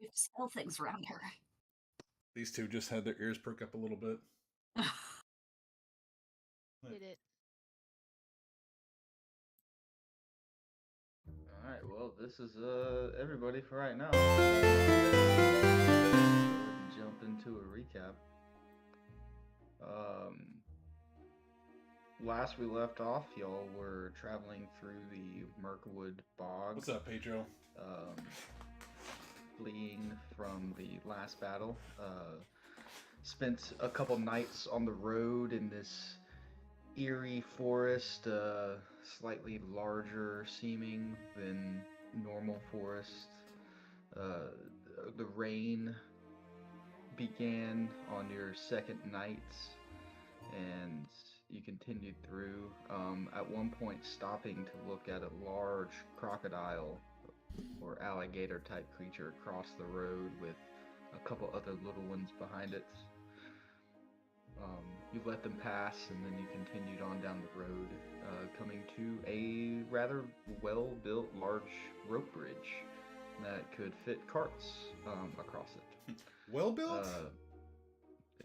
We have to sell things around here. These two just had their ears perk up a little bit. Did it. Alright, well, this is everybody for right now. Jump into a recap. Last we left off, y'all were traveling through the Mirkwood Bog. What's up, Pedro? Fleeing from the last battle. Spent a couple nights on the road in this eerie forest, slightly larger seeming than normal forest. The rain began on your second night, and you continued through, at one point stopping to look at a large crocodile or alligator type creature across the road with a couple other little ones behind it. You let them pass, and then you continued on down the road, coming to a rather well-built large rope bridge that could fit carts across it. Well built?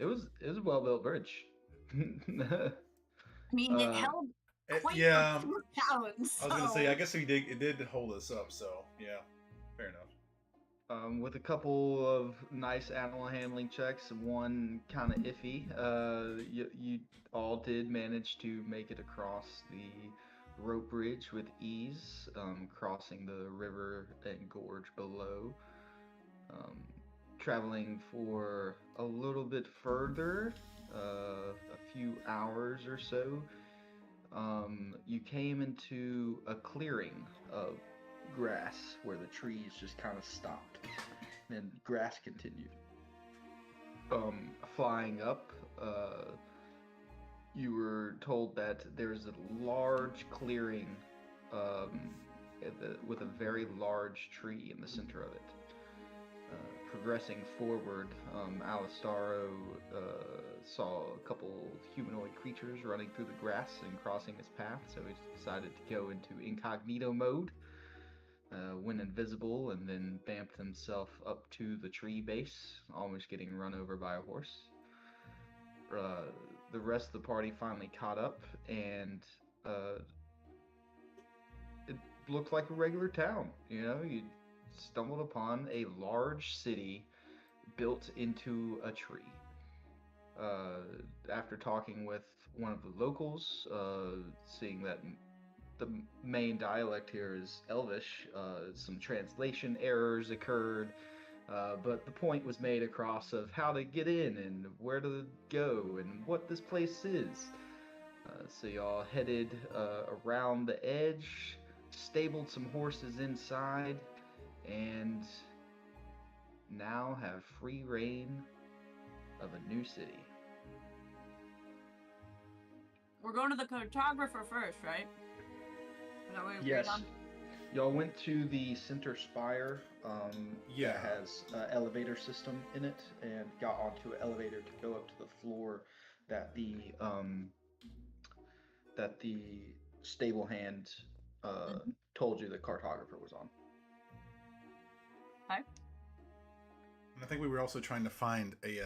It was a well-built bridge. I mean, it held quite yeah. a few pounds. So. I was gonna say, I guess it did hold us up, so yeah, fair enough. With a couple of nice animal handling checks, one kind of iffy, you all did manage to make it across the rope bridge with ease, crossing the river and gorge below. Traveling for a little bit further, a few hours or so, you came into a clearing of grass where the trees just kind of stopped and grass continued. Flying up, you were told that there's a large clearing with a very large tree in the center of it. Progressing forward, Alistaro saw a couple humanoid creatures running through the grass and crossing his path, so he decided to go into incognito mode. Went invisible and then vamped himself up to the tree base, almost getting run over by a horse. The rest of the party finally caught up, and it looked like a regular town. You know, you stumbled upon a large city built into a tree. After talking with one of the locals, seeing that the main dialect here is Elvish, some translation errors occurred, but the point was made across of how to get in and where to go and what this place is. So y'all headed around the edge, stabled some horses inside, and now have free reign of a new city. We're going to the cartographer first, right? Is that what we agreed Yes. on? Y'all went to the center spire Yeah. that has an elevator system in it and got onto an elevator to go up to the floor that the stable hand told you the cartographer was on. Okay. And I think we were also trying to find a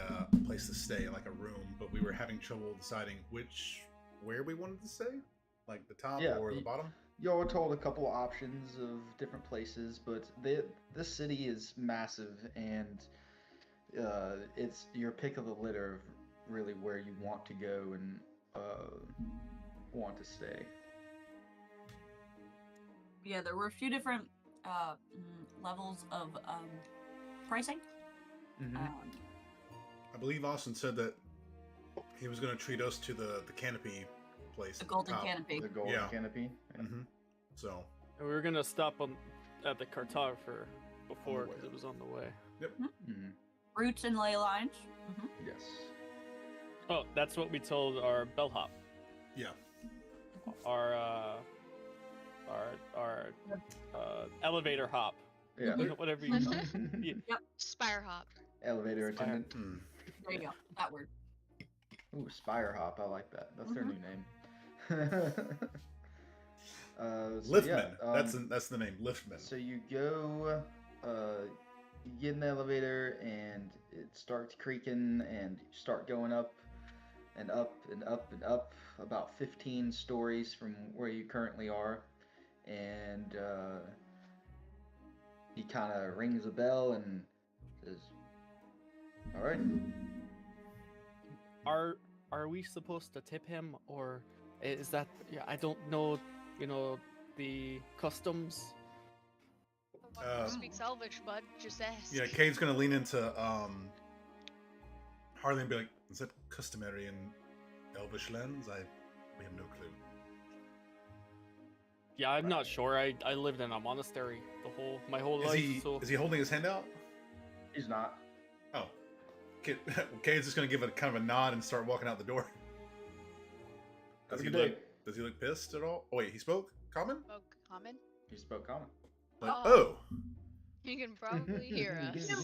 place to stay, like a room, but we were having trouble deciding where we wanted to stay, like the top or the bottom. Y'all were told a couple options of different places, but this city is massive, and it's your pick of the litter of really where you want to go and want to stay. Yeah, there were a few different levels of pricing. Mm-hmm. I believe Austin said that he was going to treat us to the canopy place. The golden top. canopy. The golden canopy. Mm-hmm. So. And we were gonna stop at the cartographer before because it was on the way. Yep. Mm-hmm. Routes and ley lines. Mm-hmm. Yes. Oh, that's what we told our bellhop. Yeah. Our elevator hop. Yeah. Whatever you call it. Yeah. Yep. Spire hop. Elevator attendant. Mm. There you go. That word. Ooh, Spire Hop. I like that. That's their new name. Liftman. That's the name. Liftman. So you go, you get in the elevator and it starts creaking and you start going up and up and up and up about 15 stories from where you currently are, and he kind of rings a bell and says, "All right." Are we supposed to tip him, or is that? Yeah, I don't know. The customs. The one who speaks Elvish, bud. Just ask. Yeah, Cade's gonna lean into Harley and be like, "Is that customary in Elvish lands? We have no clue." Yeah, I'm not sure. I lived in a monastery my whole life. Is he holding his hand out? He's not. Oh, Cade's just gonna give a kind of a nod and start walking out the door. Does he look pissed at all? Oh wait, he spoke common? Spoke common? He spoke common. Like, Oh. You can probably hear us.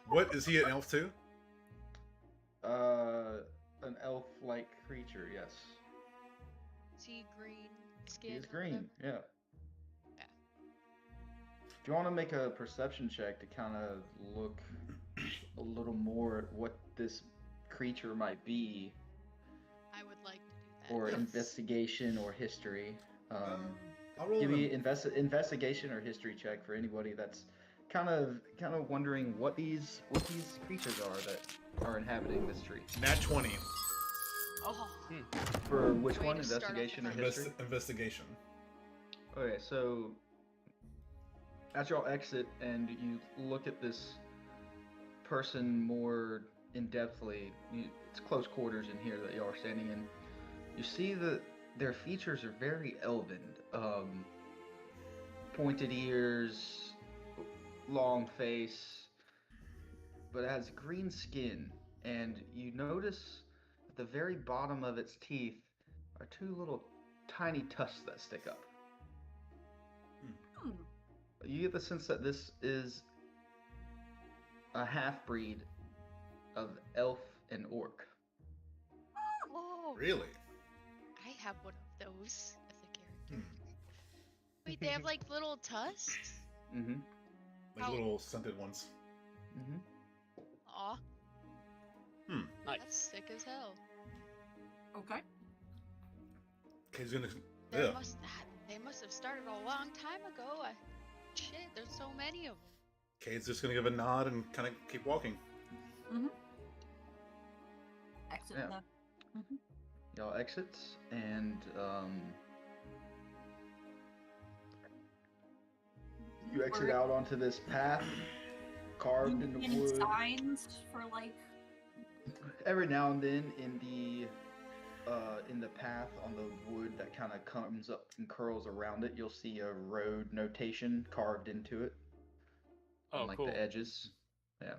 What is he, an elf too? An elf-like creature, yes. Is he green skin? He's green, yeah. Yeah. Do you want to make a perception check to kind of look a little more at what this creature might be? I would like to do that. Or yes. investigation or history. I'll roll Give them. me investigation or history check for anybody that's kind of wondering what these creatures are that are inhabiting this tree. Nat 20. Oh. For which Way one? to start off Investigation or the history? Investigation. Okay, so as y'all exit and you look at this person more in-depthly, it's close quarters in here that y'all are standing in, you see that their features are very elven. Pointed ears, long face, but it has green skin, and you notice at the very bottom of its teeth are two little tiny tusks that stick up. Hmm. You get the sense that this is a half-breed of elf and orc. Oh. Really? I have one of those as a character. Wait, they have like little tusks? Mm-hmm. Like How- little stunted ones. Mm-hmm. Aw, Nice. that's sick as hell. Okay. Cade's gonna. They Yeah. must have started a long time ago. Shit, there's so many of them. Cade's just gonna give a nod and kind of keep walking. Exit Yeah. the. Y'all exit, and you exit out onto this path carved in the Any wood. signs for like. Every now and then, in the path on the wood that kind of comes up and curls around it, you'll see a road notation carved into it Oh, on like cool. the edges. Yeah.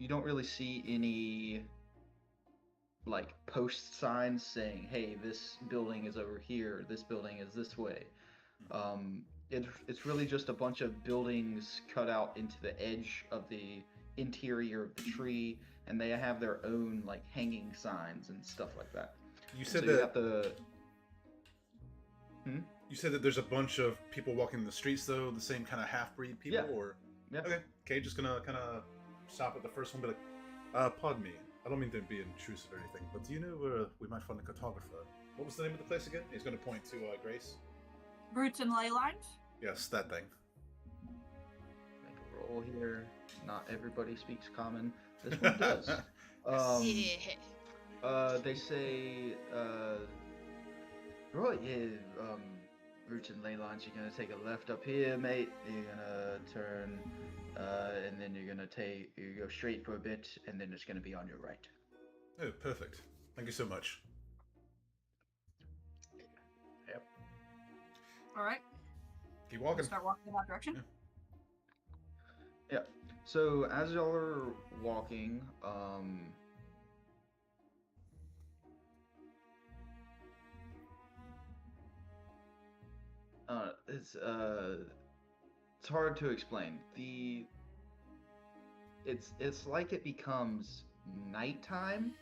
You don't really see any like post signs saying, "Hey, this building is over here. This building is this way." It's really just a bunch of buildings cut out into the edge of the interior of the tree, and they have their own like hanging signs and stuff like that. You said So that you have to. you said that there's a bunch of people walking the streets, though, the same kind of half-breed people, Yeah. or Yeah. okay, Kate just gonna kind of stop at the first one, be like, pardon me, I don't mean to be intrusive or anything, but do you know where we might find a cartographer? What was the name of the place again? He's gonna point to Grace. Roots and ley lines? Yes, that thing. Make a roll here. Not everybody speaks common. This one does. Yeah. They say, right, yeah, roots and ley lines, you're gonna take a left up here, mate. You're gonna turn, and then you go straight for a bit, and then it's gonna be on your right. Oh, perfect. Thank you so much. Yep. All right. Keep We'll walking. start walking in that direction. Yeah. Yeah. So as y'all are walking, it's hard to explain. It's like it becomes nighttime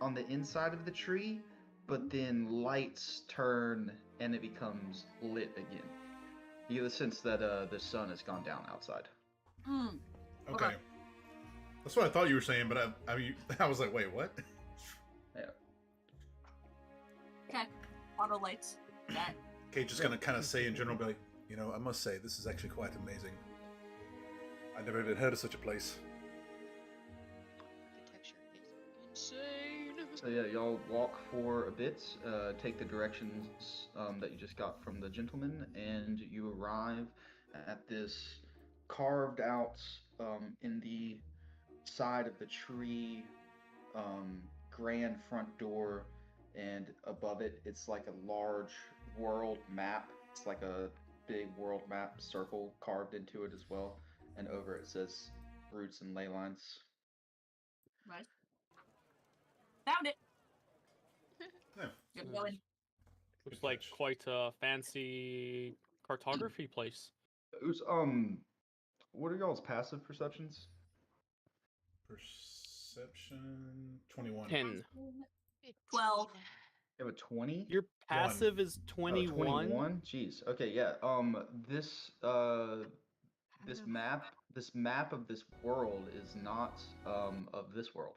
on the inside of the tree, but then lights turn and it becomes lit again. You get the sense that the sun has gone down outside. Hmm. Okay. Okay. That's what I thought you were saying, but I mean, I was like, wait, what? Yeah. Okay. Auto lights. That. Kate just gonna kind of say in general, be like, you know, I must say, this is actually quite amazing. I never even heard of such a place. Architecture is insane. So yeah, y'all walk for a bit, take the directions that you just got from the gentleman, and you arrive at this carved out in the side of the tree grand front door, and above it, it's like a large world map. It's like a big world map circle carved into it as well, and over it says roots and ley lines. Right. Found it. Yeah. Good going. Looks like catch. quite a fancy cartography place. Who's what are y'all's passive perceptions? Perception 21. 10. 12. You have a 20? Your passive is 21. 21? Jeez. Okay, yeah. This this map of this world is not of this world.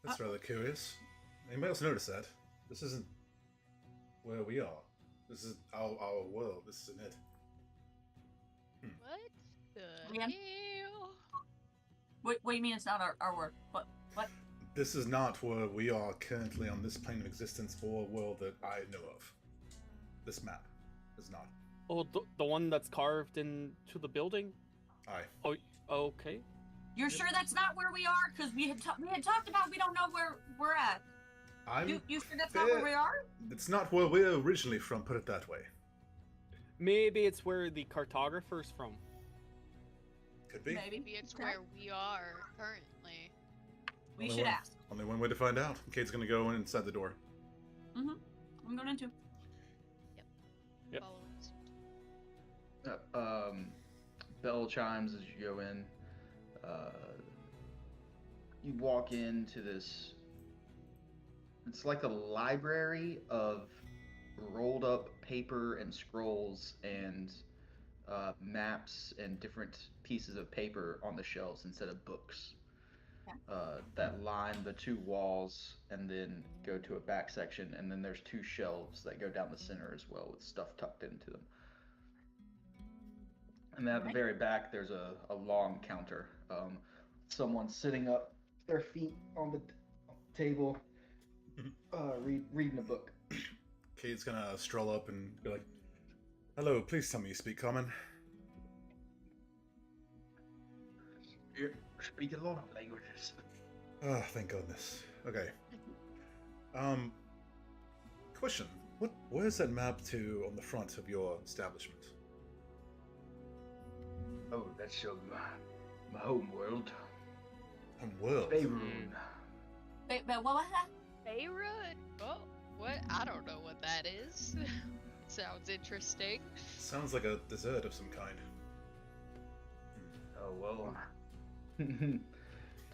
That's rather curious. Anybody else notice that? This isn't where we are. This is our world. This isn't it. What the Yeah. hell? What do you mean it's not our work? What? This is not where we are currently on this plane of existence or a world that I know of. This map is not. Oh, the one that's carved into the building? Aye. Oh, okay. You're sure that's not where we are? Because we had talked about we don't know where we're at. I'm You sure that's not where we are? It's not where we're originally from, put it that way. Maybe it's where the cartographer's from. Could be. Maybe. Maybe it's Okay. where we are currently. We Only should one- ask. Only one way to find out. Kate's gonna go inside the door. I'm going into. Yep. Following suit. Bell chimes as you go in. You walk into this. It's like a library of rolled up paper and scrolls and maps and different pieces of paper on the shelves instead of books. That line the two walls and then go to a back section, and then there's two shelves that go down the center as well with stuff tucked into them. And then at the very back, there's a long counter. Someone sitting up, their feet on the table, reading a book. Kate's gonna stroll up and be like, "Hello, please tell me you speak common." You speak a lot of languages. Oh, thank goodness. Okay. Question. Where's that map to on the front of your establishment? Oh, that's my home world. And world. Faerun. But what was that? Beirut? Oh, what? I don't know what that is. Sounds interesting. Sounds like a dessert of some kind. Oh, well.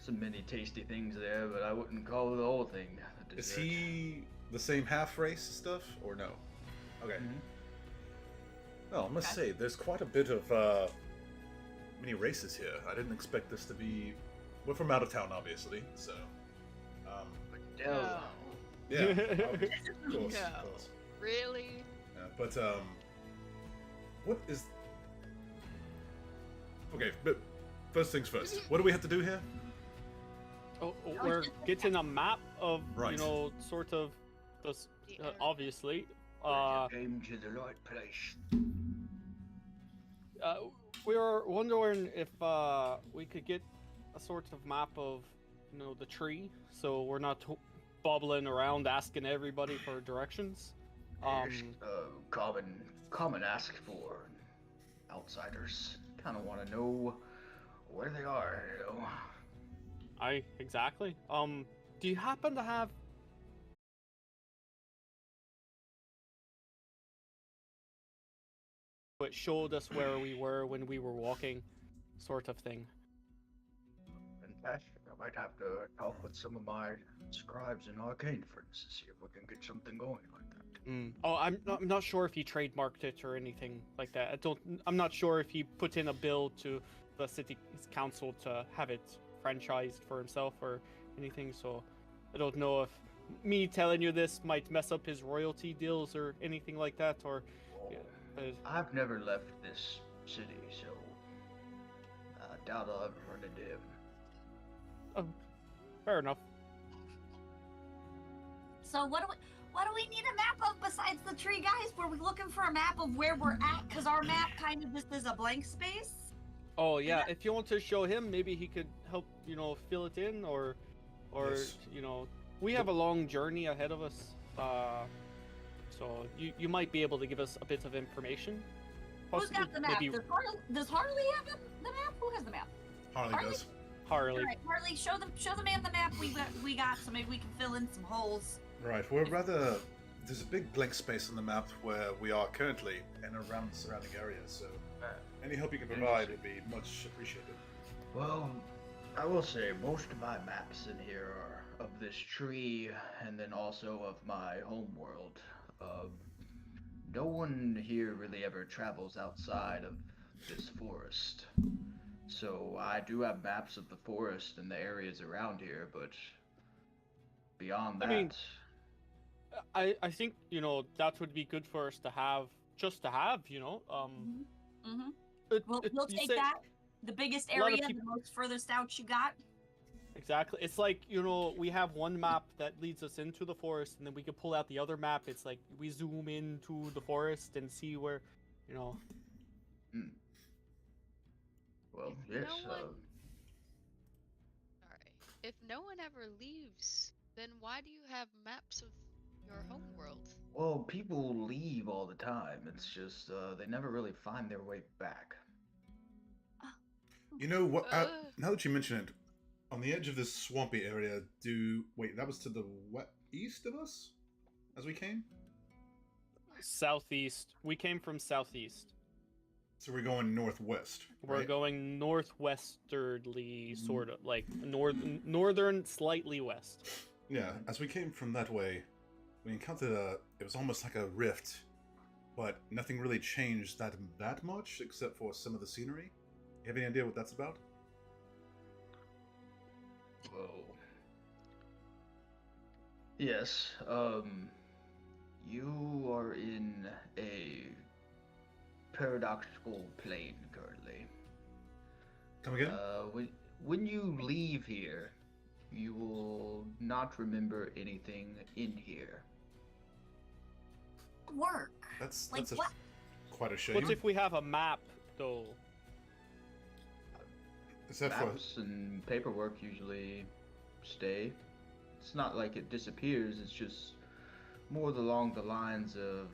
Some many tasty things there, but I wouldn't call the whole thing a Is dessert. he the same half race stuff or no? Okay. Mhm. Well, I must Okay. say, there's quite a bit of many races here. I didn't expect this to be. We're from out of town, obviously, so. No. Yeah, of course, No. of course. Really? Yeah, but what is? Okay, but first things first. What do we have to do here? Oh, we're getting a map of, Right. you know, sort of, this, The area. obviously. Came to the right place. We were wondering if we could get a sort of map of, you know, the tree, so we're not bobbling around asking everybody for directions. Yes, common ask for outsiders. Kind of want to know where they are, you know. Exactly. Do you happen to have what showed us where we were when we were walking, sort of thing? Fantastic. I might have to talk with some of my scribes and arcane friends to see if we can get something going like that. Oh, I'm not sure if he trademarked it or anything like that. I'm not sure if he put in a bill to the city council to have it franchised for himself or anything. So I don't know if me telling you this might mess up his royalty deals or anything like that. Or I've never left this city, so I doubt I'll ever run into him. fair enough. So what do we need a map of besides the tree, guys? Were we looking for a map of where we're at? Because our map kind of just is a blank space. Oh yeah, if you want to show him, maybe he could help, you know, fill it in, or Yes. you know, we have a long journey ahead of us. So you might be able to give us a bit of information. Who's got the map? Maybe Does Harley have the map? Who has the map? Harley Harley? does. Harley. All right, Harley, show the man the map we got, so maybe we can fill in some holes. Right. We're rather. There's a big blank space on the map where we are currently and around the surrounding areas. So any help you can provide would be much appreciated. Well, I will say most of my maps in here are of this tree, and then also of my home world. No one here really ever travels outside of this forest. So I do have maps of the forest and the areas around here, but beyond that, I mean, I think, you know, that would be good for us to have, just to have, you know. Mm-hmm. It- We'll you take say- that. The biggest a lot of area, peop- the most furthest out you got. Exactly. It's like, you know, we have one map that leads us into the forest, and then we can pull out the other map. It's like we zoom into the forest and see where, you know. well, If yes. no one- Alright. If no one ever leaves, then why do you have maps of your homeworld? Well, people leave all the time. It's just they never really find their way back. You know what? Uh. Now that you mention it, on the edge of this swampy area, wait, that was to the east of us as we came. Southeast. We came from southeast. So we're going northwest. We're right? going northwesterly, sort of like northern, slightly west. Yeah, as we came from that way, we encountered it was almost like a rift, but nothing really changed that much except for some of the scenery. You have any idea what that's about? Whoa. Yes, you are in a paradoxical plane currently. Come again? When you leave here, you will not remember anything in here. Work. That's Like that's what? quite a shame. What if we have a map, though? Is that for? Maps and paperwork usually stay. It's not like it disappears, it's just more along the lines of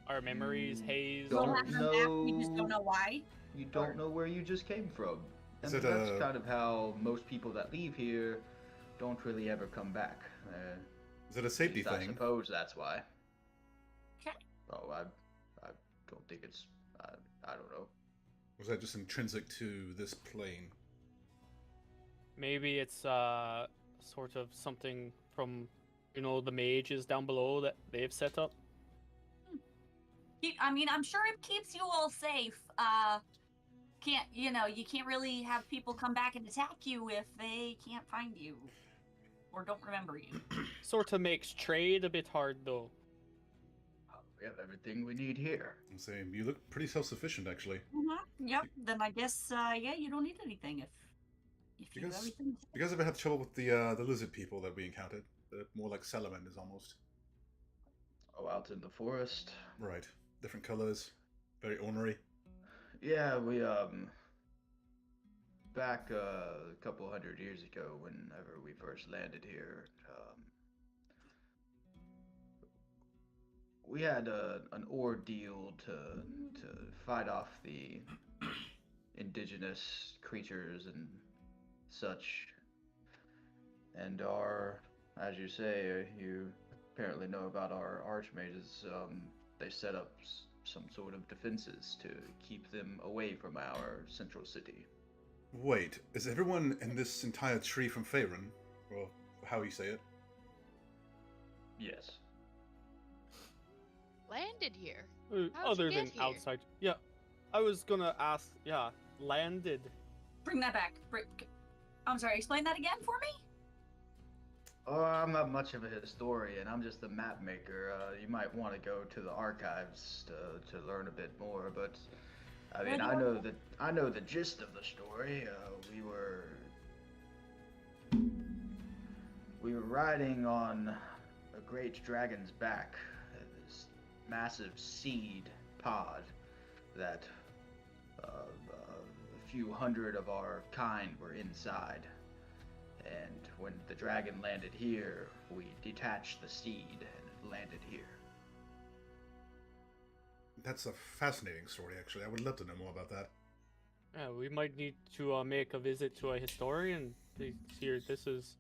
Our memories, haze. We'll Don't have a map, we just know- don't know why. you don't know where you just came from. And Is it that's a- kind of how most people that leave here don't really ever come back. Is it a safety I thing? suppose that's why. Okay. Oh, I don't think it's. I don't know. Was that just intrinsic to this plane? Maybe it's sort of something from, the mages down below that they've set up. I mean, I'm sure it keeps you all safe. You can't really have people come back and attack you if they can't find you or don't remember you. Sort of makes trade a bit hard, though. We have everything we need here. I'm saying you look pretty self-sufficient, actually. Yep. Then I guess, you don't need anything if you have everything. You guys ever had trouble with the lizard people that we encountered? They're more like salamanders, almost. Oh, out in the forest. Right. Different colors. Very ornery. Yeah, we back a couple hundred years ago, whenever we first landed here, we had an ordeal to fight off the indigenous creatures and such. And as you say, you apparently know about our archmages. They set up some sort of defenses to keep them away from our central city. Wait, is everyone in this entire tree from Faerun? Or how you say it? Yes. Landed here. How'd Other you than get here? outside. Yeah. I was gonna ask, landed. Bring that back. I'm sorry, explain that again for me? Oh, I'm not much of a historian. I'm just a map maker. You might want to go to the archives to learn a bit more. But I mean, I know the gist of the story. We were riding on a great dragon's back, this massive seed pod that a few hundred of our kind were inside. And when the dragon landed here, we detached the seed and it landed here. That's a fascinating story, actually. I would love to know more about that. Yeah, we might need to make a visit to a historian. Here, this is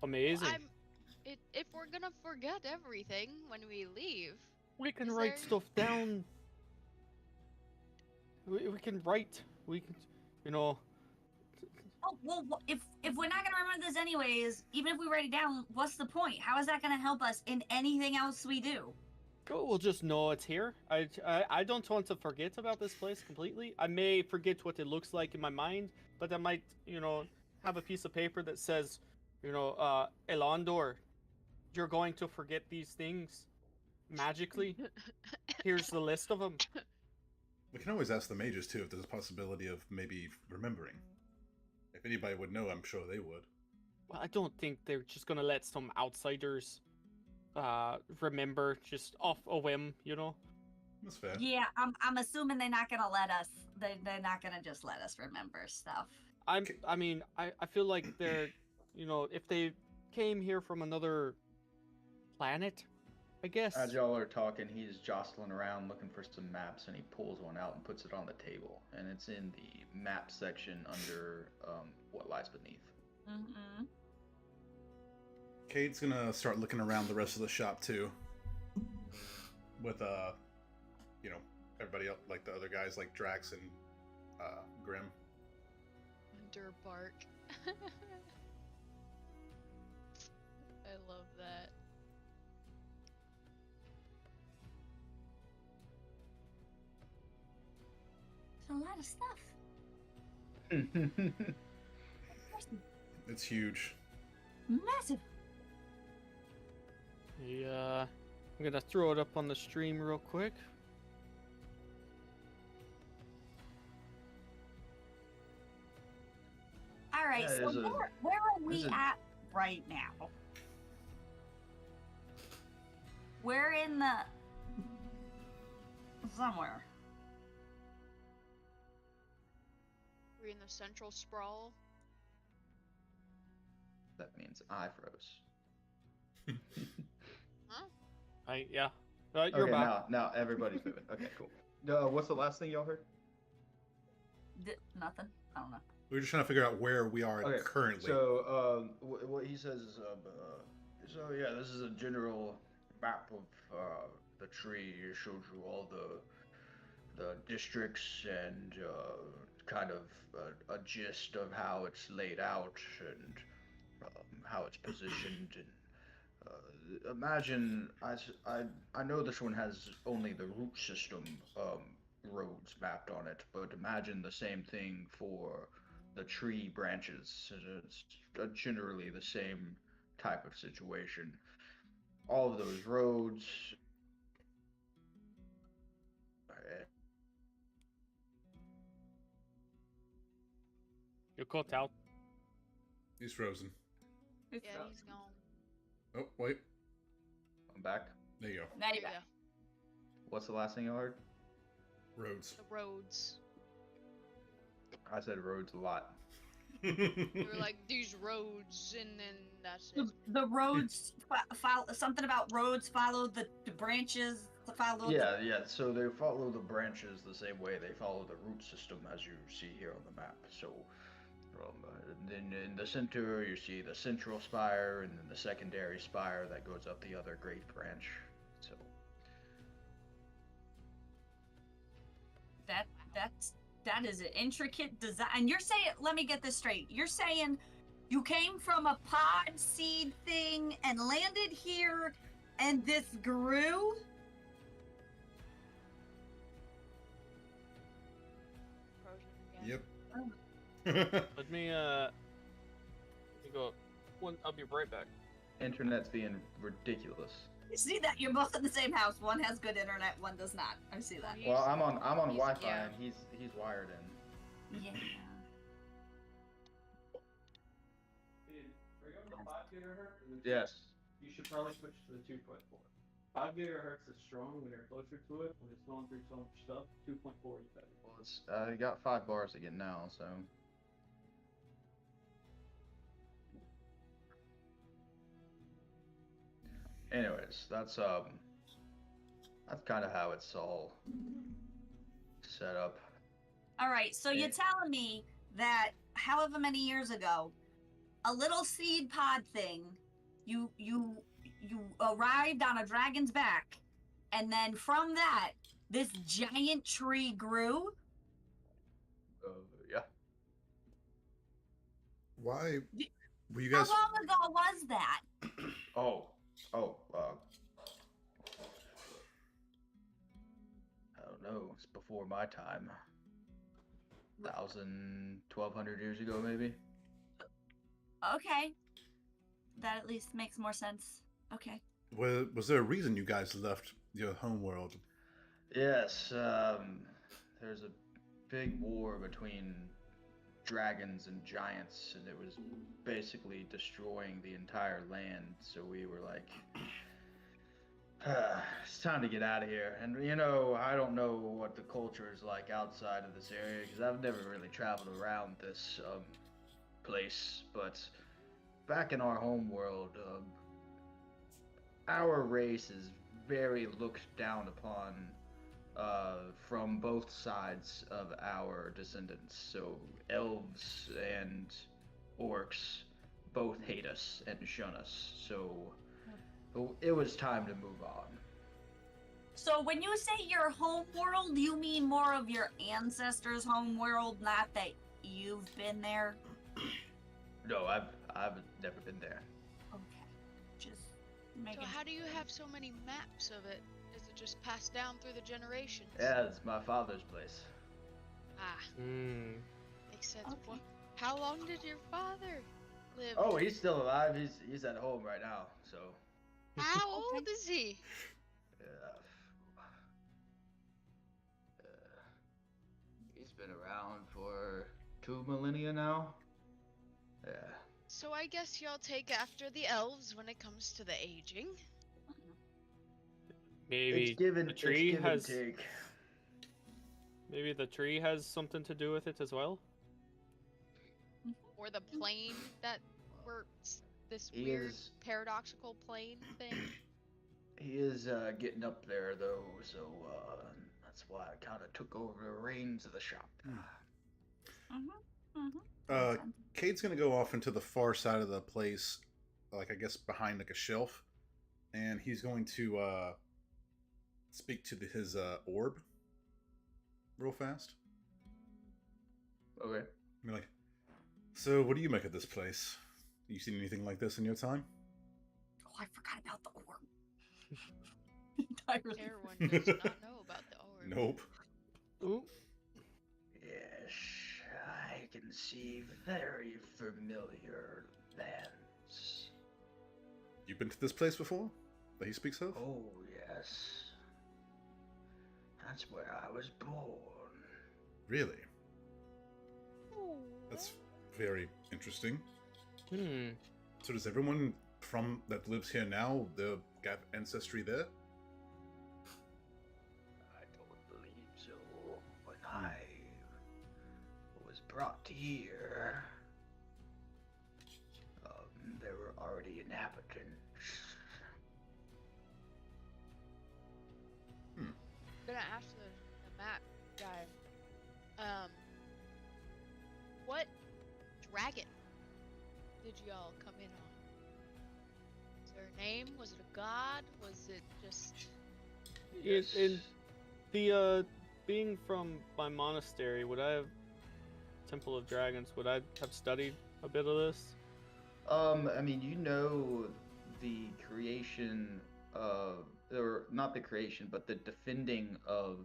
amazing. If we're gonna forget everything when we leave, We can Is write there- stuff down. We can write. We can, Oh, well, if we're not gonna remember this anyways, even if we write it down, what's the point? How is that gonna help us in anything else we do? We'll just know it's here. I don't want to forget about this place completely. I may forget what it looks like in my mind, but I might, have a piece of paper that says, Elondor, you're going to forget these things magically. Here's the list of them. We can always ask the mages, too, if there's a possibility of maybe remembering. If anybody would know, I'm sure they would. Well, I don't think they're just gonna let some outsiders remember just off a whim, That's fair. Yeah, I'm assuming they're not gonna let us. They're not gonna just let us remember stuff. I feel like they're, if they came here from another planet, I guess. As y'all are talking, he's jostling around looking for some maps, and he pulls one out and puts it on the table. And it's in the map section under what lies beneath. Mm-hmm. Kate's gonna start looking around the rest of the shop, too. With, everybody else, like the other guys, like Drax and Grim. Under bark. I love that. There's a lot of stuff. It's huge. Massive. Yeah, I'm gonna throw it up on the stream real quick. All right, Yeah, so there's a- where are we there's a- at right now? We're in the somewhere. We're in the central sprawl. That means I froze. You're Okay, back. now everybody's moving. Okay, cool. What's the last thing y'all heard? Nothing. I don't know. We were just trying to figure out where we are Okay, currently. So, says, so yeah, this is a general map of the tree. It shows you all the districts and kind of a gist of how it's laid out and how it's positioned. And imagine, I know this one has only the root system roads mapped on it, but imagine the same thing for the tree branches. It's generally the same type of situation. All of those roads. You cut out. He's frozen. Yeah, he's gone. Oh, wait. I'm back. There you go. Now There you you go. go. What's the last thing you heard? Roads. The roads. I said roads a lot. They were like these roads, and then that's it. The roads follow something about roads follow the branches to follow. Yeah, yeah. So they follow the branches the same way they follow the root system as you see here on the map. So, then in the center you see the central spire, and then the secondary spire that goes up the other great branch. So that is an intricate design. And you're saying, let me get this straight. You're saying you came from a pod seed thing and landed here, and this grew. Frozen again. Yep. Let me go. I'll be right back. internet's being ridiculous. You see that? You're both in the same house. One has good internet, one does not. I see that. Well, I'm on He's- Wi-Fi yeah. and he's wired in. Yeah. Are you on the 5 gigahertz? Yes. You should probably switch to the 2.4. 5 gigahertz is strong when you're closer to it. When it's going through so much stuff, 2.4 is better. Well, it's got 5 bars again now, so. Anyways, that's kind of how it's all set up. All right, so you're telling me that however many years ago, a little seed pod thing, you arrived on a dragon's back, and then from that, this giant tree grew. Yeah. Why were you How guys? long ago was that? Oh, I don't know. It's before my time. 1,200 years ago, maybe. Okay, that at least makes more sense. Okay. Was there a reason you guys left your home world? Yes. There's a big war between dragons and giants, and it was basically destroying the entire land. So we were like, it's time to get out of here. And I don't know what the culture is like outside of this area because I've never really traveled around this place. But back in our home world, our race is very looked down upon from both sides of our descendants. So elves and orcs both hate us and shun us. So it was time to move on. So when you say your home world, you mean more of your ancestors' home world, not that you've been there? No, I've never been there. Okay. Just So making how do you have so many maps of it? Is it just passed down through the generations? Yeah, it's my father's place. Ah, Hmm. makes sense. Okay. What? How long did your father live? Oh, he's still alive. He's at home right now. So How old is he? he's been around for 2 millennia now. Yeah. So I guess y'all take after the elves when it comes to the aging. Maybe It's given, the tree it's give has. and take. Maybe the tree has something to do with it as well. Or the plane that this He weird is- paradoxical plane thing. He is getting up there though, so that's why I kind of took over the reins of the shop. Mm-hmm. Cade's gonna go off into the far side of the place like I guess behind like a shelf, and he's going to speak to his orb real fast. Okay. Be like, so what do you make of this place? You seen anything like this in your time? Oh, I forgot about the orb. Entirely. Everyone does not know about the orb. Nope. Ooh. Yes, I can see very familiar lands. You've been to this place before that he speaks of? Oh, yes. That's where I was born. Really? That's very interesting. Hmm. So does everyone from that lives here now, the have ancestry there? I don't believe so. When I was brought here, there were already inhabitants. I'm gonna ask the map guy. What dragon did y'all come in on? Is there a name? Was it a god? Was it just? In the being from my monastery, would I have Temple of Dragons? Would I have studied a bit of this? I mean, you know the creation of, or not the creation, but the defending of,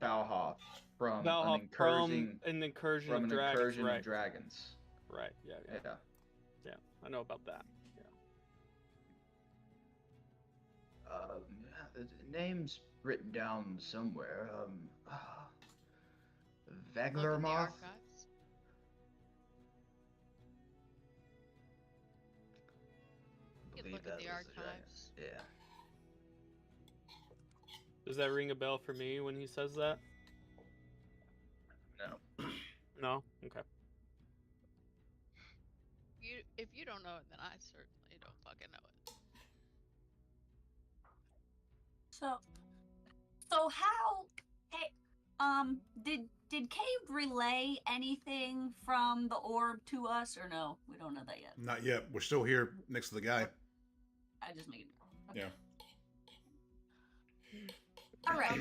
Balhoff from Valhalla from an incursion from of an dragons, incursion right? of dragons. Right. Yeah. Yeah. I know about that. The name's written down somewhere. Look in the Vaglermoth. archives. You can look at the archives. Yeah. Does that ring a bell for me when he says that? No. No. Okay. If you don't know it, then I certainly don't fucking know it. So how? Hey, did Cave relay anything from the orb to us, or no? We don't know that yet. Not yet. We're still here next to the guy. I just make it. Okay. Yeah. All right.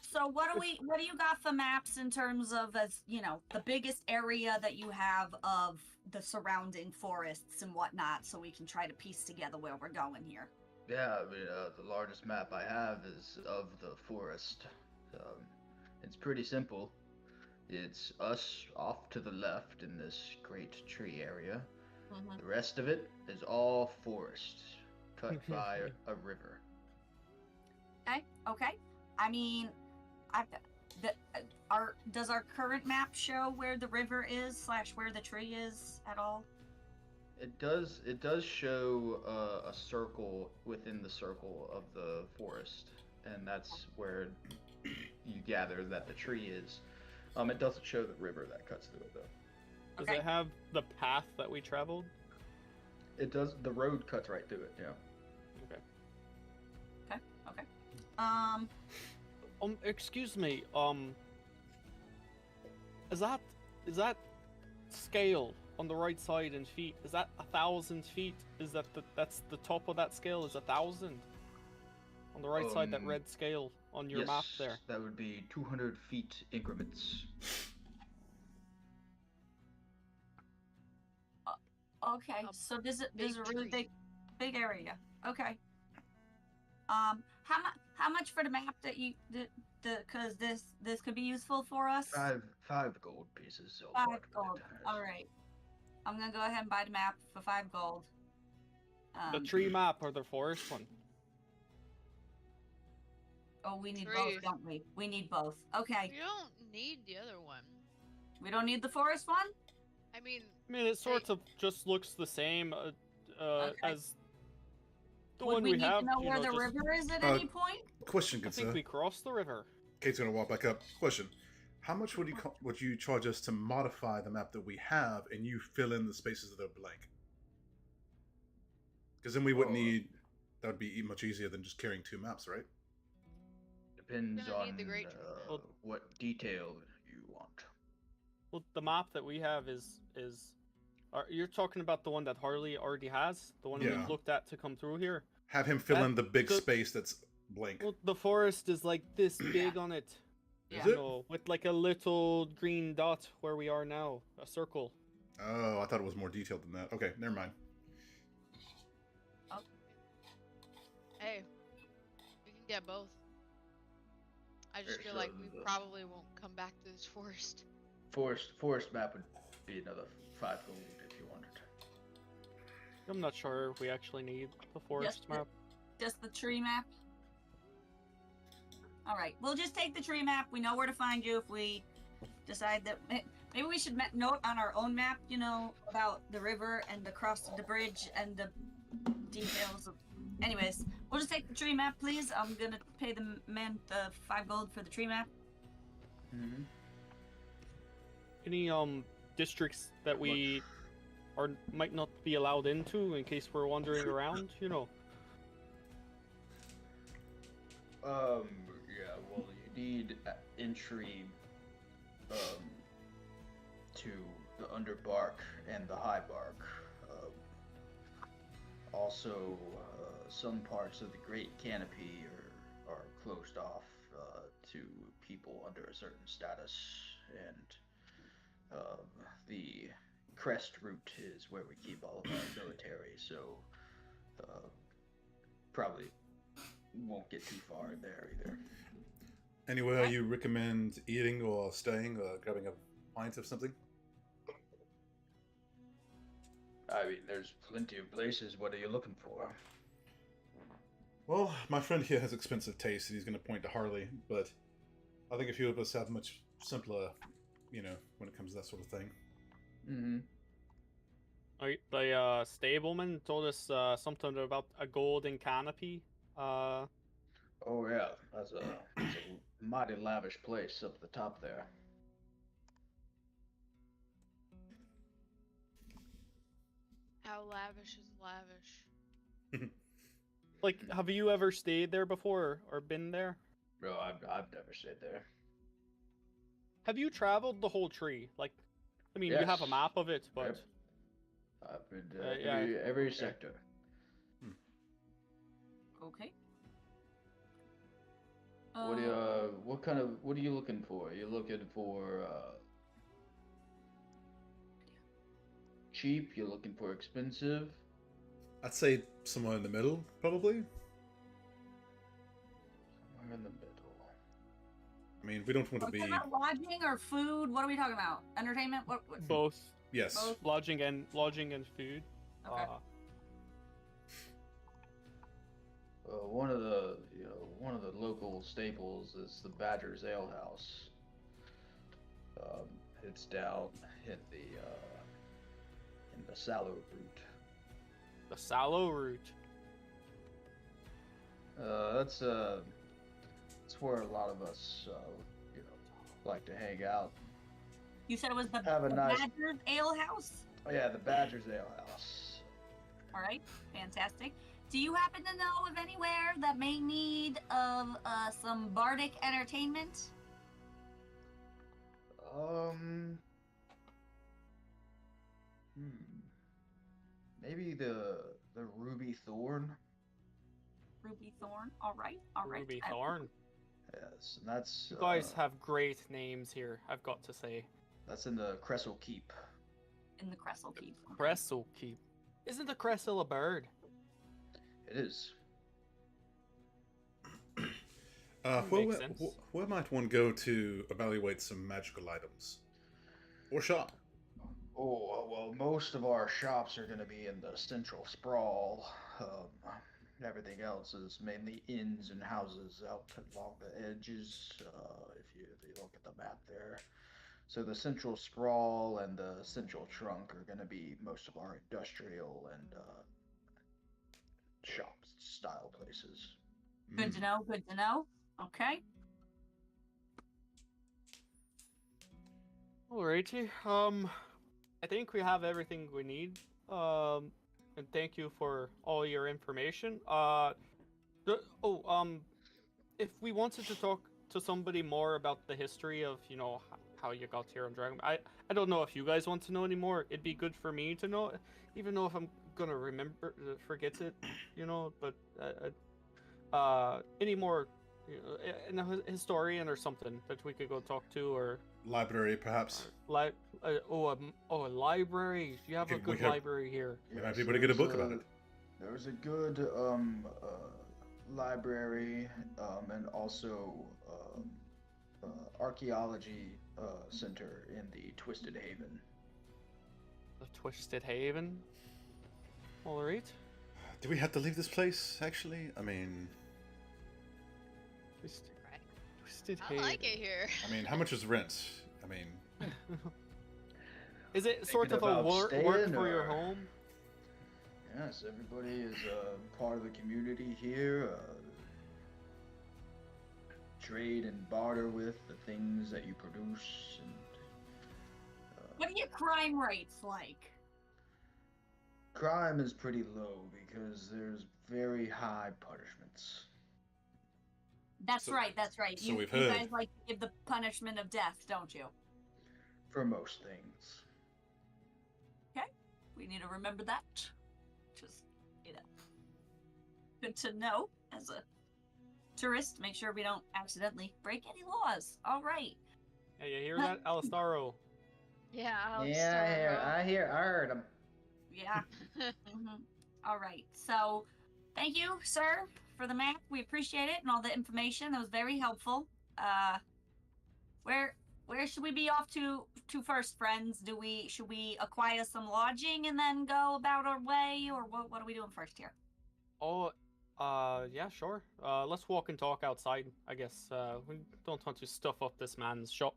So what do you got for maps in terms of, as you know, the biggest area that you have of the surrounding forests and whatnot, so we can try to piece together where we're going here. Yeah, I mean, the largest map I have is of the forest. It's pretty simple. It's us off to the left in this great tree area. Mm-hmm. The rest of it is all forest, cut by a river. Okay. I mean, does our current map show where the river is / where the tree is at all? It does show a circle within the circle of the forest, and that's where you gather that the tree is. It doesn't show the river that cuts through it though. Does it have the path that we traveled? It does. The road cuts right through it. Yeah. Okay. Excuse me. Is that scale on the right side in feet? Is that 1,000 feet? Is that that's the top of that scale? Is 1,000 on the right side? That red scale on your map there. That would be 200 feet increments. Okay. So this is a really tree. big area. Okay. How much for the map that you because this could be useful for us? Five gold pieces. So 5 gold. All right. I'm gonna go ahead and buy the map for 5 gold. The tree map or the forest one? Oh, we need Tree. both, don't we? We need both. Okay. You don't need the other one. We don't need the forest one? I mean, it sort of just looks the same as the Would one we we need have. to know where the just- river is at any point? Question, I good think sir. we crossed the river. Kate's gonna walk back up. Question: how much would you charge us to modify the map that we have, and you fill in the spaces that are blank? Because then we wouldn't need. That would be much easier than just carrying 2 maps, right? Depends Gonna on need the great what detail you want. Well, the map that we have is You're talking about the one that Harley already has, the one we Yeah. looked at to come through here. Have him fill in the big space that's blank. Well, the forest is like this big on it. Is Yeah. it? No, with like a little green dot where we are now, a circle. Oh, I thought it was more detailed than that. Okay, never mind. Hey, we can get both. I just Here, feel like so we the- probably won't come back to this forest. Forest map would be another 5 gold if you wanted. I'm not sure if we actually need the forest map. Just the tree map. All right, we'll just take the tree map. We know where to find you if we decide that. Maybe we should note on our own map, you know, about the river and the cross of the bridge and the details of. Anyways, we'll just take the tree map, please. I'm gonna pay the man the 5 gold for the tree map. Mm-hmm. Any districts that we might not be allowed into in case we're wandering around, you know. Yeah, well, you need entry, to the Underbark and the Highbark. Also, some parts of the Great Canopy are closed off to people under a certain status, and the Crest route is where we keep all of our military, so probably won't get too far there either. Anywhere you recommend eating or staying or grabbing a pint of something? I mean, there's plenty of places. What are you looking for? Well, my friend here has expensive taste, and he's going to point to Harley, but I think a few of us have much simpler, you know, when it comes to that sort of thing. Mm-hmm. The stableman told us something about a golden canopy. Oh yeah, that's a mighty lavish place up the top there. How lavish is lavish? Like, have you ever stayed there before or been there? No, I've never stayed there. Have you traveled the whole tree? Like, I mean, you have a Yes. map of it, but Yep. I've been to yeah, every okay. sector. Okay. What are you looking for? You're looking for cheap, you're looking for expensive. I'd say somewhere in the middle, probably. Somewhere in the middle. I mean, we don't want Are to we be... talking about lodging or food? What are we talking about? Entertainment? What? both Yes. Both. lodging and food. Okay. One of the local staples is the Badger's Ale House. It's down in the Sallow route. The Sallow route. That's where a lot of us like to hang out. You said it was the Have a nice- Badger's Ale House? Oh yeah, the Badger's Ale House. All right, fantastic. Do you happen to know of anywhere that may need of some bardic entertainment? Maybe the Ruby Thorn. Ruby Thorn. All right, all right. Ruby Thorn. Yes, and that's You guys have great names here, I've got to say. that's in the Cressel Keep. In the Cressel Keep. Okay. Cressel Keep. Isn't the Cressel a bird? It is. Makes sense. Where might one go to evaluate some magical items? Or shop? Oh, well, most of our shops are going to be in the central sprawl. Everything else is mainly inns and houses out along the edges, if you look at the map there. So the central sprawl and the central trunk are going to be most of our industrial and shop style places. Good to know. Good to know. Okay. Alrighty. I think we have everything we need. And thank you for all your information. If we wanted to talk to somebody more about the history of, how how you got here on Dragon. I don't know if you guys want to know anymore. It'd be good for me to know, even though if I'm gonna forget it, But any more, a historian or something that we could go talk to, or library perhaps. A library. You have a good library here. We might be able to get a book about it. There's a good library and also archaeology center in the Twisted Haven. The Twisted Haven? Alright. Do we have to leave this place, actually? I mean... Twisted I Haven. like it here. I mean, how much is rent? I mean... Is it sort of a work for your home? Yes, everybody is part of the community here. Trade and barter with the things that you produce. And, what are your crime rates like? Crime is pretty low because there's very high punishments. That's right. So You we've heard. guys like to give the punishment of death, don't you? For most things. Okay. We need to remember that. Just, good to know as a tourist. Make sure we don't accidentally break any laws. All right. Hey, you hear that, Alistaro? Yeah, I heard him. Yeah. All right. So, thank you, sir, for the map. We appreciate it and all the information. That was very helpful. Where should we be off to first, friends? Should we acquire some lodging and then go about our way, or what are we doing first here? Oh, yeah, sure. Let's walk and talk outside, I guess. We don't want to stuff up this man's shop.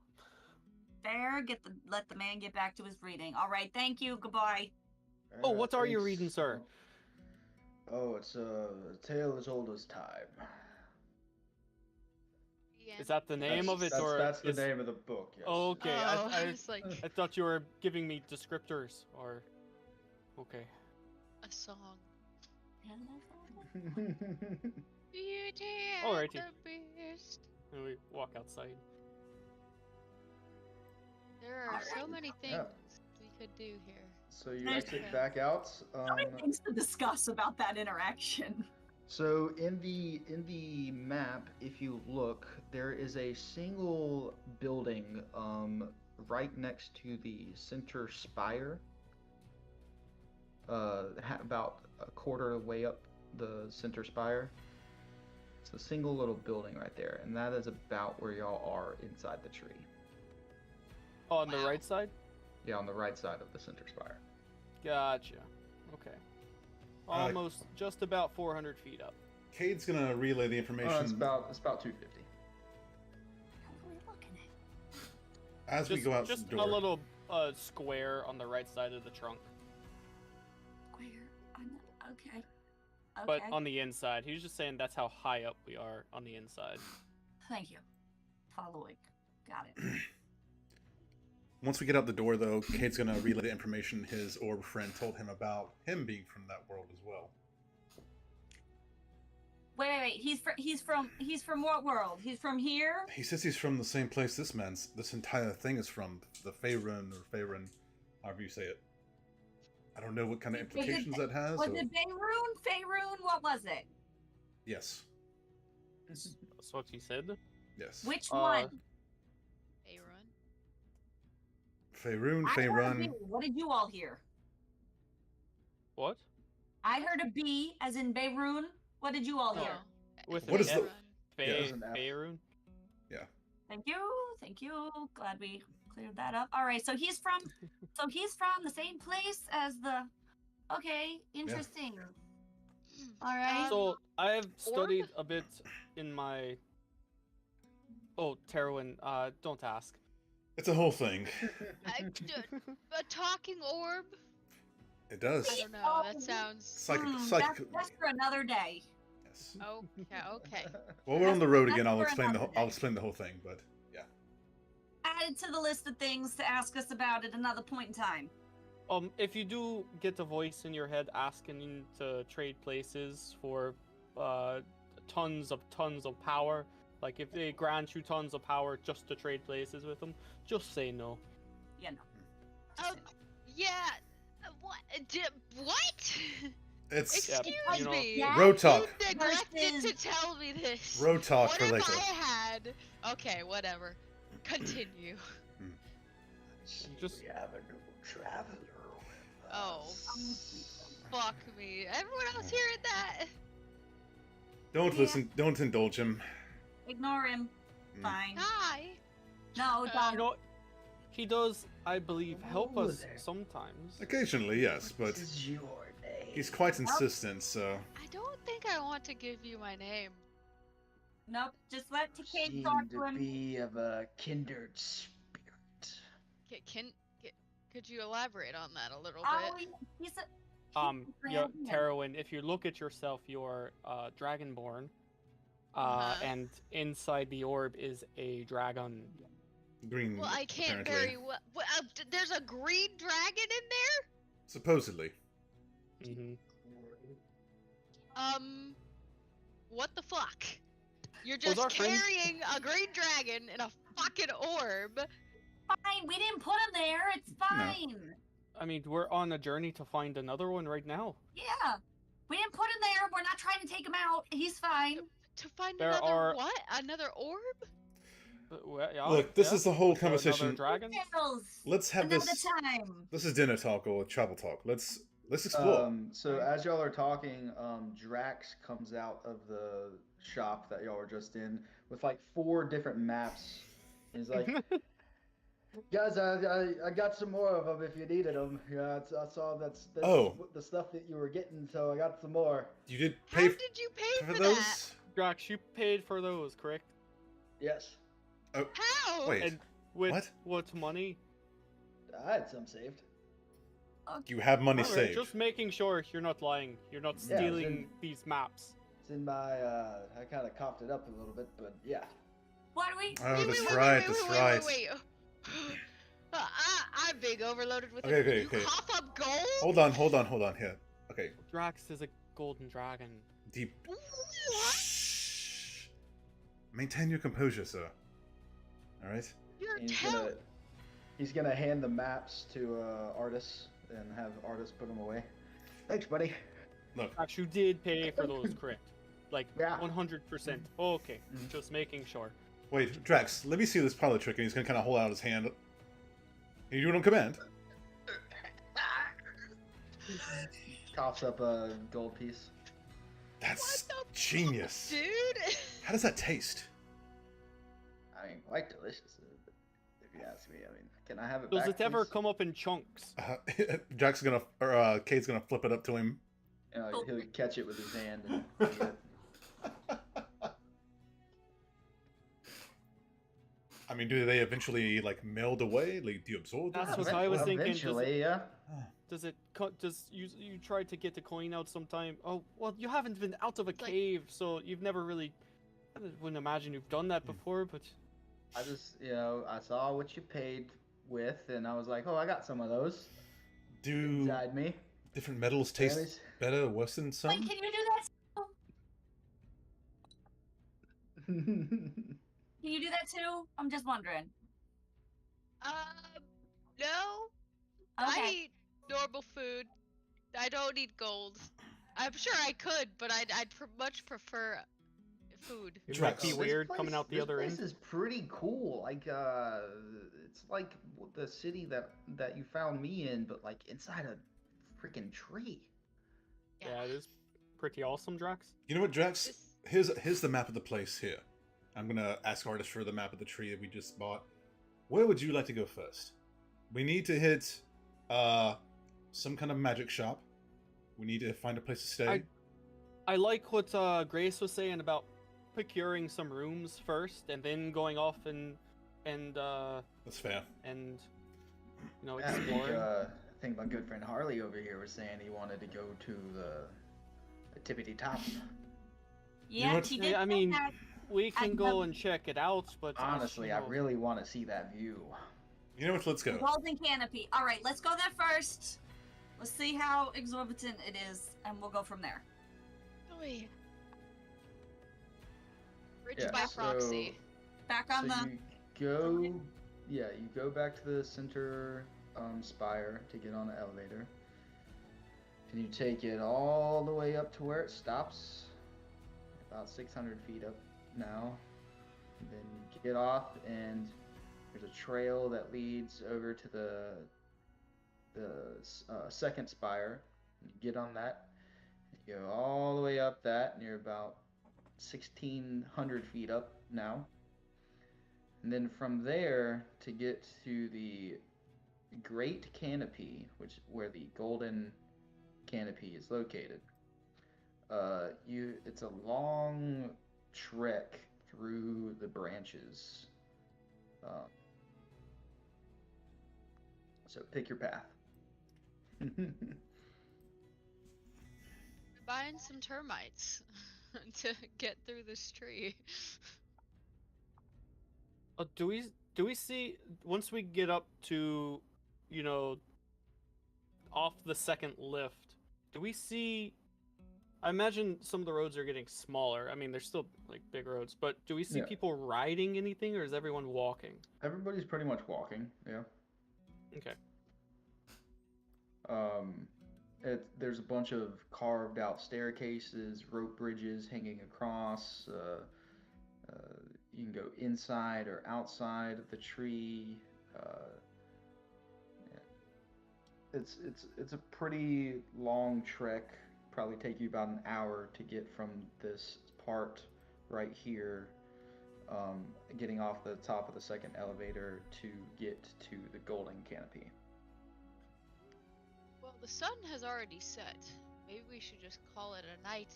Fair. Let the man get back to his reading. All right. Thank you. Goodbye. Oh, what are you reading, sir? Oh, it's a tale as old as time. Is that the name of it, or that's the name of the book? Yes. Oh, okay. Oh, I was like I thought you were giving me descriptors, or okay. a song. Beauty Alrighty. and the Beast. And we walk outside. There are so many things Yeah. we could do here. So you exit back out. So many things to discuss about that interaction. So in the map, if you look, there is a single building right next to the center spire. About a quarter of the way up the center spire. It's a single little building right there, and that is about where y'all are inside the tree. Oh, on the right side? Yeah, on the right side of the center spire. Gotcha. Okay. Almost just about 400 feet up. Cade's gonna relay the information. It's about 250. What are we looking at? As we go out Just the door. a little square on the right side of the trunk. Where? Okay. But on the inside. He was just saying that's how high up we are on the inside. Thank you. Following. Got it. Once we get out the door, though, Cade's gonna relay the information his orb friend told him about him being from that world as well. Wait. He's from what world? He's from here? He says he's from the same place this entire thing is from, the Faerun, or Faerun, however you say it. I don't know what kind of implications that has. Was it Faerun? Faerun? What was it? Yes. That's what he said. Yes. Which one? Faerun, I heard a Faerun. B. What did you all hear? What? I heard a B, as in Beirun. What did you all hear? With What an is F? the- Faerun? Thank you. Glad we cleared that up. All right, so he's from the same place as the. Okay, interesting. All right. So I have studied a bit in my. Oh, Terwin, don't ask. It's a whole thing. A talking orb? It does. I don't know. That sounds. Psychic. That's for another day. Yes. Okay. Well, we're on the road That's again. I'll for explain another I'll day. explain the whole thing, but yeah. Add it to the list of things to ask us about at another point in time. If you do get a voice in your head asking to trade places for tons of power, Like, if they grant you tons of power just to trade places with them, just say no. Yeah, no. Oh, yeah. What? What? It's Excuse you know, me. Yeah. road talk. You neglected Versus- to tell me this. Road talk What for if later. I had? Okay, whatever. Continue. Just- we have a new traveler with Oh. us. Fuck me. Everyone else hearing that? Don't Yeah. listen. Don't indulge him. Ignore him. Mm. Fine. Hi. No, Uh, don't. You know, he does, I believe, help Hello us there. sometimes. Occasionally, yes, but This is your name. he's quite insistent. So I don't think I want to give you my name. Nope. Just let Takade Seem talk to to him. be of a kindred spirit. Could you elaborate on that a little Oh, bit? he's a. Yeah, Terowin, if you look at yourself, you're Dragonborn. Uh-huh. And inside the orb is a dragon. green. Well, I can't apparently. very well. There's a green dragon in there. Supposedly. Mm-hmm. What the fuck? You're Those just are friends. carrying a green dragon in a fucking orb. Fine. We didn't put him there. It's fine. I mean, we're on a journey to find another one right now. Yeah. We didn't put him there. We're not trying to take him out. He's fine. To find There another are- what? Another orb? Look, this yeah. is the whole Is there another conversation. dragon? Tails. Let's have Another this. time. This is dinner talk or travel talk. Let's explore. So as y'all are talking, Drax comes out of the shop that y'all were just in with like 4 different maps. He's like, guys, I got some more of them if you needed them. Yeah, I saw that's Oh. the stuff that you were getting, so I got some more. You did How pay did you pay for for those? that? Drax, you paid for those, correct? Yes, How? Wait, And with what? what money? I had some saved. You have money Alright, saved. just making sure you're not lying. You're not Yeah, stealing then- these maps. It's in my, I kind of coughed it up a little bit, but yeah. What do we? Oh, that's right. That's right. Wait. I'm being overloaded with Okay, it. okay, You okay. cough up gold? Hold on. Here. Okay. Drax is a golden dragon. Deep. What? Shh. Maintain your composure, sir. All right. You're He's telling. gonna, he's gonna hand the maps to Artis and have Artis put them away. Thanks, buddy. Look. Drax, you did pay for those, correct? Like, Yeah. 100%. Okay, Mhm. just making sure. Wait, Drax. Let me see this pilot trick, and he's gonna kind of hold out his hand. You do it on command. Coughs up a gold piece. That's What the genius. Dude. How does that taste? I mean, quite delicious, if you ask me. I mean, can I have it Does back, it ever please? come up in chunks? Jack's gonna, or Kate's gonna flip it up to him. He'll catch it with his hand and eat it. I mean, do they eventually like meld away? Like, do you absorb them? That's what I was thinking. Eventually, yeah. Does it? Does you tried to get the coin out sometime? Oh well, you haven't been out of a Like- cave, so you've never really. I wouldn't imagine you've done that before, but I just, I saw what you paid with, and I was like, oh, I got some of those Do inside me. different metals At taste least- better, or worse than some? Wait, can you do that? Can you do that too? I'm just wondering. No. Okay. I eat normal food. I don't eat gold. I'm sure I could, but I'd much prefer food. it Drax. might be This weird place- coming out the this other place end. is pretty cool. Like, it's like the city that you found me in, but like inside a freaking tree. Yeah, it is pretty awesome, Drax. You know what, Drax? This- Here's the map of the place here. I'm gonna ask Artist for the map of the tree that we just bought. Where would you like to go first? We need to hit some kind of magic shop. We need to find a place to stay. I like what Grace was saying about procuring some rooms first, and then going off and That's fair. Yeah, exploring. I think my good friend Harley over here was saying he wanted to go to the tippity top. Yeah, what? he did. Yeah, I say mean, that. We can I go love- and check it out, but Honestly, I really want to see that view. You know what? Let's go. Golden canopy. All right, let's go there first. Let's see how exorbitant it is, and we'll go from there. Oh, yeah. Bridge Yeah, by so- proxy. Back on so the. you go back to the center spire to get on the elevator. And you take it all the way up to where it stops, about 600 feet up now. And then you get off, and there's a trail that leads over to the second spire. You get on that. You go all the way up that, and you're about 1,600 feet up now. And then from there to get to the Great Canopy, where the golden canopy is located. It's a long trek through the branches. So pick your path. Buying some termites to get through this tree. Do we see once we get up to, you know, off the second lift? Do we see? I imagine some of the roads are getting smaller. I mean, they're still like big roads, but do we see Yeah. people riding anything, or is everyone walking? Everybody's pretty much walking. Yeah. Okay. There's a bunch of carved out staircases, rope bridges hanging across. You can go inside or outside of the tree. It's a pretty long trek. Probably take you about an hour to get from this part right here, getting off the top of the second elevator to get to the golden canopy. Well, the sun has already set. Maybe we should just call it a night.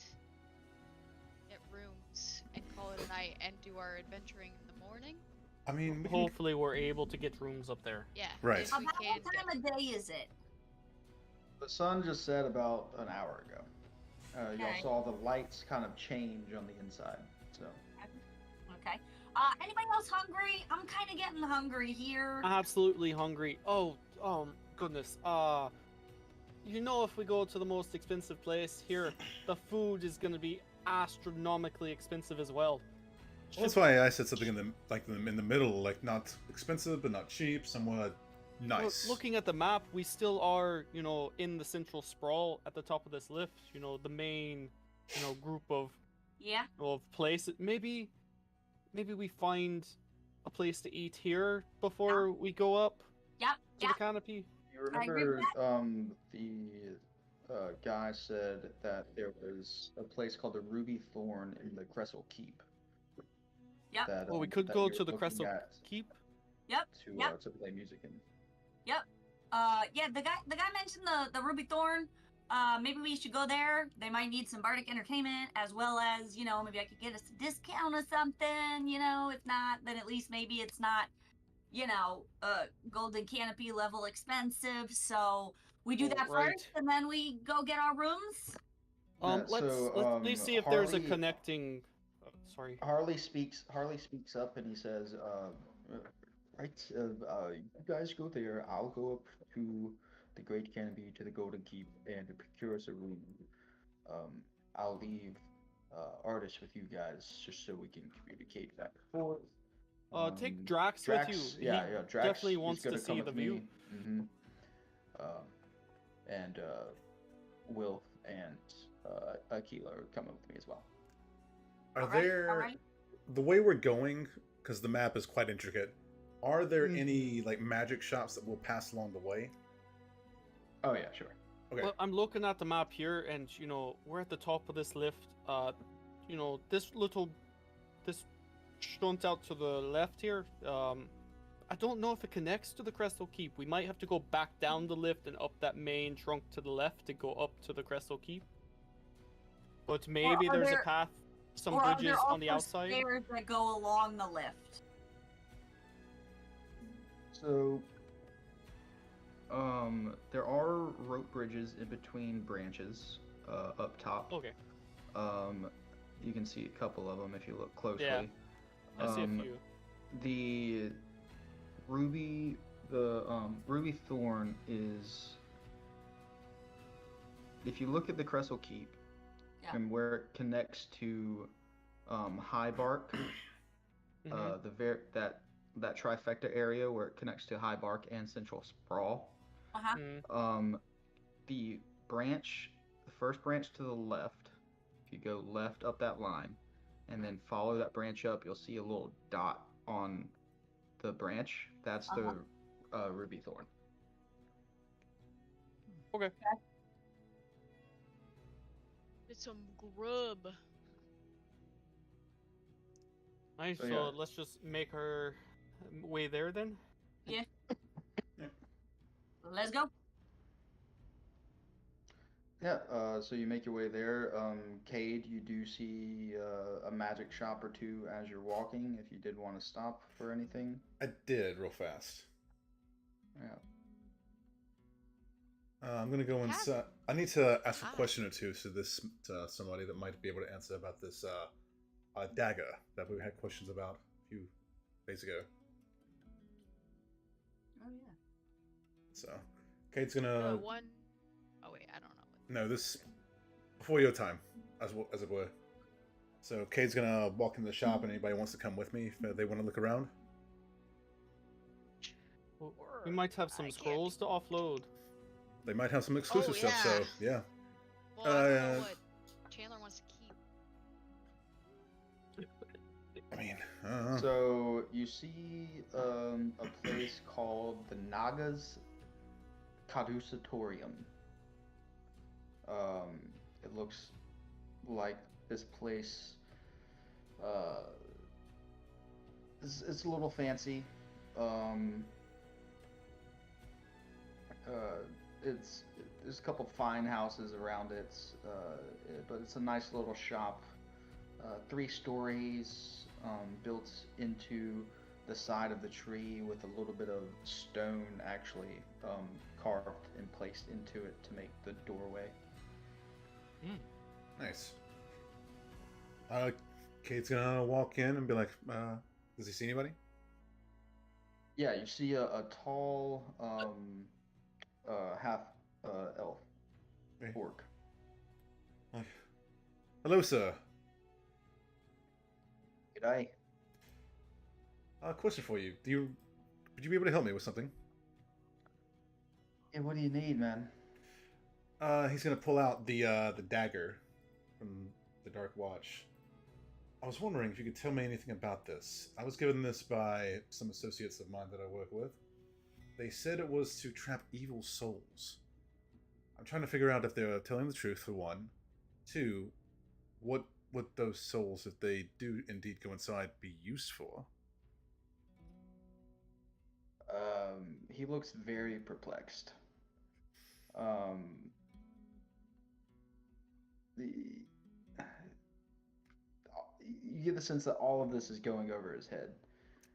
Get rooms and call it a night and do our adventuring in the morning. I mean, we can- Hopefully, we're able to get rooms up there. Yeah. Right. if we About can what time of day is it? The sun just set about an hour ago. Y'all Okay. saw the lights kind of change on the inside. So Okay. Anybody else hungry? I'm kind of getting hungry here. Absolutely hungry. Oh, goodness. You know, if we go to the most expensive place here, the food is gonna be astronomically expensive as well. Well, that's why I said something in the middle, like not expensive but not cheap, somewhat nice. Looking at the map, we still are, you know, in the central sprawl at the top of this lift. You know, the main, you know, group of Yeah. places. Maybe we find a place to eat here before we go up Yep. to the canopy. you I agree with remember the guy said that there was a place called the Ruby Thorn in the Cressel Keep. Yep. That, Well, we could that go you were to the looking Crystal at Keep. Yep. Yep. To play music in. Yeah. The guy mentioned the Ruby Thorn. Maybe we should go there. They might need some bardic entertainment, as well as, you know, maybe I could get us a discount or something. You know, if not, then at least maybe it's not, you know, golden canopy level expensive. So we do that Right. first, and then we go get our rooms. Yeah, Let's so, at least see if there's a Harley- connecting. Sorry. Harley speaks up and he says, right, you guys go there. I'll go up to the Great Canopy to the Golden Keep and procure us a room. I'll leave Artis with you guys just so we can communicate back and forth. Take Drax with you. Yeah, He Drax. definitely he's wants to gonna come see with the me. view. And Wilf and Aquila are coming with me as well. Are All right, there all right. the way we're going, because the map is quite intricate, are there Mm. any like magic shops that we'll pass along the way? Oh yeah, sure. Okay. Well, I'm looking at the map here, and you know we're at the top of this lift. You know this shunt out to the left here. I don't know if it connects to the Crystal Keep. We might have to go back down the lift and up that main trunk to the left to go up to the Crystal Keep. But maybe are there's there- a path, some or are bridges there on the also outside. stairs that go along the lift? So, there are rope bridges in between branches up top. Okay, You can see a couple of them if you look closely. Yeah. I see a Um, few. The Ruby Thorn is. If you look at the Cressel Keep Yeah. and where it connects to High Bark, Mhm. that trifecta area where it connects to High Bark and Central Sprawl. Uh-huh. Mm. Um, the the first branch to the left, if you go left up that line, and then follow that branch up, you'll see a little dot on the branch. That's Uh-huh. the ruby thorn. Okay. It's some grub. Nice. So, So yeah. let's just make our way there then. Yeah. Yeah. Let's go. Yeah, so you make your way there. Cade, you do see a magic shop or two as you're walking if you did want to stop for anything. I did real fast. Yeah. I'm gonna go Have- inside. I need to ask a Ah. question or two to somebody that might be able to answer about this dagger that we had questions about a few days ago. Oh yeah. So, Kate's The gonna one oh wait, I don't know. no this before your time, as it were. So Kate's gonna walk into the shop, and anybody wants to come with me if they want to look around. Well, Or we might have some I can't scrolls to offload. They might have some exclusive stuff. yeah. So yeah, Well, I don't know Uh, what Chandler wants to keep. I mean, I don't know. So you see a place called the Naga's Caducetorium. It looks like this place. It's a little fancy. Um, it's there's a couple fine houses around it, but it's a nice little shop. 3 stories, built into the side of the tree with a little bit of stone actually carved and placed into it to make the doorway. Nice. Kate's gonna walk in and be like, "Does he see anybody?" Yeah, you see a tall half elf Hey. orc. Hello, sir. G'day. Question for you. Would you be able to help me with something? Yeah, what do you need, man? He's gonna pull out the dagger from the Dark Watch. I was wondering if you could tell me anything about this. I was given this by some associates of mine that I work with. They said it was to trap evil souls. I'm trying to figure out if they're telling the truth, for one. Two, what would those souls, if they do indeed go inside, be used for? He looks very perplexed. The you get the sense that all of this is going over his head.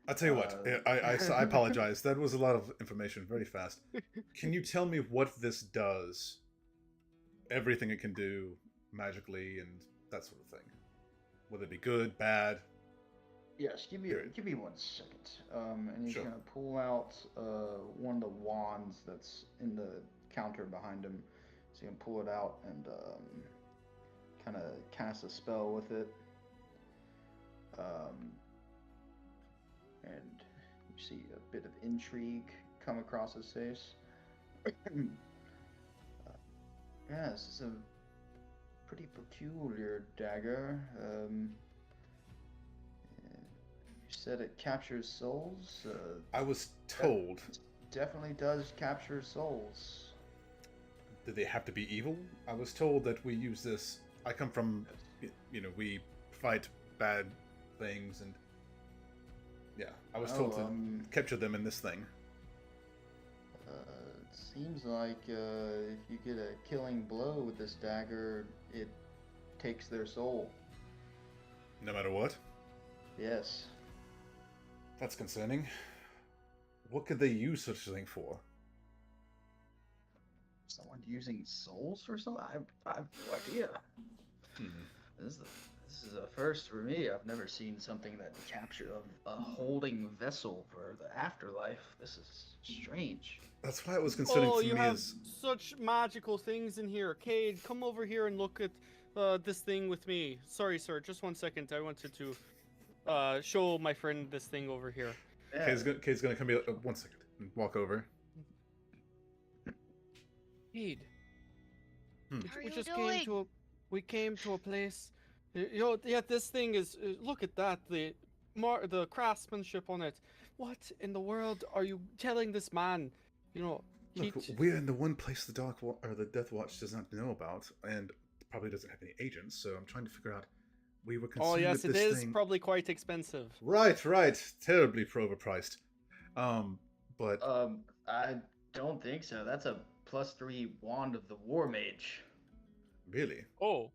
I'll tell you what, I apologize. That was a lot of information very fast. Can you tell me what this does? Everything it can do magically and that sort of thing. Whether it be good, bad. Yes, give me Period. 1 second. And he's Sure. gonna pull out one of the wands that's in the counter behind him. So he can pull it out and kind of cast a spell with it. And you see a bit of intrigue come across his face. Yeah, this is a pretty peculiar dagger. You said it captures souls. I was told. Definitely does capture souls. Do they have to be evil? I was told that we use this. I come from, we fight bad things, and yeah, I was told to capture them in this thing. It seems like if you get a killing blow with this dagger, it takes their soul. No matter what? Yes. That's concerning. What could they use such a thing for? Someone using souls for something? I have no idea. Hmm. This is This is a first for me. I've never seen something that captured a holding vessel for the afterlife. This is strange. That's why it was concerning Oh, for you me have as such magical things in here. Cade, come over here and look at this thing with me. Sorry, sir, just 1 second. I wanted to show my friend this thing over here. Yeah. Kate's gonna come here 1 second and walk over. Cade, Hmm. How are we you just doing? came to a place. You know, yeah, this thing is. Look at that. The craftsmanship on it. What in the world are you telling this man? You know, Look, we're in the one place the the Death Watch does not know about, and probably doesn't have any agents. So I'm trying to figure out. We were concerned Oh yes, with it this is thing. probably quite expensive. Right, terribly overpriced. But I don't think so. That's a +3 wand of the War Mage. really, Oh,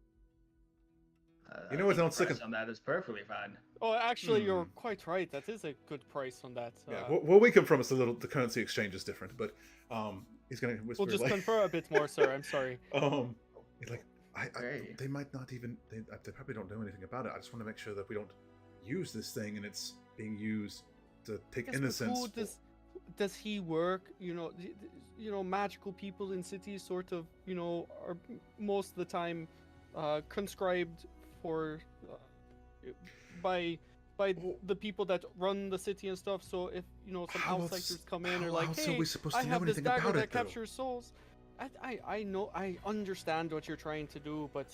You know what, I think on the second- price on that is perfectly fine. oh, actually, you're Hmm. quite right. That is a good price on that. yeah, where we come from, it's a little. The currency exchange is different, but he's gonna whisper We'll just like, confer a bit more, sir. I'm sorry. he's like, Okay. they might not even. They probably don't know anything about it. I just want to make sure that we don't use this thing and it's being used to take Yes, but innocence. who does he work? You know, you know, magical people in cities sort of, you know, are most of the time conscribed for by Well- the people that run the city and stuff. So if you know some How else- outsiders come in, how or like, else are hey, we supposed I to know have this anything dagger about that it, though? captures souls. I know, I understand what you're trying to do, but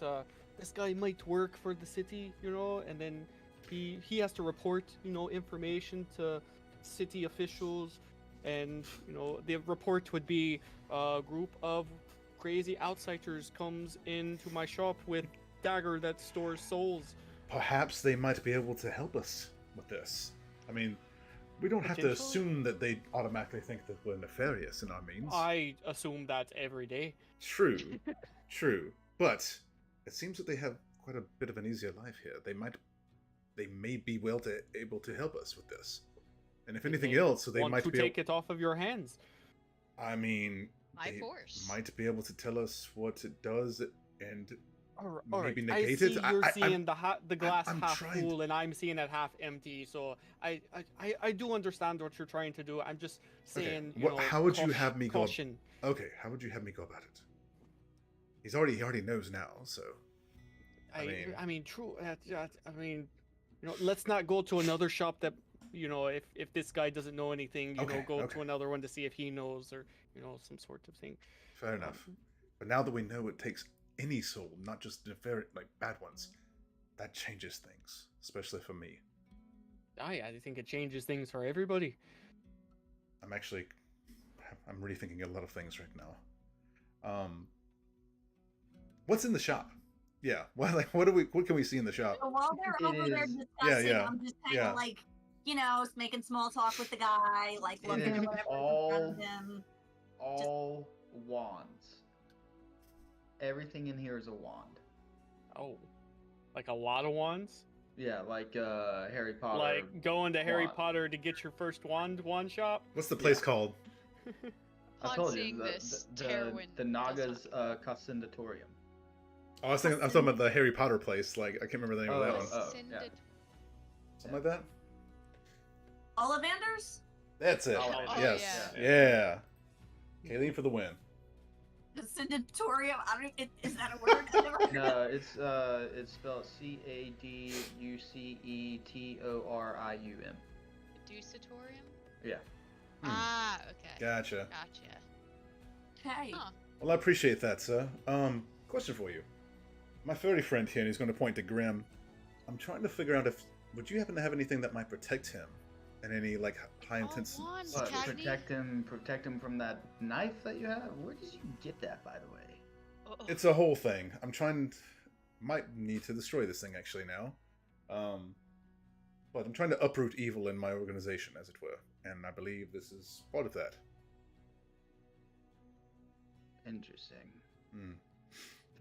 this guy might work for the city, you know, and then he has to report, you know, information to city officials, and you know the report would be a group of crazy outsiders comes into my shop with dagger that stores souls. Perhaps they might be able to help us with this. I mean, we don't have to Potentially. assume that they automatically think that we're nefarious in our means. I assume that every day. True, true. But it seems that they have quite a bit of an easier life here. They may be able to help us with this. And if anything They else, so they want might to be. take it off of your hands. I mean, My they force. might be able to tell us what it does and All maybe right. I negate see it. you're I'm- seeing the glass I'm half trying- full, and I'm seeing it half empty. So I do understand what you're trying to do. I'm just saying, you know, how would you have me go? caution. Okay, how would you have me go about it? He already knows now, so I mean, true. I mean, you know, let's not go to another shop that, you know, if this guy doesn't know anything, you know, Okay, go okay. to another one to see if he knows, or you know, some sort of thing. fair enough. But now that we know it takes any soul, not just nefarious, like bad ones, that changes things, especially for me. I think it changes things for everybody. I'm rethinking a lot of things right now. What's in the shop? Yeah, what can we see in the shop? So while they're It over there is- discussing, yeah, I'm just kind yeah. of like, you know, making small talk with the guy, like It looking is at whatever's in front all- of him. All wands. Everything in here is a wand. Oh, like a lot of wands. Yeah, like Harry Potter. Like going to Harry wand. Potter to get your first wand shop. What's the place called? I Upon told you seeing the, this, the, Terwin the does Naga's not- Cascendatorium. Oh, I was talking about the Harry Potter place. Like I can't remember the name of that Oh, one. oh. Ascended- Something like that. Ollivanders? That's it. Oh, yes. yeah. Yeah. Kayleen for the win. Ascendatorium? I don't. Is that a word? I've never heard No, it's spelled Caducetorium. Caducetorium? Yeah. Hmm. Ah, okay. Gotcha. Gotcha. Hey. Huh. Well, I appreciate that, sir. Question for you. My furry friend here, and he's going to point to Grim. I'm trying to figure out if would you happen to have anything that might protect him in any like high intense. wands, What, Cagney? protect him from that knife that you have? Where did you get that, by the way? Uh-oh. It's a whole thing. I'm trying. Might need to destroy this thing actually now. But I'm trying to uproot evil in my organization, as it were, and I believe this is part of that. Interesting. Hmm.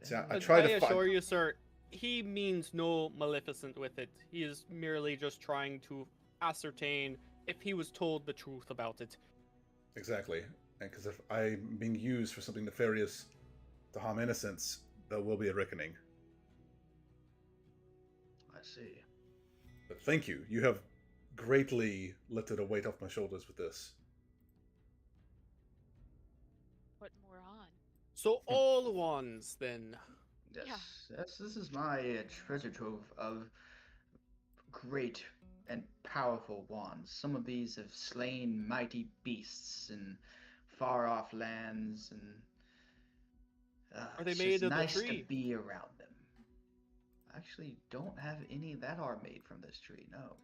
See, I But try to assure find. you, sir, he means no maleficent with it. He is merely just trying to ascertain if he was told the truth about it. Exactly, and because if I'm being used for something nefarious to harm innocence, there will be a reckoning. see. But thank you. You have greatly lifted a weight off my shoulders with this. Put more on. So all ones then. Yes, Yeah. yes, this is my treasure trove of great and powerful wands. Some of these have slain mighty beasts in far off lands, and Are they it's made just of the nice to tree? be around them. I actually don't have any that are made from this tree, no.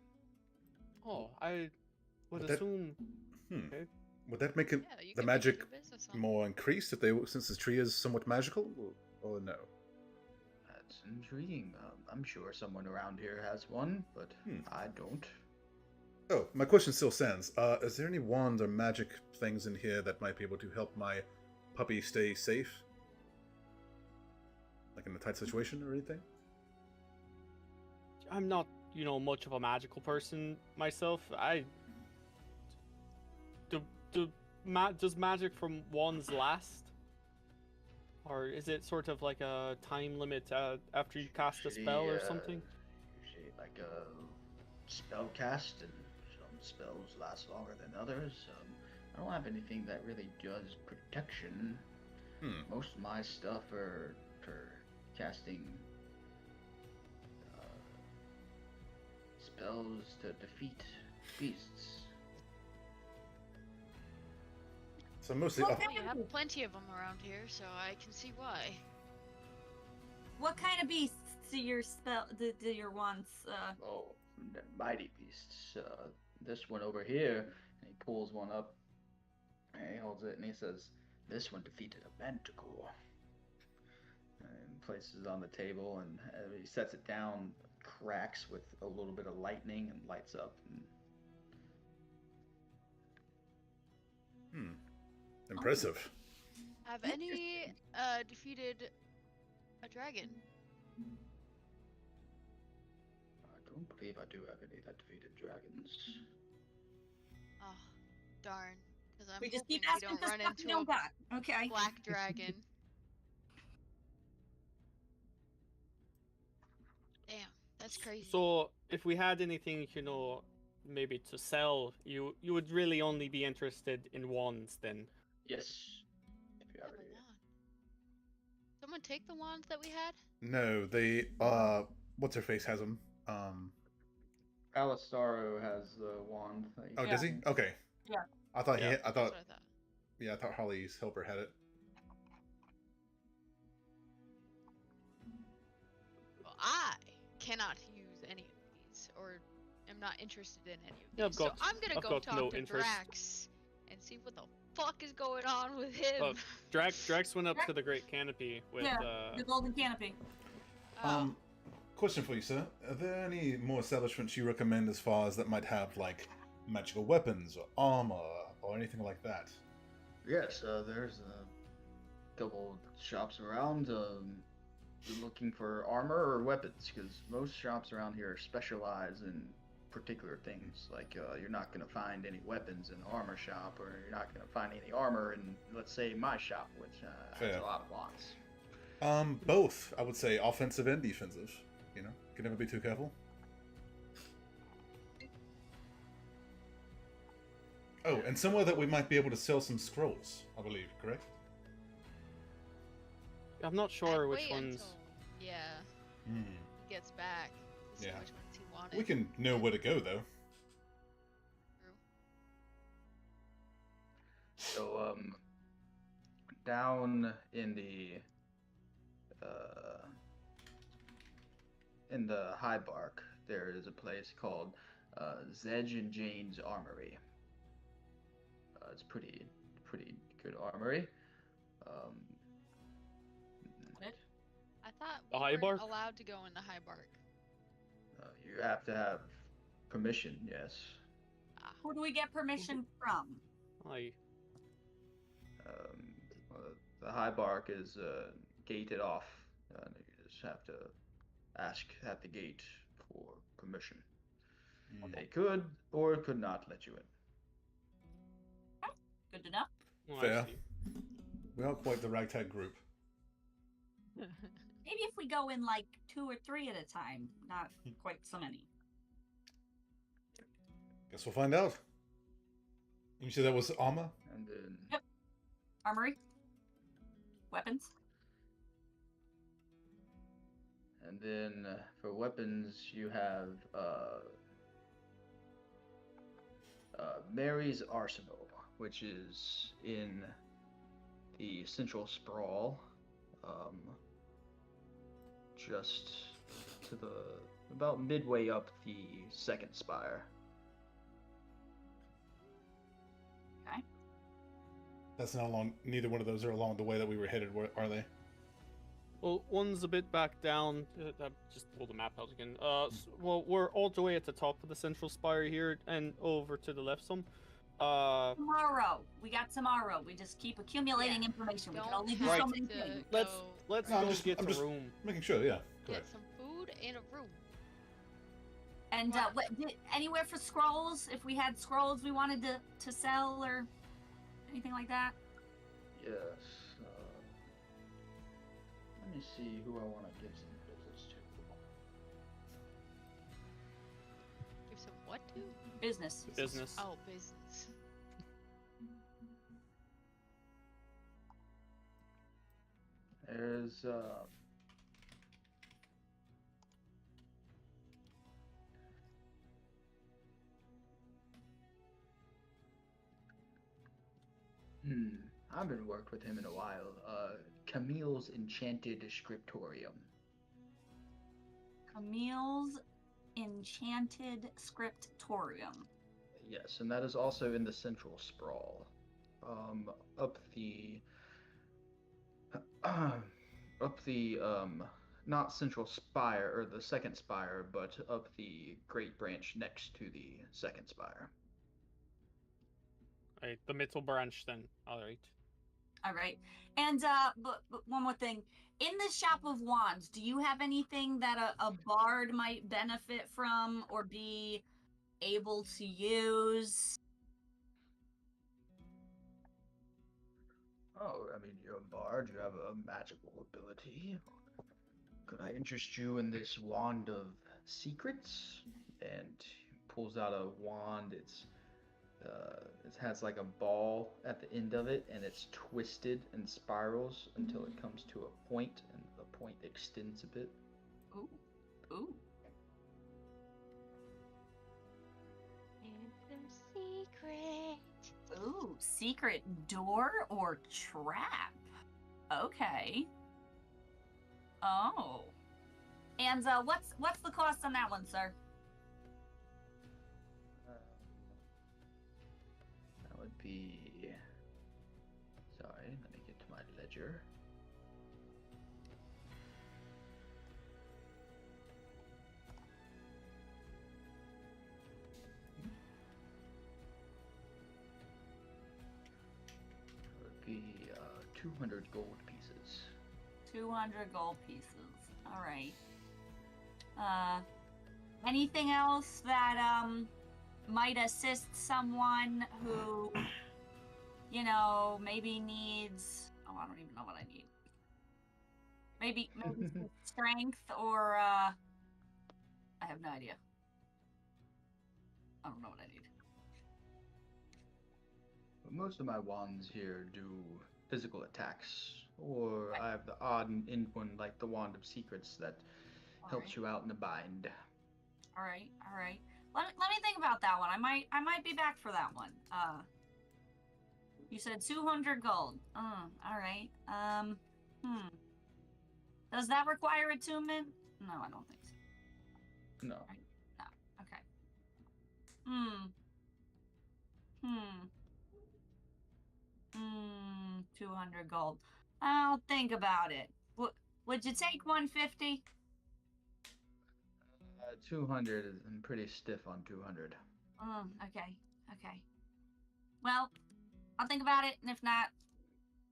Oh, I would But that- assume. Hmm. Okay. Would that make it, Yeah, you the can magic build a business on more increased if they since this tree is somewhat magical, or no? That's intriguing. I'm sure someone around here has one, but I don't. Oh, my question still stands. Is there any wands or magic things in here that might be able to help my puppy stay safe? Like in a tight situation or anything? I'm not, much of a magical person myself. Does magic from wands last? Or is it sort of like a time limit after you cast a spell or something? Usually like a spell cast, and some spells last longer than others. I don't have anything that really does protection. Most of my stuff are for casting spells to defeat beasts. So mostly, Well, Well, you have plenty of them around here, so I can see why. What kind of beasts do your do your wands? Oh, mighty beasts. This one over here, and he pulls one up, and he holds it, and he says, "This one defeated a manticore." And places it on the table, and he sets it down, cracks with a little bit of lightning, and lights up. And impressive. Have any defeated a dragon? I don't believe I do have any that defeated dragons. Oh, darn. Because I'm We just hoping keep we asking don't for run stuff we into don't a got. Okay. black dragon. Damn, that's crazy. So if we had anything, maybe to sell, you would really only be interested in wands then. Yes. If you I have have a any. wand. Someone take the wands that we had? No, they, what's her face has them. Alistaro has the wand. That Oh, does he? Okay. Yeah. I thought Yeah. I That's thought, what I thought. yeah, I thought Holly's helper had it. Well, I cannot use any of these, or am not interested in any of Yeah, I've these. So got- I'm gonna I've go got talk no to interest. Drax and see what the fuck is going on with him. Oh, Drax went up to the Great Canopy with The golden canopy. Oh, Question for you, sir. Are there any more establishments you recommend as far as that might have, like, magical weapons or armor or anything like that? Yes, there's a couple shops around looking for armor or weapons, because most shops around here specialize in particular things. Like, you're not going to find any weapons in the armor shop, or you're not going to find any armor in, let's say, my shop, which has Fair. a lot of wands. Both, I would say, offensive and defensive. Can never be too careful. Oh, and somewhere that we might be able to sell some scrolls, I believe, correct? I'm not sure I'd which wait ones. until, he gets back to see Yeah. which ones he wanted. We can know where to go, though. True. So, down in the High Bark, there is a place called Zedge and Jane's Armory. It's pretty good armory. I thought The we High weren't Bark? allowed to go in the High Bark. You have to have permission, yes. Who do we get permission from? I Well, the High Bark is gated off. You just have to ask at the gate for permission. They could or could not let you in. Good to know. well, I Fair. see. We are quite the ragtag group. Maybe if we go in like 2 or 3 at a time, not quite so many. Guess we'll find out. You said that was armor? And then Yep. Armory, weapons. For weapons, you have Mary's Arsenal, which is in the central sprawl, just to the about midway up the second spire. That's not along. Neither one of those are along the way that we were headed, are they? Well, one's a bit back down. Just pull the map out again. Well, we're all the way at the top of the central spire here, and over to the left some. Tomorrow. We got tomorrow. We just keep accumulating Yeah. information. We can Don't only do have so many to things. Let's go let's No, I'm go just- get I'm a just- room. Making sure, yeah. get Correct. some food and a room. And anywhere for scrolls? If we had scrolls we wanted to sell or anything like that? Yes. Let me see who I want to give some business to. Give some what to? Business. Business. Oh, business. There's I haven't worked with him in a while. Camille's Enchanted Scriptorium. Camille's Enchanted Scriptorium. Yes, and that is also in the central sprawl. Up the not central spire or the second spire, but up the great branch next to the second spire. Right, the middle branch then. All right. All right. And but one more thing. In the shop of wands, do you have anything that a bard might benefit from or be able to use? Oh, I mean, you're a bard, you have a magical ability. Could I interest you in this wand of secrets? And he pulls out a wand. It has like a ball at the end of it, and it's twisted and spirals until it comes to a point, and the point extends a bit. Ooh. Ooh. It's a secret. Ooh, secret door or trap. Okay. Oh. And what's the cost on that one, sir? That would be. Sorry, let me get to my ledger. That would be 200 gold pieces. 200 gold pieces. All right. Anything else that might assist someone who, you know, maybe needs? Oh, I don't even know what I need. Maybe some strength or I have no idea. I don't know what I need. Most of my wands here do physical attacks, or I have the odd end one like the Wand of Secrets that helps you out in a bind. All right, all right. Let me think about that one. I might be back for that one. You said 200 gold. All right. Does that require attunement? No, I don't think so. No. Right? No. Okay. 200 gold. I'll think about it. Would you take 150? 200 is I'm pretty stiff on 200. Okay. Okay. Well, I'll think about it, and if not,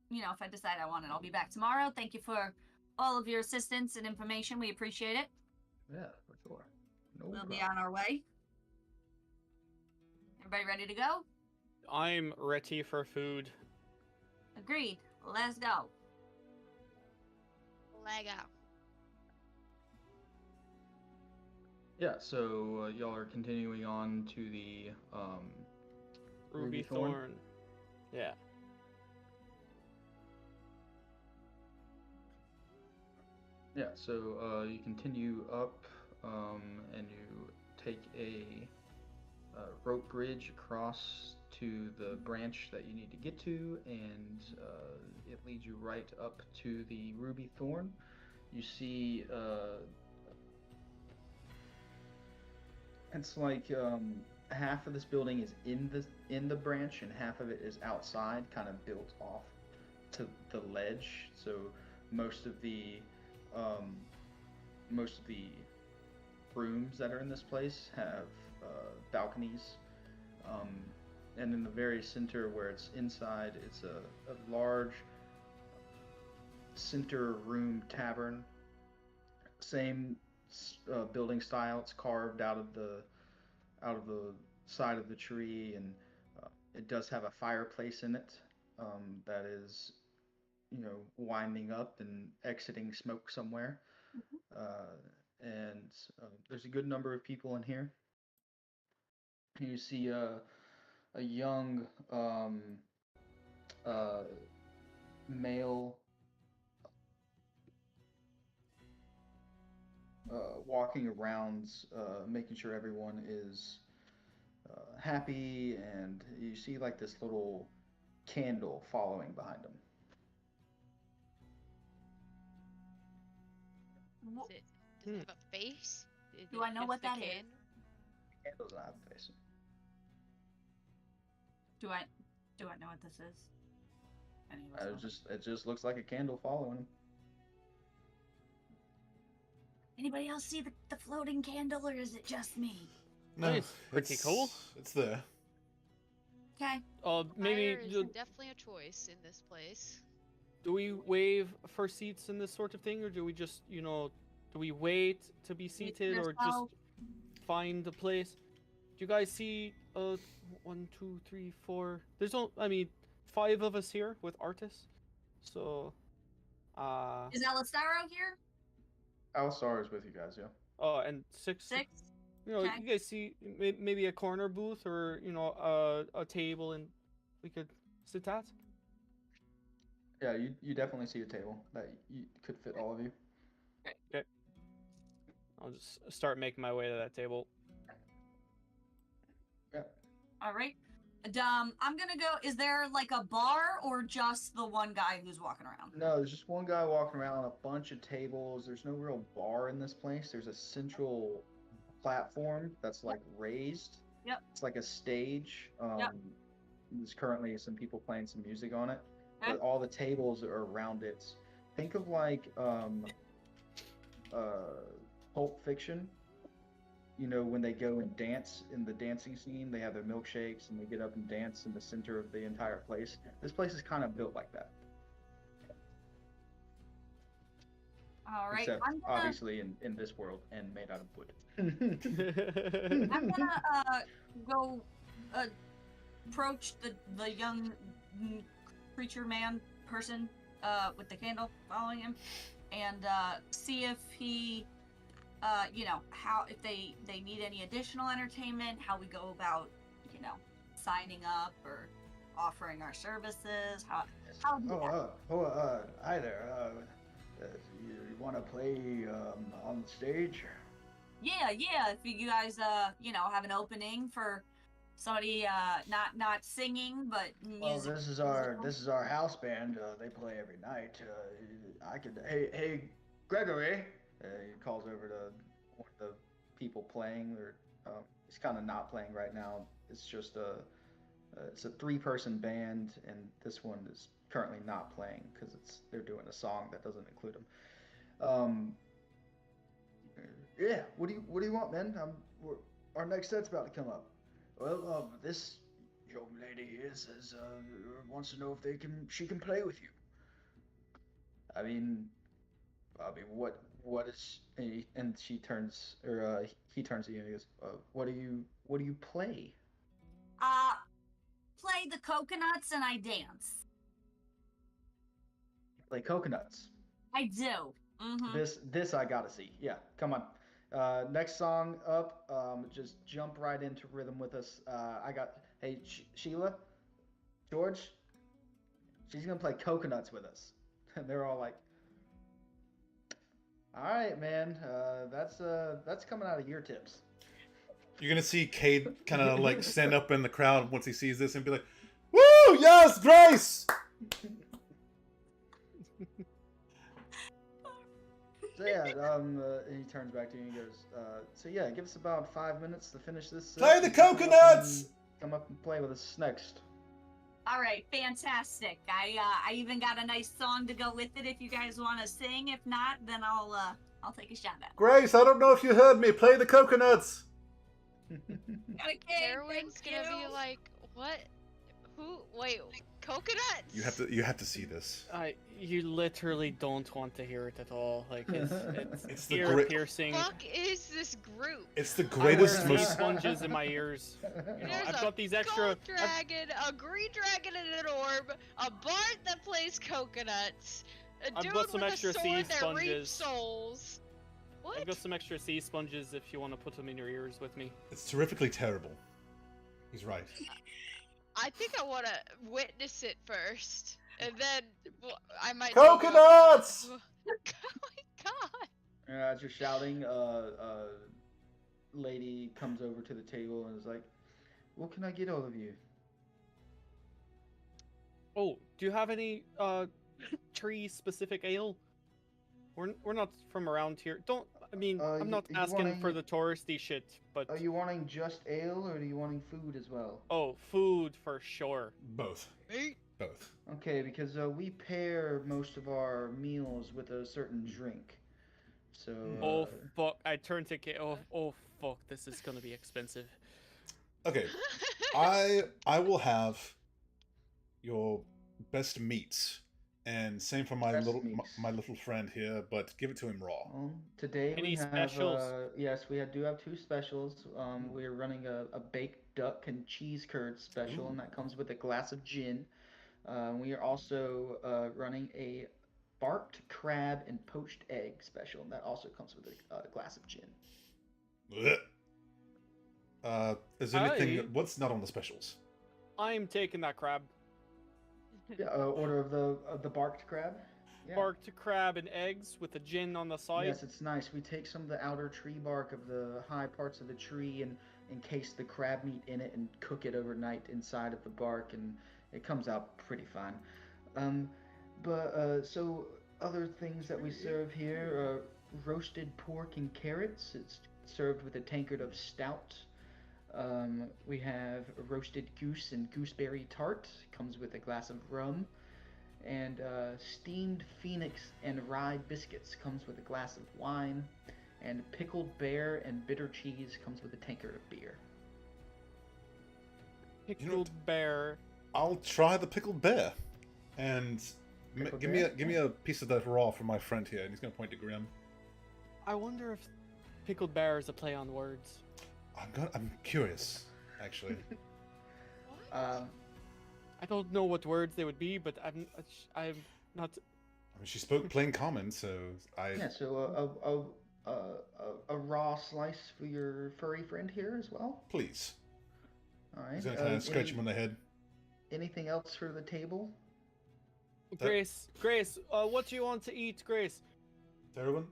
you know, if I decide I want it, I'll be back tomorrow. Thank you for all of your assistance and information. We appreciate it. Yeah, for sure. No We'll problem. be on our way. Everybody ready to go? I'm ready for food. Agreed. Let's go. Lego. Yeah, so y'all are continuing on to the Ruby Thorn? Thorn. Yeah. Yeah, so you continue up, and you take a rope bridge across to the branch that you need to get to, and it leads you right up to the Ruby Thorn. You see, it's like half of this building is in the branch, and half of it is outside, kind of built off to the ledge. So most of the um, most of the rooms that are in this place have balconies, um, and in the very center where it's inside, it's a large center room tavern. Same building style. It's carved out of the side of the tree, and it does have a fireplace in it that is, winding up and exiting smoke somewhere. Uh, and there's a good number of people in here. You see a young uh, male walking around, making sure everyone is happy, and you see like this little candle following behind him. Does it have a face? Is Do it I know just what a that is? candle? Candle doesn't have a face. Do I know what this is? Any of us know? It just looks like a candle following him. Anybody else see the floating candle, or is it just me? No, It's pretty cool. It's there. Okay. Maybe Fire is definitely a choice in this place. do we waive for seats in this sort of thing, or do we just, do we wait to be seated, or just yourself. find a place? Do you guys see 1, 2, 3, 4? There's no, 5 of us here with Artis. So Is Alistaro here? Alistar is with you guys, yeah. oh, and 6. 6? You Okay. guys see maybe a corner booth, or a table and we could sit at? Yeah, you definitely see a table that you could fit all of you. Okay. I'll just start making my way to that table. Yeah. All right. I'm gonna go. Is there like a bar or just the one guy who's walking around? No, there's just one guy walking around, a bunch of tables. There's no real bar in this place. There's a central platform that's like raised. Yep. It's like a stage. Yep. There's currently some people playing some music on it, Okay. but all the tables are around it. Think of like Pulp Fiction. When they go and dance in the dancing scene, they have their milkshakes and they get up and dance in the center of the entire place. This place is kind of built like that. All right. Except I'm gonna, obviously in this world and made out of wood. I'm gonna go approach the young creature man person with the candle following him, and see if he how if they need any additional entertainment, how we go about signing up or offering our services, how do that? Hi there. You want to play on the stage? Yeah, if you guys have an opening for somebody not singing but music. Well, this is our house band. They play every night. I could. Hey, Gregory. He calls over to one of the people playing. Or he's kind of not playing right now. It's just it's a 3-person band, and this one is currently not playing because they're doing a song that doesn't include them. Yeah. What do you want, man? Our next set's about to come up. Well, this young lady wants to know if she can play with you. I mean, what is? And she turns, or he turns to you and he goes, what do you play? Play the coconuts and I dance. Play coconuts. I do. Mm-hmm. This I gotta see. Yeah, come on. Next song up. Just jump right into rhythm with us. I got. Hey, Sheila, George. She's gonna play Coconuts with us, and they're all like, "All right, man. That's coming out of your tips." You're gonna see Cade kind of like stand up in the crowd once he sees this and be like, "Woo! Yes, Grace!" So yeah, and he turns back to you and he goes, "So yeah, give us about 5 minutes to finish this. Play the and come up coconuts! Come up and play with us next." All right, fantastic. I even got a nice song to go with it if you guys want to sing. If not, then I'll take a shot at it. Grace, I don't know if you heard me. Play the coconuts. Okay, Heroine's thank gonna you. be like, what? Who? Wait, coconuts? You have to see this. You literally don't want to hear it at all. Like it's It's the ear great- piercing. Fuck is this group? It's the I wear greatest, sea most. sponges in my ears. You know, There's I've a got these extra. gold dragon, a green dragon in an orb, a bard that plays coconuts, a I've dude got some with extra a sword sea that reaps sponges. souls. What? I've got some extra sea sponges if you want to put them in your ears with me. It's terrifically terrible. He's right. I think I want to witness it first, and then I might. Coconuts! Oh my god! As you're shouting, lady comes over to the table and is like, "What can I get all of you?" Oh, do you have any tree specific ale? We're not from around here. Don't. I mean, I'm not you asking for wanting- the touristy shit, but Are you wanting just ale or are you wanting food as well? oh, food for sure. Both. Meat. Both. Okay, because we pair most of our meals with a certain drink. So. Oh fuck! I turned to oh fuck! This is gonna be expensive. Okay. I will have your best meats, and same for my Best little meats. my little friend here, but give it to him raw. Today Any we have specials? yes, do have two specials. We're running a baked duck and cheese curd special, and that comes with a glass of gin. We are also running a barked crab and poached egg special, and that also comes with a glass of gin. Blech. Is there anything? I- What's not on the specials? I'm taking that crab. Yeah, order of the barked crab. Yeah. Barked crab and eggs with the gin on the side. Yes, it's nice. We take some of the outer tree bark of the high parts of the tree and encase the crab meat in it and cook it overnight inside of the bark, and it comes out pretty fine. So other things that we serve here are roasted pork and carrots. It's served with a tankard of stout. We have a roasted goose and gooseberry tart. Comes with a glass of rum. And steamed phoenix and rye biscuits comes with a glass of wine, and pickled bear and bitter cheese comes with a tankard of beer. Pickled bear. I'll try the pickled bear, and Pickled give bear? me a piece of that raw from my friend here, and he's gonna point to Grim. I wonder if pickled bear is a play on words. I'm curious, actually. What? I don't know what words they would be, but I'm not. I mean, she spoke plain common, so I. Yeah, so a raw slice for your furry friend here as well. Please. All right. He's gonna kind of scratch him on the head. Anything else for the table? Grace, what do you want to eat, Grace? Darwin?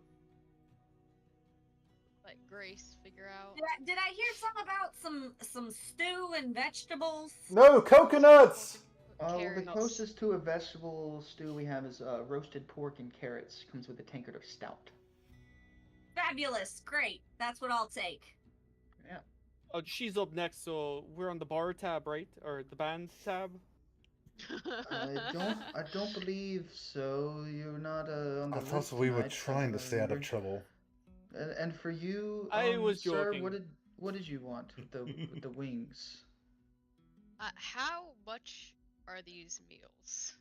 Like Grace, figure out. Did I hear something about some stew and vegetables? No, coconuts! Well, the Carrots. closest to a vegetable stew we have is roasted pork and carrots. Comes with a tankard of stout. Fabulous, great. That's what I'll take. Oh, she's up next, so we're on the bar tab, right? Or the band tab? I don't believe so. You're not on the I list thought we were tonight, trying to stay out of you're- trouble. And for you, I was sir, joking. what did you want with the wings? How much are these meals?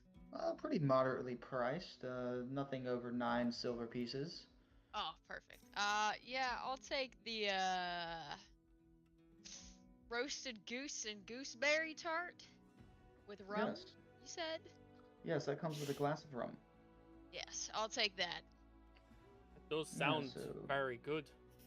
Pretty moderately priced. Nothing over 9 silver pieces. Oh, perfect. Yeah, I'll take the roasted goose and gooseberry tart with rum. Yes. You said? Yes, that comes with a glass of rum. Yes, I'll take that. Those Yeah, sound so- very good.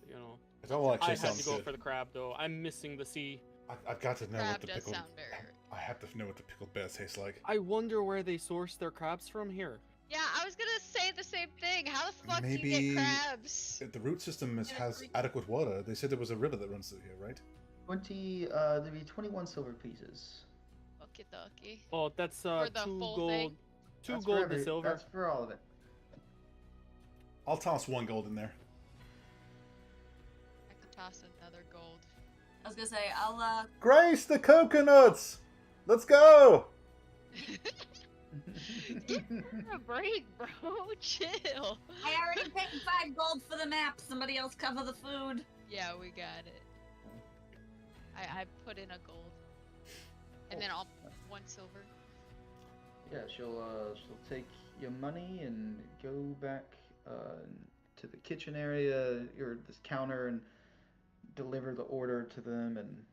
You know, It all I actually had sounds to go good. for the crab though. I'm missing the sea. I've got to know what Crab the does pickled. sound very good. I have to know what the pickled bear tastes like. I wonder where they source their crabs from here. Yeah, I was gonna say the same thing. How the fuck do you Maybe- get crabs? The root system Yeah, has creepy. adequate water. They said there was a river that runs through here, right? 20. There'd be 21 silver pieces. Okie dokie. Oh, that's For the 2 full gold. thing? 2 That's for gold to silver. That's for all of it. I'll toss 1 gold in there. I could toss another gold. I was gonna say, I'll Grace the coconuts! Let's go! Give her a break, bro. Chill. I already paid 5 gold for the map. Somebody else cover the food. Yeah, we got it. I put in a gold. And then I'll 1 silver. Yeah, she'll take your money and go back to the kitchen area or this counter and deliver the order to them. And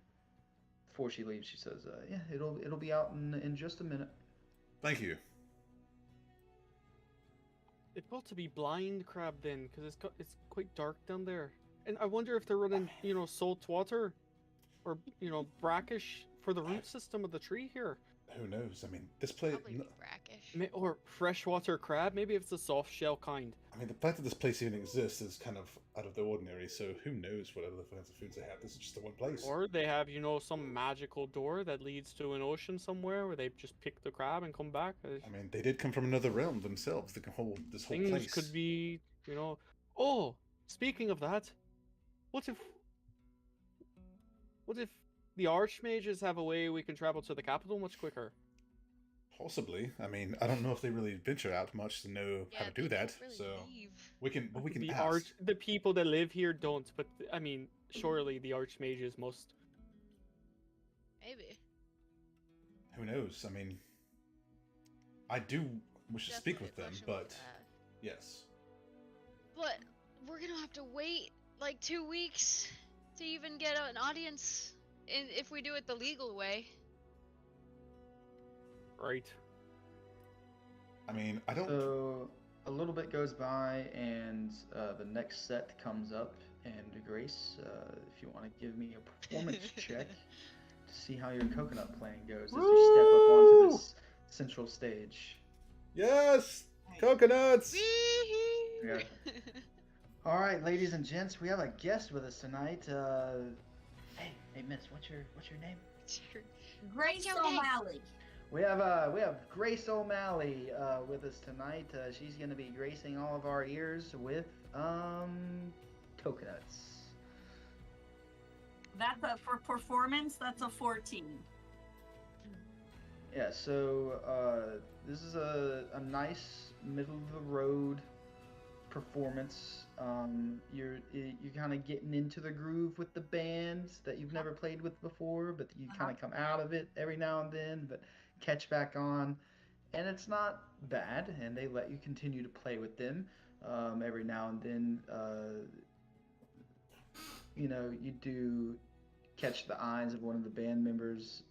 before she leaves, she says, "Yeah, it'll be out in just a minute." Thank you. It got to be blind crab then, because it's quite dark down there. And I wonder if they're running, salt water, or brackish for the root system of the tree here. Who knows? I mean, this place. Probably be brackish. Or freshwater crab. Maybe it's the soft shell kind. I mean, the fact that this place even exists is kind of out of the ordinary. So who knows what other kinds of foods they have? This is just the one place. Or they have, some magical door that leads to an ocean somewhere where they just pick the crab and come back. I mean, they did come from another realm themselves. They can hold this whole Things place. could be, Oh, speaking of that, what if the archmages have a way we can travel to the capital much quicker? Possibly. I mean, I don't know if they really venture out much to know Yeah, how to they do that. don't really So leave. we can the ask. the people that live here don't, but I mean, surely the archmages must. Maybe. Who knows? I mean, I do wish to speak Definitely with them, question we'll but ask. yes. But we're gonna have to wait like 2 weeks to even get an audience if we do it the legal way. Right. I mean, I don't. So a little bit goes by, and the next set comes up. And Grace, if you want to give me a performance check to see how your coconut playing goes as you step up onto this central stage. Yes, coconuts. Wee-hoo! All right, ladies and gents, we have a guest with us tonight. Hey, Miss, what's your name? Grace Your name. O'Malley. We have Grace O'Malley with us tonight. She's going to be gracing all of our ears with coconuts. That's for performance. That's a 14. Yeah, so this is a nice middle of the road performance. You're kind of getting into the groove with the bands that you've never played with before, but you kind of come out of it every now and then, but catch back on, and it's not bad. And they let you continue to play with them every now and then. You do catch the eyes of one of the band members.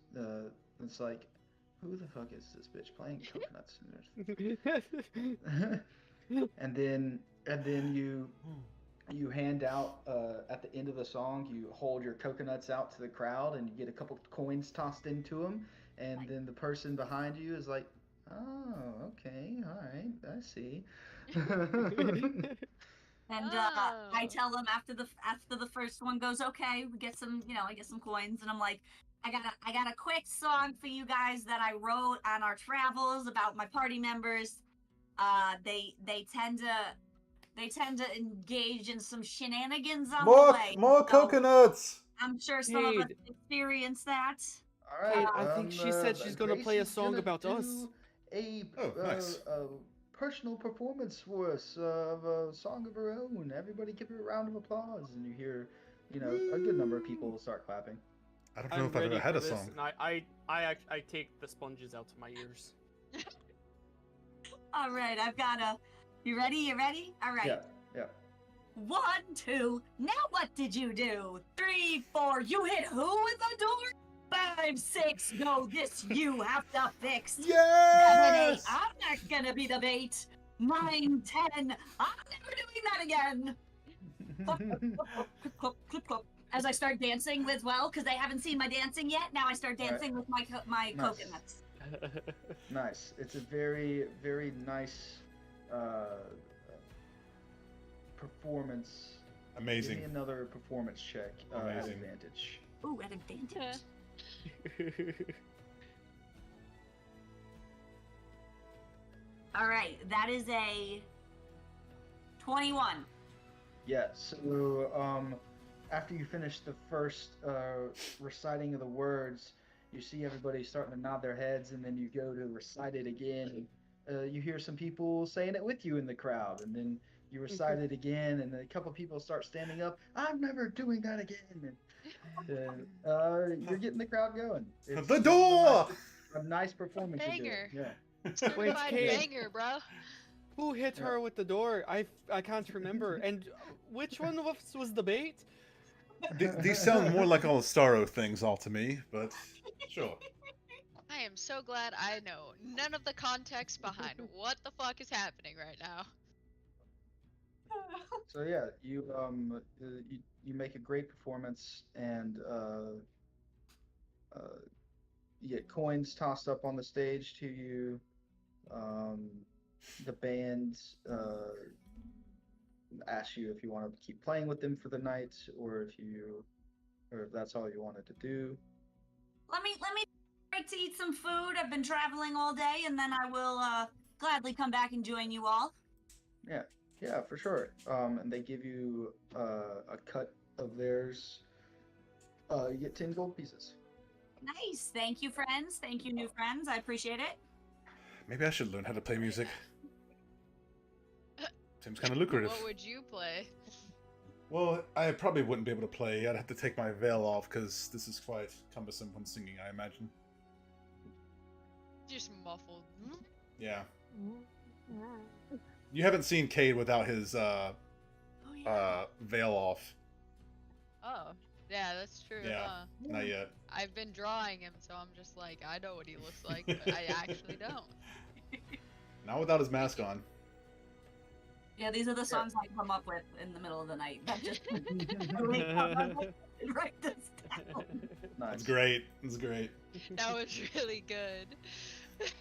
It's like, who the fuck is this bitch playing coconuts? and then you hand out at the end of the song, you hold your coconuts out to the crowd, and you get a couple coins tossed into them, and then the person behind you is like, oh, okay, all right, I see. And Oh. I tell them after the first one goes, okay, we get some, I get some coins, and I'm like, I got a quick song for you guys that I wrote on our travels about my party members. They tend to engage in some shenanigans on the way. More so coconuts. I'm sure some of us Hey, experience that. All right. I think she said she's gonna Grace play a is song gonna about us. do A Nice. personal performance for us of a song of her own. Everybody give her a round of applause, and you hear, a good number of people start clapping. I don't know I'm if I've ready ever had for a this, song. and I take the sponges out of my ears. All right, I've got a. You ready? You ready? All right. Yeah. 1, 2. Now what did you do? 3, 4. You hit who with the door? 5, 6. No, this you have to fix. 7, 8. Yes. I'm not gonna be the bait. Mine 10. I'm never doing that again. Clip, clip, clip, clip. As I start dancing with, well, because they haven't seen my dancing yet. Now I start dancing with my Nice. coconuts. Nice. It's a very, very nice performance. Amazing. Give me another performance check at Amazing. advantage. Ooh, at advantage. All right, that is a 21. Yeah, so after you finish the first reciting of the words, you see everybody starting to nod their heads, and then you go to recite it again. You hear some people saying it with you in the crowd, and then you recite it again, and a couple people start standing up. I'm never doing that again. And you're getting the crowd going. The door! A nice performance you're doing. Banger. Yeah. Certified Kate. banger, bro. Who hit her with the door? I can't remember. And which one of us was the bait? These sound more like all the Starro things all to me, but sure. I am so glad I know none of the context behind what the fuck is happening right now. So yeah, you make a great performance, and you get coins tossed up on the stage to you. The band asks you if you want to keep playing with them for the night, or if that's all you wanted to do. Let me break to eat some food. I've been traveling all day, and then I will gladly come back and join you all. Yeah, for sure. And they give you a cut of theirs. You get 10 gold pieces. Nice. Thank you, friends. Thank you, new friends. I appreciate it. Maybe I should learn how to play music. Seems kind of lucrative. What would you play? Well, I probably wouldn't be able to play. I'd have to take my veil off because this is quite cumbersome when singing, I imagine. Just muffled. Yeah. You haven't seen Cade without his veil off. Oh, yeah, that's true. Yeah. Huh? Not yet. I've been drawing him, so I'm just like, I know what he looks like, but I actually don't. Not without his mask on. Yeah, these are the songs I come up with in the middle of the night. That just write this down. Nice. It's great. It's great. That was really good.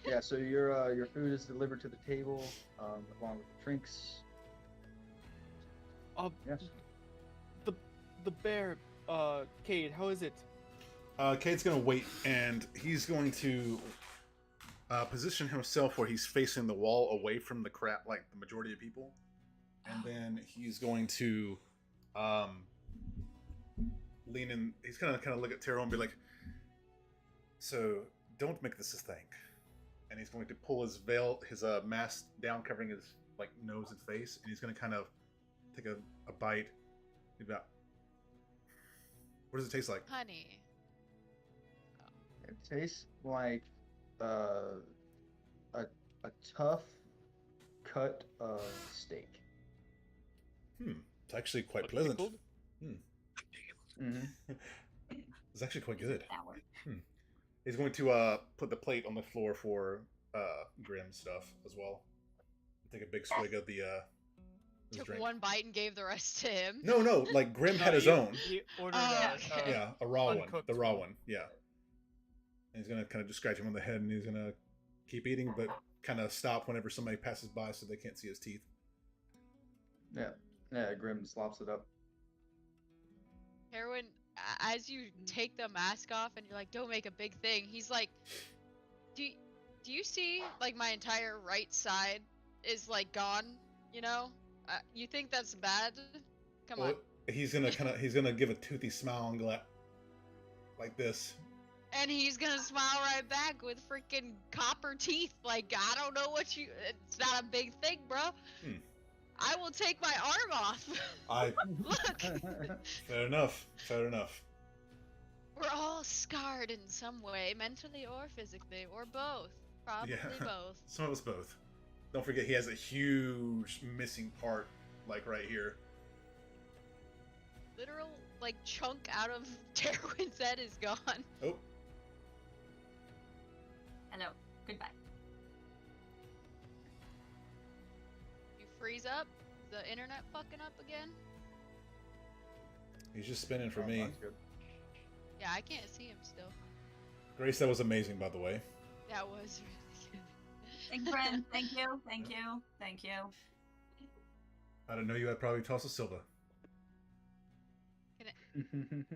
Yeah, so your food is delivered to the table, along with the drinks. Yes. The bear, Cade, how is it? Cade's gonna wait, and he's going to position himself where he's facing the wall away from the crowd, like the majority of people, and then he's going to lean in. He's gonna kind of look at Taro and be like, "So don't make this a thing." And he's going to pull his veil, his mask down, covering his like nose and face, and he's going to kind of take a bite. About what does it taste like? Honey. It tastes like a tough cut of steak. It's actually quite Like pleasant. pickled? Mm-hmm. It's actually quite good. That one. He's going to put the plate on the floor for Grimm's stuff as well. Take a big swig of the his Took drink. one bite and gave the rest to him. No, like Grimm had his he- own. He ordered okay. Yeah, a raw one. uncooked The raw one. one, yeah. And he's gonna kind of just scratch him on the head, and he's gonna keep eating, but kind of stop whenever somebody passes by so they can't see his teeth. Yeah, Grim slops it up. Heroin, as you take the mask off and you're like, don't make a big thing, he's like, do you see, like, my entire right side is, like, gone, you know? You think that's bad? Come on. He's gonna give a toothy smile and go like this. And he's gonna smile right back with freaking copper teeth. Like, I don't know what you. It's not a big thing, bro. I will take my arm off. Look, Fair enough. we're all scarred in some way, mentally or physically, or both. Probably both. Some of us both. Don't forget, he has a huge missing part, like right here. Literal, like, chunk out of Terwin's head is gone. Oh, Hello. Goodbye. freeze up? Is the internet fucking up again? He's just spinning for Oh, me. that's good. Yeah, I can't see him still. Grace, that was amazing, by the way. That was really good. Thank friend. Thank you. Thank you. Thank you. I didn't know you had probably tossed a silver.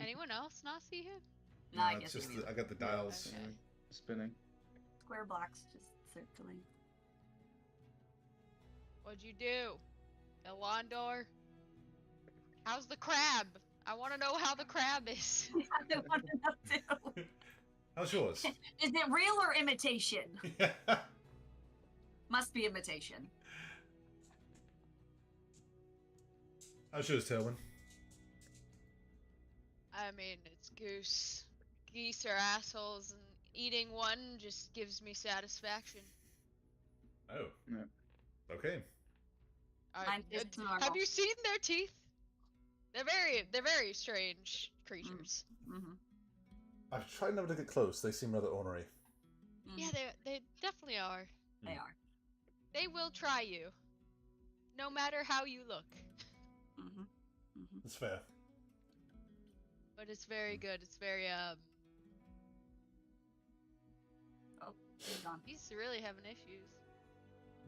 Anyone else not see him? No, I it's guess just you I got the dials. Okay. Spinning. square blocks just circling. What'd you do? Elondor? How's the crab? I want to know how the crab is. I want to know too. How's yours? Is it real or imitation? Must be imitation. How's yours, Tailwind? I mean, it's goose. Geese are assholes, and eating one just gives me satisfaction. Oh. Yeah. Okay. Mine is normal. Have you seen their teeth? They're very strange creatures. Mm-hmm. I've tried never to get close. They seem rather ornery. Yeah, they definitely are. They are. They will try you, no matter how you look. Mm-hmm. Mm-hmm. That's fair. But it's very good. It's very Oh, he's gone. He's really having issues.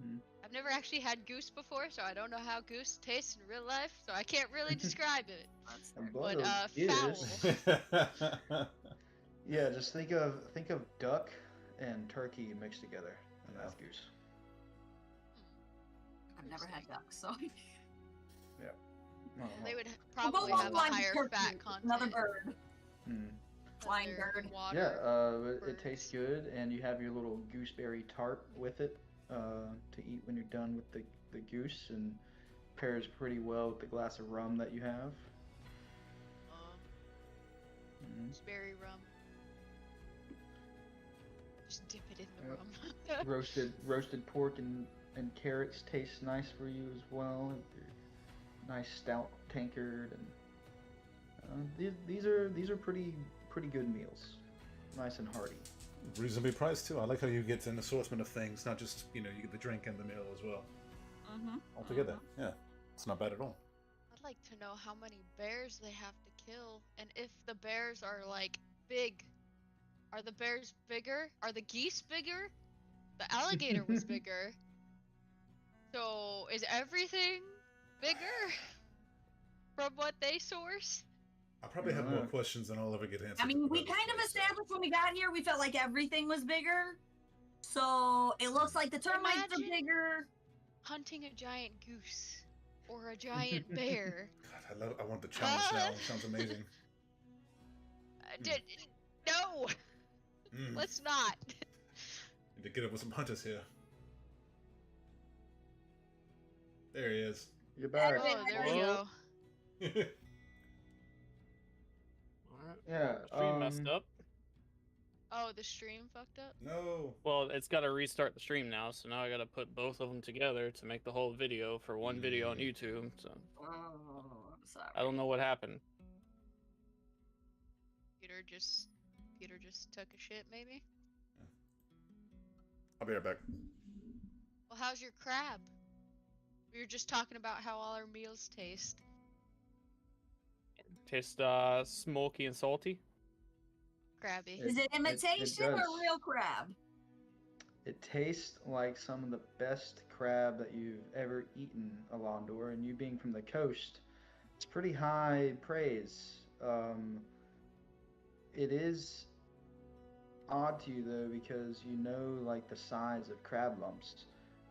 Mhm. I've never actually had goose before, so I don't know how goose tastes in real life, so I can't really describe it. That's And fair. But, fowl. Yeah, just think of duck and turkey mixed together, and that's goose. I've never had ducks, so. Oh, They would We'll probably go have a along with higher turkey, fat content. Another bird. mm. than Flying their bird. water Yeah, it birds. tastes good, and you have your little gooseberry tart with it to eat when you're done with the goose, and pairs pretty well with the glass of rum that you have. Mhm. Gooseberry rum. Just dip it in the Yep. rum. roasted pork and carrots taste nice for you as well. Nice stout tankard, and these are pretty good meals. Nice and hearty. Reasonably priced too. I like how you get an assortment of things, not just you get the drink and the meal as well. Mm-hmm. All together. Yeah, it's not bad at all. I'd like to know how many bears they have to kill, and if the bears are like big. Are the bears bigger? Are the geese bigger? The alligator was bigger. So is everything bigger from what they source? I probably have more questions than I'll ever get answered. I mean, we about this kind of place, so. established when we got here, we felt like everything was bigger. So it looks like the termites are Imagine- bigger. Hunting a giant goose or a giant bear. God, I want the challenge now. It sounds amazing. No, Mm. let's not. Need to get up with some hunters here. There he is. You're back. Oh, there we Hello? go. Alright. Yeah. Stream messed up. Oh, the stream fucked up? No. Well, it's got to restart the stream now, so now I got to put both of them together to make the whole video for one video on YouTube. So Oh, I'm sorry. I don't know what happened. Peter just took a shit, maybe? I'll be right back. Well, how's your crab? We were just talking about how all our meals taste. Tastes smoky and salty. Crabby. Is it imitation or does. real crab? It tastes like some of the best crab that you've ever eaten, Alondor, and you being from the coast, it's pretty high praise. It is odd to you though because you know like the size of crab lumps.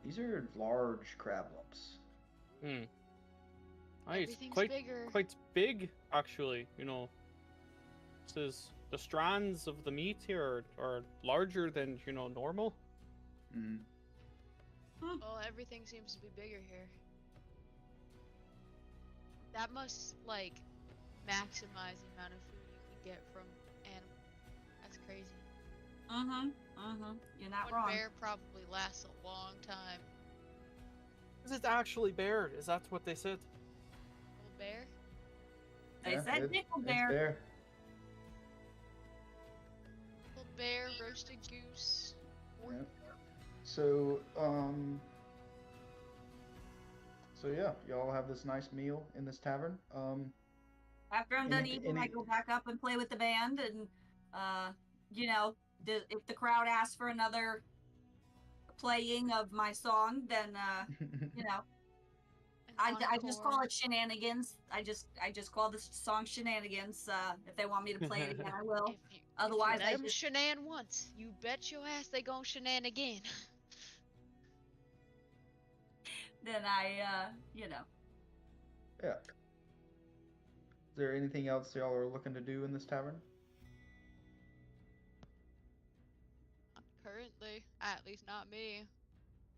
These are large crab lumps. Hmm. Nice. Everything's Quite bigger. quite big, actually. This is the strands of the meat here are larger than normal. Mm. Well, everything seems to be bigger here. That must, like, maximize the amount of food you can get from animals. That's crazy. You're not One wrong. bear probably lasts a long time. Is it actually bear? Is that what they said? Little bear? They said nickel It's bear. there. Little bear, roasted goose. Yeah. So, So yeah, y'all have this nice meal in this tavern. After I'm done Any, eating, I any go back up and play with the band, and you know, if the crowd asks for another playing of my song, then you know, An I just call encore. it shenanigans. I just call this song shenanigans. If they want me to play it again, I will. If you Otherwise, let I them just shenan once, you bet your ass they gon' shenan again. then I you know. Yeah. Is there anything else y'all are looking to do in this tavern? Currently, at least not me.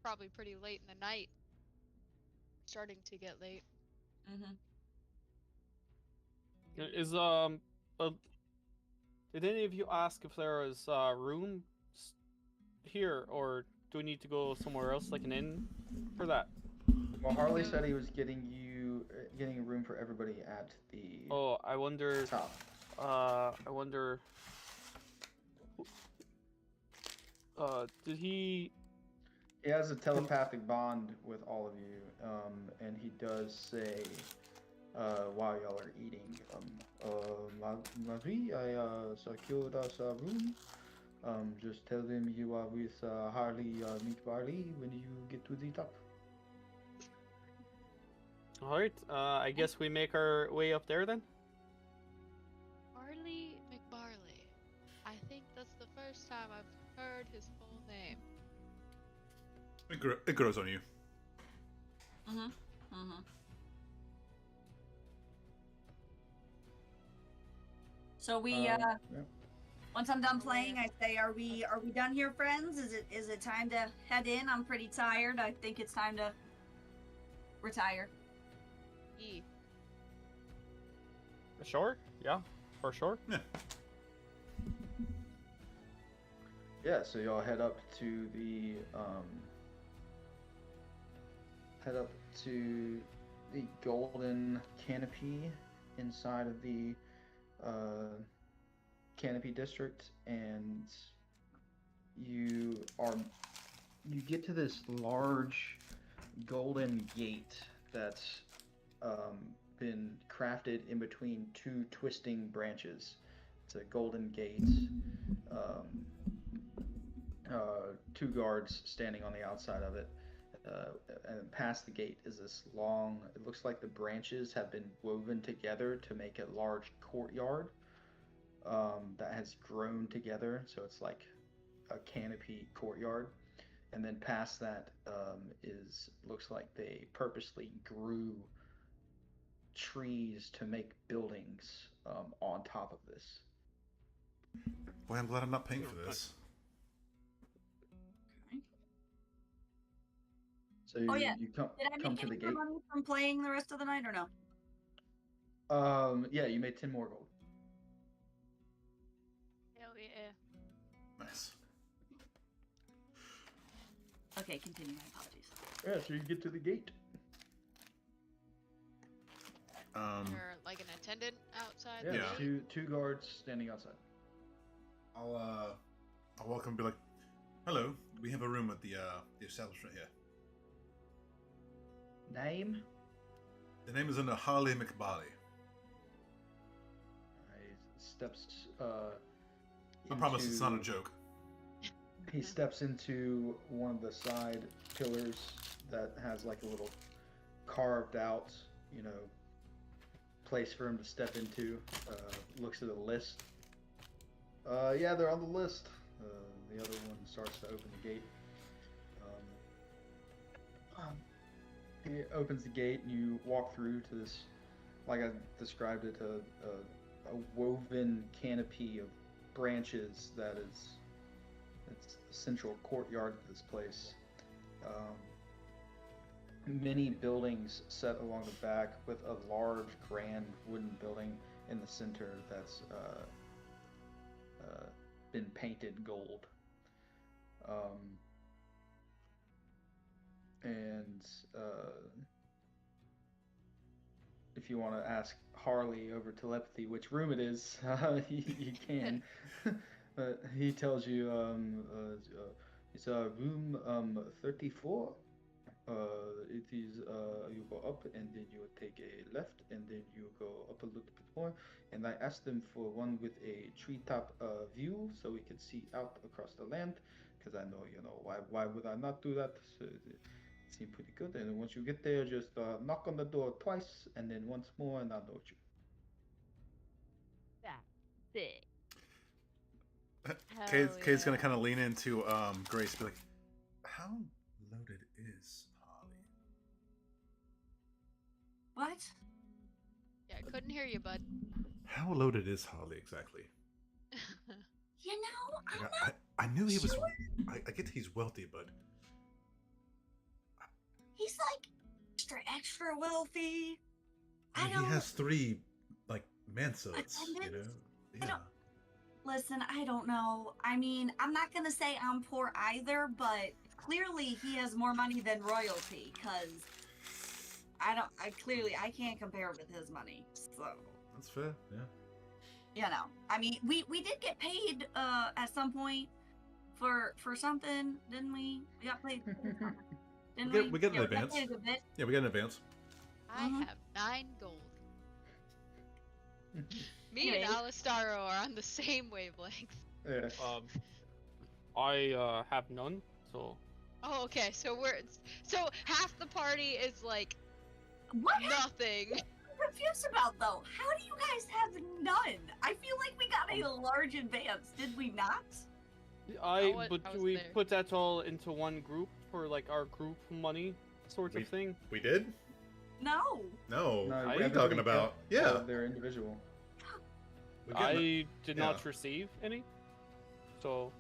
Probably pretty late in the night. Starting to get late. Mm-hmm. Is did any of you ask if there is room here, or do we need to go somewhere else, like an inn, for that? Well, Harley Go. said he was getting a room for everybody at the Oh, I wonder. top. I wonder. Did he? He has a telepathic bond with all of you, and he does say, while y'all are eating, ma vie, I secured us a room. Just tell them you are with Harley McBarley when you get to the top. All right. I guess we make our way up there then. Harley McBarley. I think that's the first time I've heard his full name. It grows on you. Mm-hmm. Mm-hmm. So we Yeah. once I'm done Oh, playing, I yes. say, are we done here, friends? Is it time to head in? I'm pretty tired. I think it's time to retire. Yee. Sure. Yeah. For sure. Yeah. Yeah, so y'all head up to the golden canopy inside of the canopy district, and you get to this large golden gate that's been crafted in between two twisting branches. It's a golden gate. Um, Two guards standing on the outside of it. And past the gate is this long, it looks like the branches have been woven together to make a large courtyard that has grown together. So it's like a canopy courtyard. And then past that looks like they purposely grew trees to make buildings on top of this. Boy, I'm glad I'm not paying for this. So Oh, yeah. you come Did I come make to the any more gate. money from playing the rest of the night or no? Yeah, you made 10 more gold. Hell yeah. Nice. Okay, continue. My apologies. Yeah, so you get to the gate. Or like an attendant outside Yeah, the Yeah. gate? two guards standing outside. I'll walk and be like, "Hello, we have a room at the establishment here. Name? The name is under Harley McBarley. He steps I promise it's not a into- joke." He steps into one of the side pillars that has like a little carved out, place for him to step into. Looks at a list. Yeah, they're on the list. The other one starts to open the gate. He opens the gate and you walk through to this, like I described it, a woven canopy of branches that is it's the central courtyard of this place. Many buildings set along the back with a large grand wooden building in the center that's been painted gold. And if you want to ask Harley over telepathy which room it is, you can. He tells you it's room 34. It is you go up and then you take a left and then you go up a little bit more. And I asked them for one with a treetop view so we could see out across the land. Because I know, why would I not do that? So it seemed pretty good. And once you get there, just knock on the door twice and then once more, and I'll know you. That's sick. Kate's gonna yeah. kind of lean into Grace, be like, "How loaded is Holly?" What? Yeah, I couldn't hear you, bud. How loaded is Holly exactly? You know, I'm Like, not I knew he was. sure. I get he's wealthy, but He's like extra wealthy. I he don't has 3 like mansards. attendants. I Yeah. don't listen. I don't know. I mean, I'm not gonna say I'm poor either, but clearly he has more money than royalty. Cause I don't. I can't compare with his money. So That's fair. Yeah. you know, I mean, we did get paid at some point for something, didn't we? We got paid. Didn't we? We get an Yeah, we got advance. paid a good bit. Yeah, we get an advance. I Mhm. have 9 gold. Me Anyways. and Alistaro are on the same wavelength. Yeah. I have none, so Oh, okay. So half the party is like What? nothing. I'm confused about though. How do you guys have none? I feel like we got a large advance, did we not? I was we there. put that all into one group for like our group money sort We- of thing. We did? No. No. No, what are you everybody talking kept about? all Yeah. of their individual. We get I did not yeah. receive any. So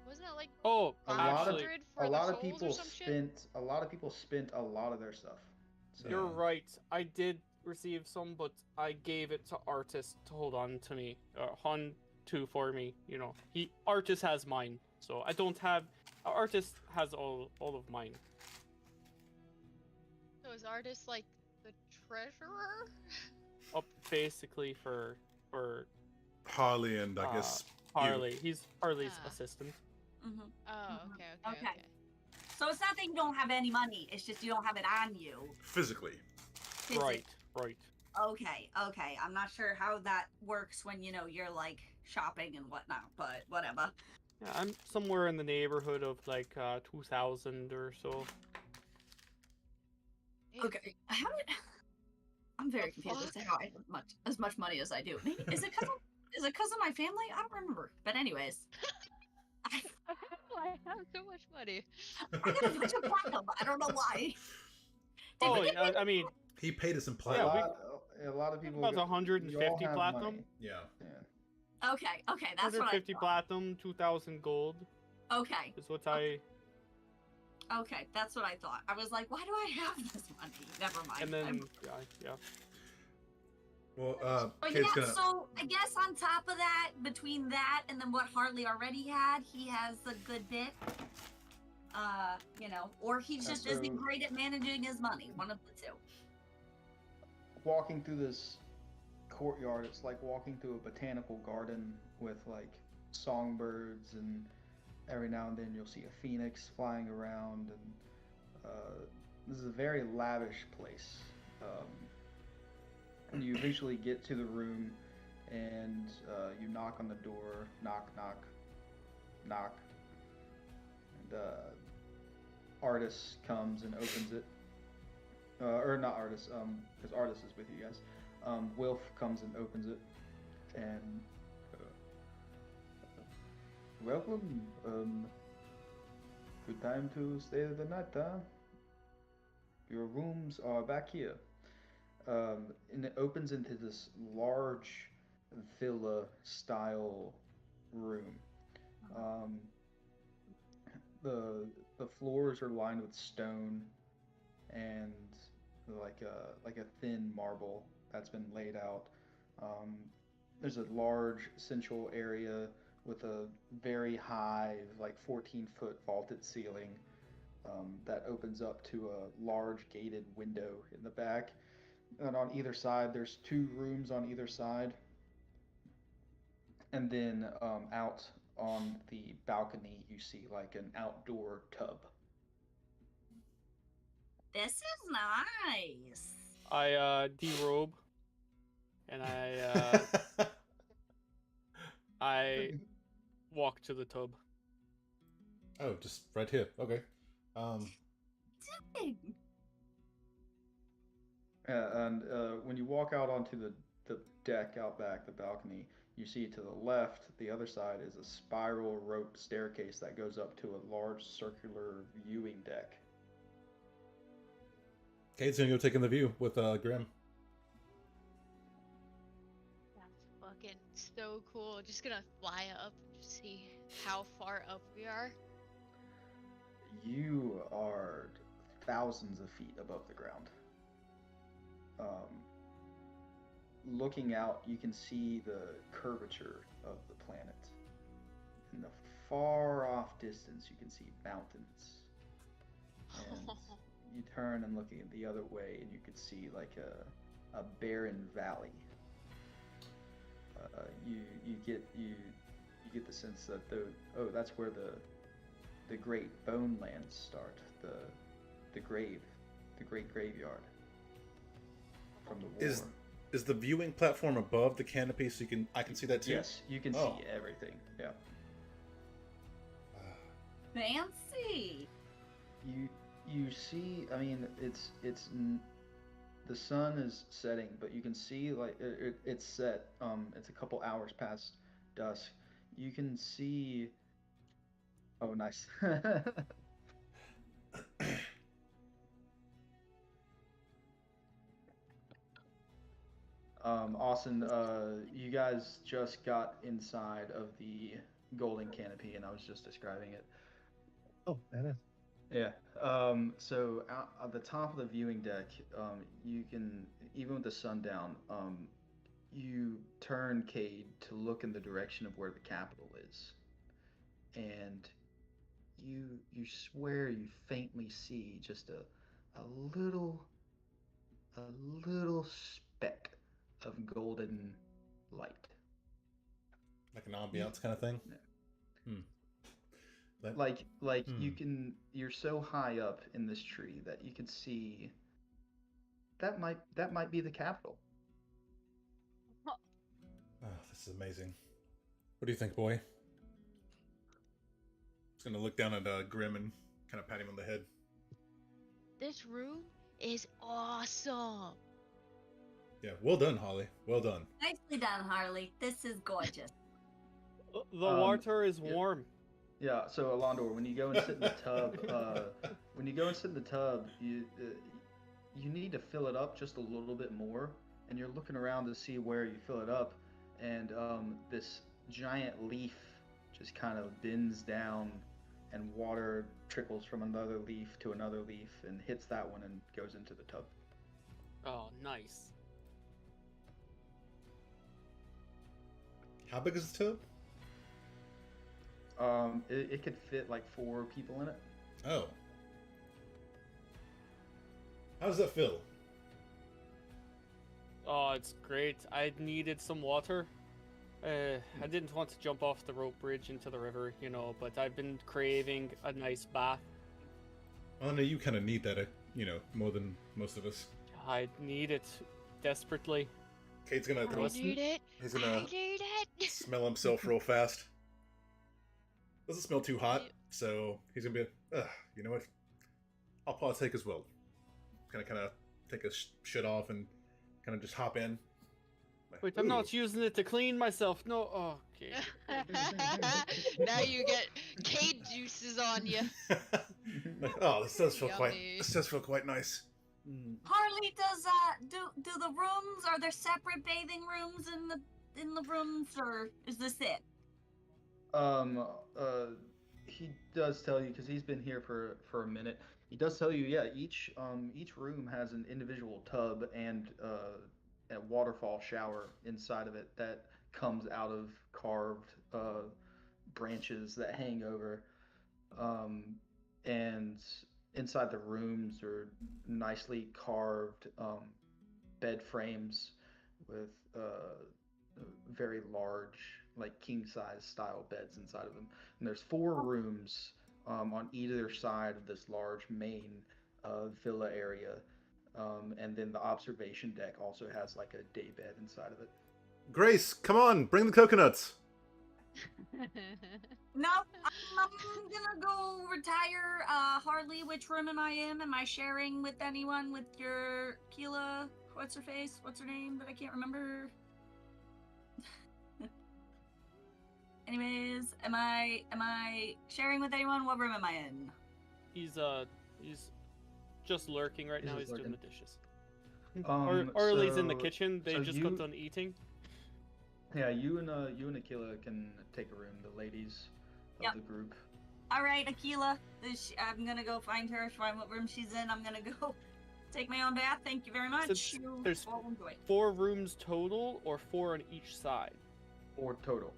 Wasn't it like oh, A lot of- actually, 500 for A the lot of souls people or some shit? spent. A lot of people spent a lot of their stuff. So, you're Yeah. right. I did receive some, but I gave it to Artist to hold on to me. Han too for me. You know, Artist has mine, so I don't have. Artist has all of mine. So is Artist like the treasurer? Up basically for Harley and I guess you. Harley. He's Harley's Ah. assistant. Mm-hmm. Oh, okay, okay, Okay. okay. So it's not that you don't have any money. It's just you don't have it on you. Physically. Right. Okay. I'm not sure how that works when you're like shopping and whatnot, but whatever. Yeah, I'm somewhere in the neighborhood of like 2,000 or so. Ew. Okay. I'm very The confused as to fuck? how I have as much money as I do. Maybe is it because of my family? I don't remember. But anyways, I I have so much money. got a bunch of platinum. I don't know why. Did Oh, we get yeah, I mean, He paid us in a platinum. lot of people. about we all 150 have platinum. money. Yeah. Yeah. Okay, that's what I 150 thought. platinum, 2,000 gold Okay, is what I. that's what I thought. I was like, why do I have this money? Never mind. And then yeah. Well, But Kate's yeah, gonna. so I guess on top of that, between that and then what Harley already had, he has a good bit. Or he just isn't So- great at managing his money. One of the two. Walking through this courtyard, it's like walking through a botanical garden with like songbirds, and every now and then you'll see a phoenix flying around. And this is a very lavish place. And you eventually get to the room, and you knock on the door. Knock, knock, knock. And Artist comes and opens it. Or not Artist, because Artist is with you guys. Wilf comes and opens it, and welcome. Good time to stay the night, huh? Your rooms are back here. And it opens into this large villa-style room. The floors are lined with stone and like a thin marble that's been laid out. There's a large central area with a very high, like 14-foot vaulted ceiling that opens up to a large gated window in the back. And on either side, there's 2 rooms on either side. And then out on the balcony, you see like an outdoor tub. This is nice. I derobe and I walk to the tub. Oh, just right here. Okay. Um, And when you walk out onto the deck out back, the balcony, you see to the left, the other side is a spiral rope staircase that goes up to a large circular viewing deck. Kate's gonna go taking the view with Grim. That's fucking so cool. Just gonna fly up and just see how far up we are. You are thousands of feet above the ground. Looking out, you can see the curvature of the planet. In the far off distance, you can see mountains. And you turn and look the other way, and you could see like a barren valley. You get the sense that that's where the great bone lands start, the great graveyard from the war. Is the viewing platform above the canopy so I can see that too? Yes, you can see everything. Yeah. Fancy. You see, I mean, the sun is setting, but you can see like it's set. It's a couple hours past dusk. You can see. Oh, nice. Austin, you guys just got inside of the golden canopy, and I was just describing it. Oh, that is. Yeah. So at the top of the viewing deck, you can, even with the sun down, you turn Cade to look in the direction of where the capital is, and you swear you faintly see just a little a little speck of golden light. Like an ambiance kind of thing. Yeah. Hmm. Like you're so high up in this tree that you can see that might be the capital. Oh, this is amazing. What do you think, boy? Just gonna look down at Grim and kind of pat him on the head. This room is awesome. Yeah, well done, Holly. Well done. Nicely done, Harley. This is gorgeous. The water is warm. Yeah. So Alondor, when you go and sit in the tub, you need to fill it up just a little bit more, and you're looking around to see where you fill it up, and this giant leaf just kind of bends down, and water trickles from another leaf to another leaf and hits that one and goes into the tub. Oh, nice. How big is the tub? It could fit like 4 people in it. Oh. How does that feel? Oh, it's great. I needed some water. I didn't want to jump off the rope bridge into the river, but I've been craving a nice bath. Well, I know you kind of need that, more than most of us. I need it desperately. Kate's gonna I need it. He's gonna I need it. smell himself real fast. Doesn't smell too hot, so he's gonna be, you know what? I'll partake as well. Kind of take a shit off and kind of just hop in. Wait, I'm not using it to clean myself. No, okay. Now you get Cade juices on you. Oh, this does feel Yummy. quite nice. Harley, does do the rooms, are there separate bathing rooms in the rooms, or is this it? He does tell you, because he's been here for a minute. He does tell you, yeah, each room has an individual tub and a waterfall shower inside of it that comes out of carved branches that hang over. And inside the rooms are nicely carved bed frames with very large, like king size style beds inside of them. And there's 4 rooms on either side of this large main villa area. And then the observation deck also has like a day bed inside of it. Grace, come on, bring the coconuts. No, I'm gonna go retire. Harley, which room am I in? Am I sharing with anyone with your Keela? What's her face? What's her name that I can't remember? Anyways, am I sharing with anyone? What room am I in? He's just lurking right He's now. just He's doing lurking. the dishes. Or he's in the So- kitchen. They so just you- got done eating. Yeah, you and Aquila can take a room. The ladies of Yep. the group. All right, Aquila. I'm gonna go find her. Find what room she's in. I'm gonna go take my own bath. Thank you very much. Since You there's all enjoy. 4 rooms total, or 4 on each side. Or total.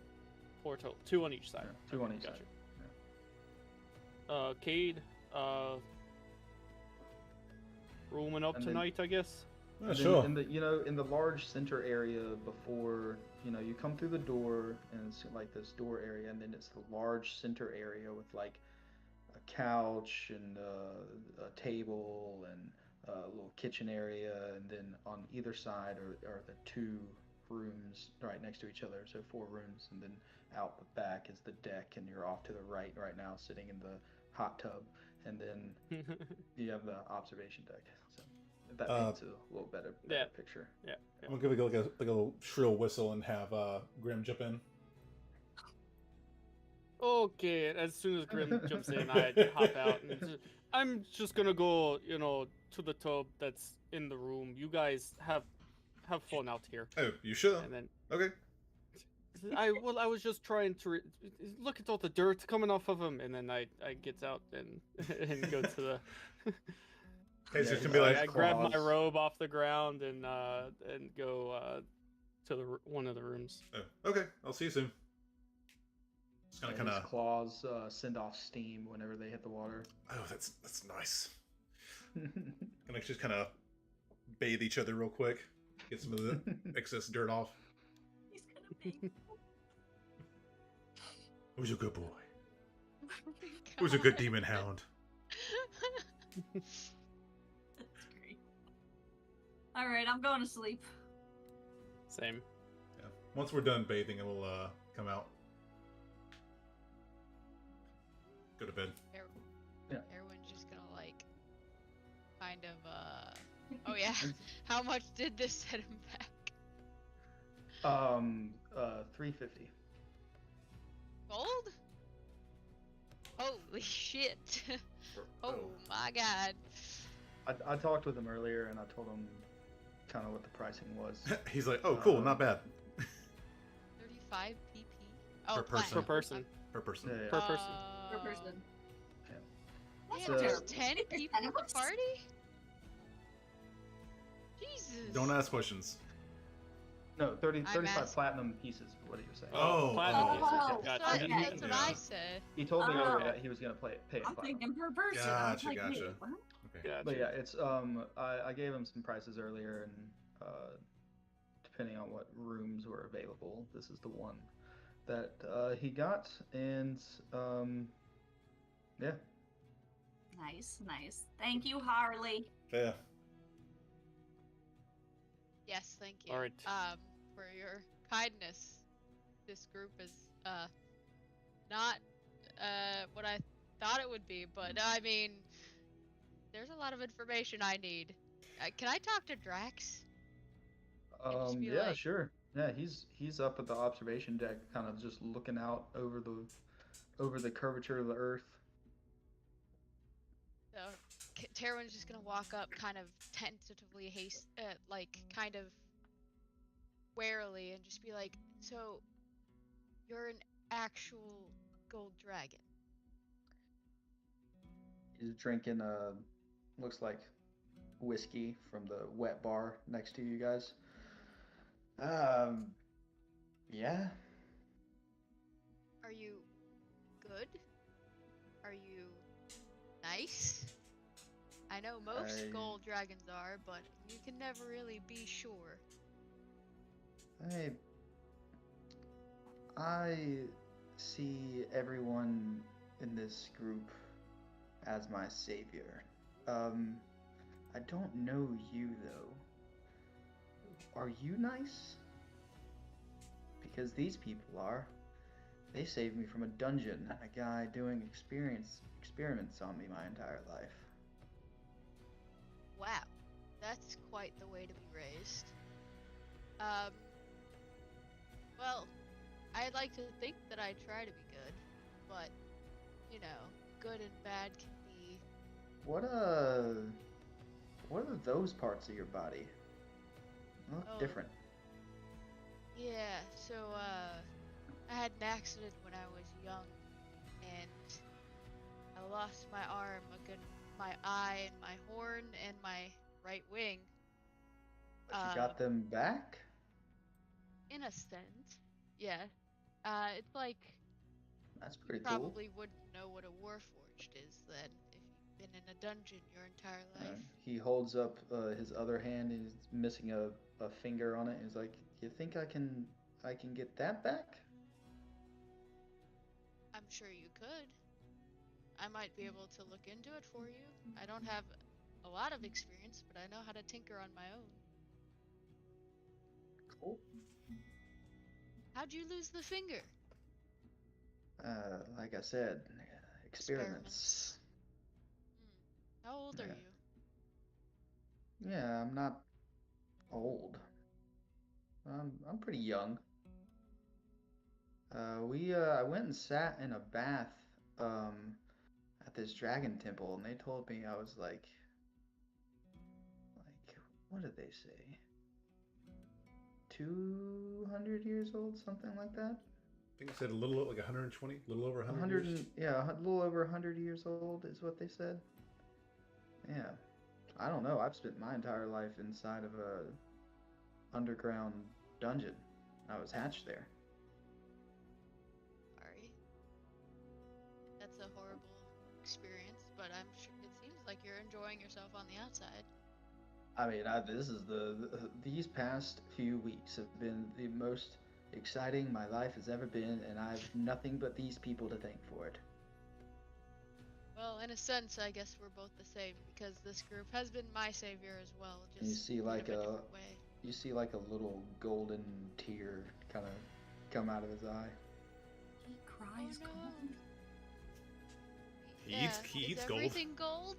4 total, 2 on each side. Yeah, 2 on each Gotcha. side. Cade, rooming up And then- tonight, I guess. Yeah, And then sure. in the in the large center area before you come through the door and it's like this door area, and then it's the large center area with like a couch and a table and a little kitchen area, and then on either side are the 2 rooms right next to each other, so 4 rooms, and then out the back is the deck, and you're off to the right now sitting in the hot tub, and then you have the observation deck. So that paints a little better Yeah. picture. Yeah. I'm gonna give it like a little shrill whistle and have Grim jump in. Okay, as soon as Grim jumps in, I hop out. And I'm just gonna go, to the tub that's in the room. You guys have fun out here. Oh, you sure? And then Okay. I was just trying to look at all the dirt coming off of him, and then I get out and and go to the. Hey, so Yeah, it's gonna be like, I grab my claws. robe off the ground and go to one of the rooms. oh, okay, I'll see you soon. It's gonna And kind his of. claws send off steam whenever they hit the water. Oh, that's nice. Gonna just kind of bathe each other real quick, get some of the excess dirt off. He's gonna be. Who's a good boy? Who's a good demon hound? That's great. All right, I'm going to sleep. Same. Yeah. Once we're done bathing, it will come out. Go to bed. Yeah. Erwin's just gonna kind of oh yeah. How much did this set him back? 350. Gold? Holy shit. Oh Oh. my god. I talked with him earlier and I told him kind of what the pricing was. He's like, oh, cool, not bad. 35 PP? Oh, Per person. Per person. Per person. Yeah, yeah. Per person. Per person. Yeah. That's Damn, not there's terrible. 10 people in the bucks. party? Jesus. Don't ask questions. No, 35 asking. platinum pieces is what he was saying. Oh, platinum oh. pieces. Oh, Gotcha. That's, okay. that's what Yeah. I said. He told me Oh. earlier that he was going to pay it I'm platinum. thinking per person. I was Gotcha, like, wait, gotcha. what? Okay. Gotcha. But yeah, it's I gave him some prices earlier, and depending on what rooms were available, this is the one that he got, and yeah. Nice, nice. Thank you, Harley. Fair. Yes, thank you. All right. For your kindness. This group is not what I thought it would be, but I mean, there's a lot of information I need. Can I talk to Drax? And just be Yeah, like- sure. Yeah, he's up at the observation deck, kind of just looking out over the curvature of the earth. So, Terwin's just gonna walk up, kind of tentatively, kind of warily, and just be like, "So, you're an actual gold dragon?" He's drinking looks like whiskey from the wet bar next to you guys. Yeah. Are you good? Are you nice? I know most I- gold dragons are, but you can never really be sure. I see everyone in this group as my savior. I don't know you though. Are you nice? Because these people are. They saved me from a dungeon and a guy doing experiments on me my entire life. Wow, that's quite the way to be raised. Um, well, I'd like to think that I try to be good, but, you know, good and bad can be. What what are those parts of your body? They look Oh, different. yeah, so, I had an accident when I was young, and I lost my arm, my eye, and my horn, and my right wing. But you Um, got them back? in a sense, yeah. It's like That's you pretty cool. probably wouldn't know what a warforged is then if you've been in a dungeon your entire life. He holds up his other hand and he's missing a finger on it. He's like, "You think I can get that back?" I'm sure you could. I might be able to look into it for you. I don't have a lot of experience, but I know how to tinker on my own. Cool. How'd you lose the finger? Like I said, experiments. How old are Yeah. you? Yeah, I'm not old. I'm pretty young. I went and sat in a bath um at this dragon temple, and they told me I was like what did they say? 200 years old, something like that. I think it said a little like 120, a little over 100 100 years. and, yeah, a little over 100 years old is what they said. Yeah. I don't know. I've spent my entire life inside of a underground dungeon. I was hatched there. Sorry. That's a horrible experience, but I'm sure it seems like you're enjoying yourself on the outside. I mean, this is these past few weeks have been the most exciting my life has ever been, and I've nothing but these people to thank for it. Well, in a sense, I guess we're both the same because this group has been my savior as well, And just in a different way. you see like a little golden tear kind of come out of his eye. He cries Oh, no. gold. He eats is gold. everything gold?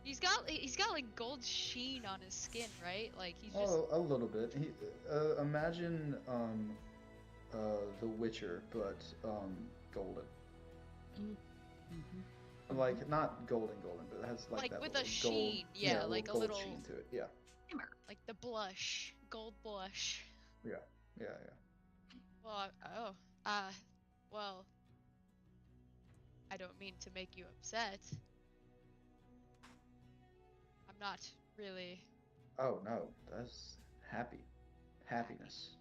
He's got like gold sheen on his skin, right? Like he's just Oh, a little bit. Imagine The Witcher, but golden. Mm-hmm. Like not golden, but it has like that with little a gold, sheen, yeah, like a gold little, sheen to it. Yeah, like the blush, gold blush. yeah. Well, uh, well, I don't mean to make you upset. I'm not really Oh no, that's happiness.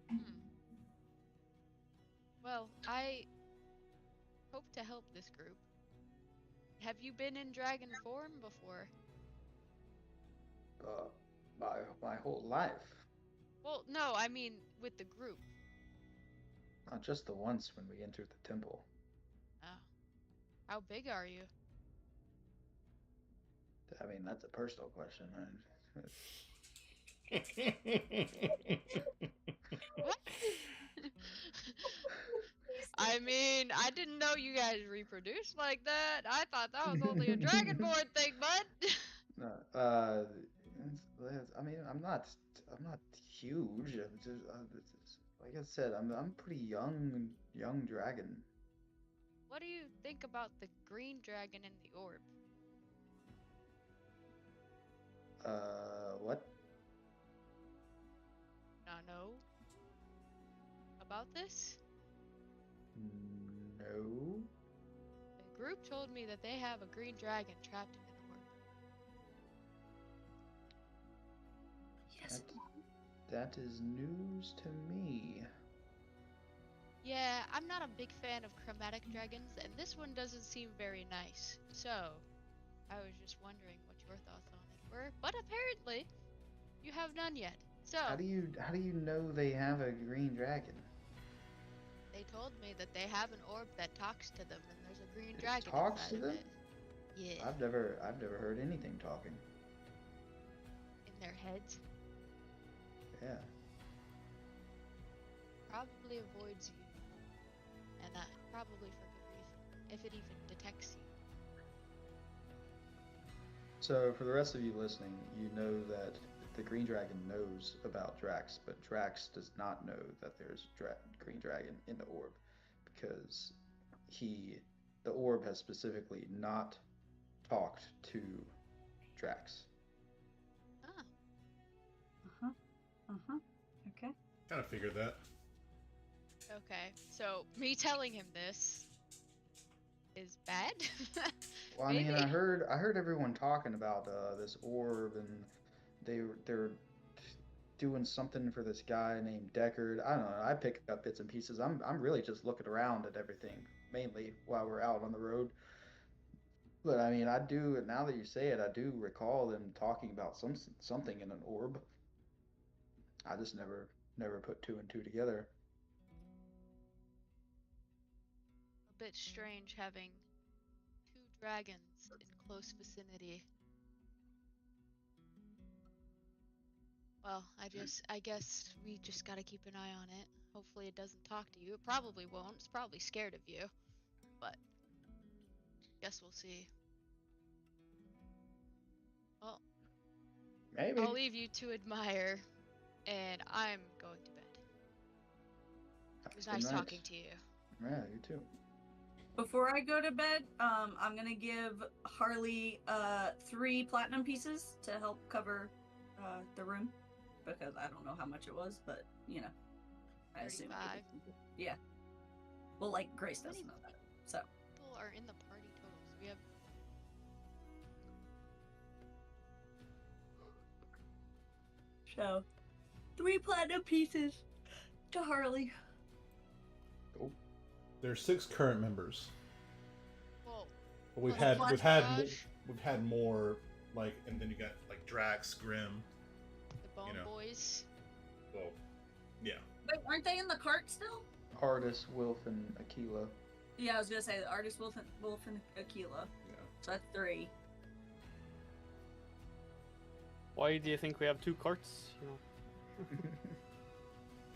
Hmm. Well, I hope to help this group. Have you been in dragon form before? Uh, my whole life, Well, no, I mean with the group. not just the once when we entered the temple. Oh. How big are you? I mean, that's a personal question. What? I mean, I didn't know you guys reproduced like that. I thought that was only a dragonborn thing, bud. No, I mean, I'm not huge. I'm just, like I said, I'm pretty young dragon. What do you think about the green dragon in the orb? What? Not know about this? No. The group told me that they have a green dragon trapped in an orb. Yes. That is news to me. Yeah, I'm not a big fan of chromatic dragons, and this one doesn't seem very nice. So, I was just wondering what your thoughts on it were, but apparently, you have none yet. So, How do you know they have a green dragon? They told me that they have an orb that talks to them, and there's a green dragon talks inside to of them? it. Yeah, I've never heard anything talking. in their heads. Yeah. Probably avoids you, and that probably for good reason, if it even detects you. So for the rest of you listening, you know that the green dragon knows about Drax, but Drax does not know that there's green dragon in the orb because the orb has specifically not talked to Drax. Ah, Okay. Kind of figured that. okay. So me telling him this is bad. Well, I mean, Maybe. I heard everyone talking about this orb, and they're doing something for this guy named Deckard. I don't know. I pick up bits and pieces. I'm really just looking around at everything, mainly while we're out on the road. But I mean, I do now that you say it, I do recall them talking about something in an orb. I just never put two and two together. A bit strange having two dragons in close vicinity. Well, I guess we just gotta keep an eye on it. Hopefully it doesn't talk to you. It probably won't. It's probably scared of you. But guess we'll see. Well, Maybe. I'll leave you to admire, and I'm going to bed. It was Good nice night. talking to you. Yeah, you too. Before I go to bed, I'm gonna give Harley 3 platinum pieces to help cover the room because I don't know how much it was, but you know, I assume. 35. Yeah. Well, like Grace How many doesn't know that, so. People are in the party totals. We have So, 3 platinum pieces to Harley. Cool. There's 6 current members. whoa. But we've Plus had more, like, and then you got like Drax, Grim. The Bone know. Boys. Well, yeah. Wait, aren't they in the cart still? Artis, Wilf, and Aquila. Yeah, I was gonna say the artist Wolf and Aquila. Yeah. So that's 3. Why do you think we have 2 carts? You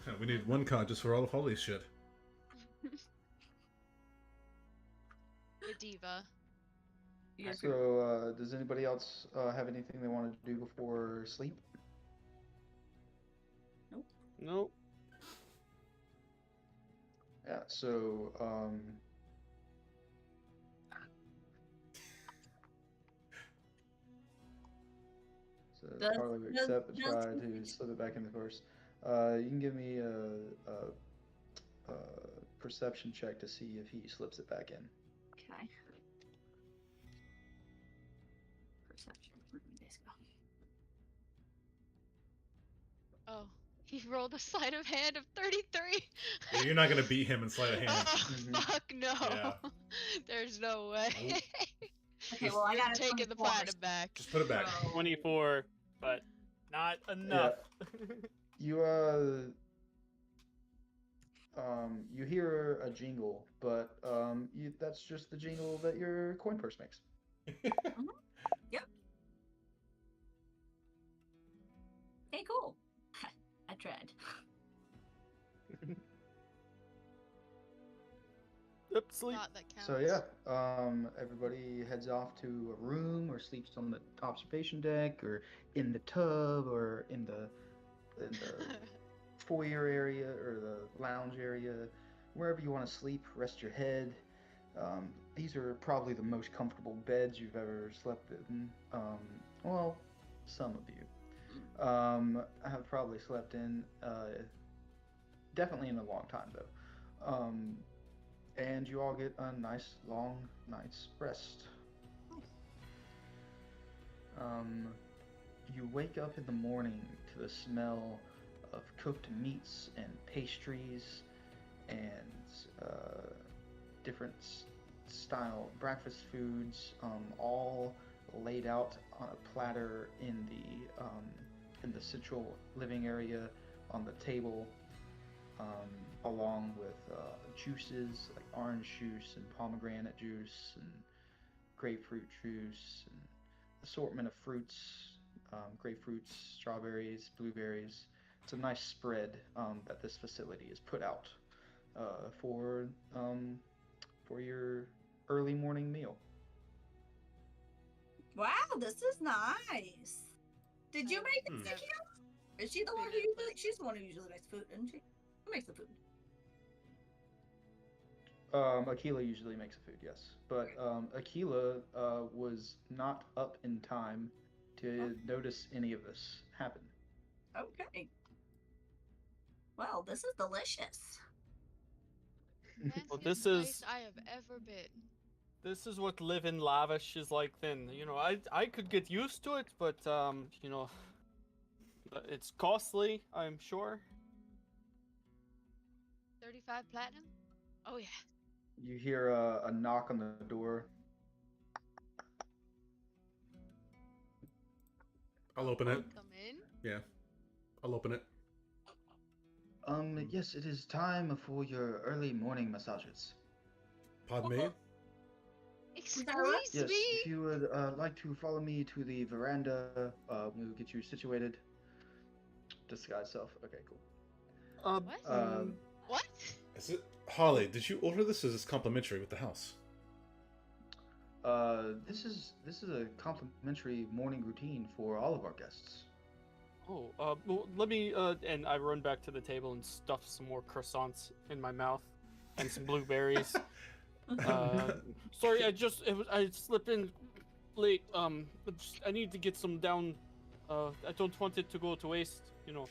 know. We need 1 card just for all of Holly's shit. The Diva. Yeah. So, does anybody else have anything they wanted to do before sleep? Nope. Yeah. So, so Does- Carly would does- accept and does- try to slip it back in the course. You can give me a perception check to see if he slips it back in. Okay. Perception. Where did my dice go? Oh, he rolled a sleight of hand of 33. Yeah, you're not gonna beat him in sleight of hand. Oh, Mhm. fuck no. Yeah. There's no way. Nope. Okay, well I You're got it. taking the platinum back. Just put it back. So- 24, but not enough. You you hear a jingle, but that's just the jingle that your coin purse makes. Hey, cool. I tried. Yep, sleep. Thought that counts. So yeah, everybody heads off to a room or sleeps on the observation deck or in the tub or in the foyer area or the lounge area, wherever you want to sleep. Rest your head. These are probably the most comfortable beds you've ever slept in. Well, some of you have probably slept in. Definitely in a long time though. And you all get a nice long night's rest. You wake up in the morning to the smell of cooked meats and pastries and different style breakfast foods, all laid out on a platter in the central living area on the table. along with juices like orange juice and pomegranate juice and grapefruit juice and assortment of fruits, grapefruits, strawberries, blueberries. It's a nice spread that this facility has put out uh, for um, for your early morning meal. Wow, this is nice. Did you make Hmm. this, Akira? Is she the one who usually? She's the one who usually makes food, isn't she? Who makes the food? Aquila usually makes the food, yes, but Aquila was not up in time to notice any of this happen. Okay. Well, this is delicious. Well, Fanciest place I have ever been. this is what living lavish is like. Then you know, I could get used to it, but you know, it's costly. I'm sure. 35 platinum? Oh yeah. You hear a knock on the door. I'll open it. Come in. Yeah, I'll open it. Yes, it is time for your early morning massages. Pardon me. Excuse Yes, me. if you would like to follow me to the veranda, we'll get you situated. Disguise self. Okay, cool. What? Um, What? Is it Harley? Did you order this? Or is this complimentary with the house? this is a complimentary morning routine for all of our guests. Oh, well, let me, and I run back to the table and stuff some more croissants in my mouth and some blueberries. Sorry, I slipped in late. I need to get some down. I don't want it to go to waste, you know.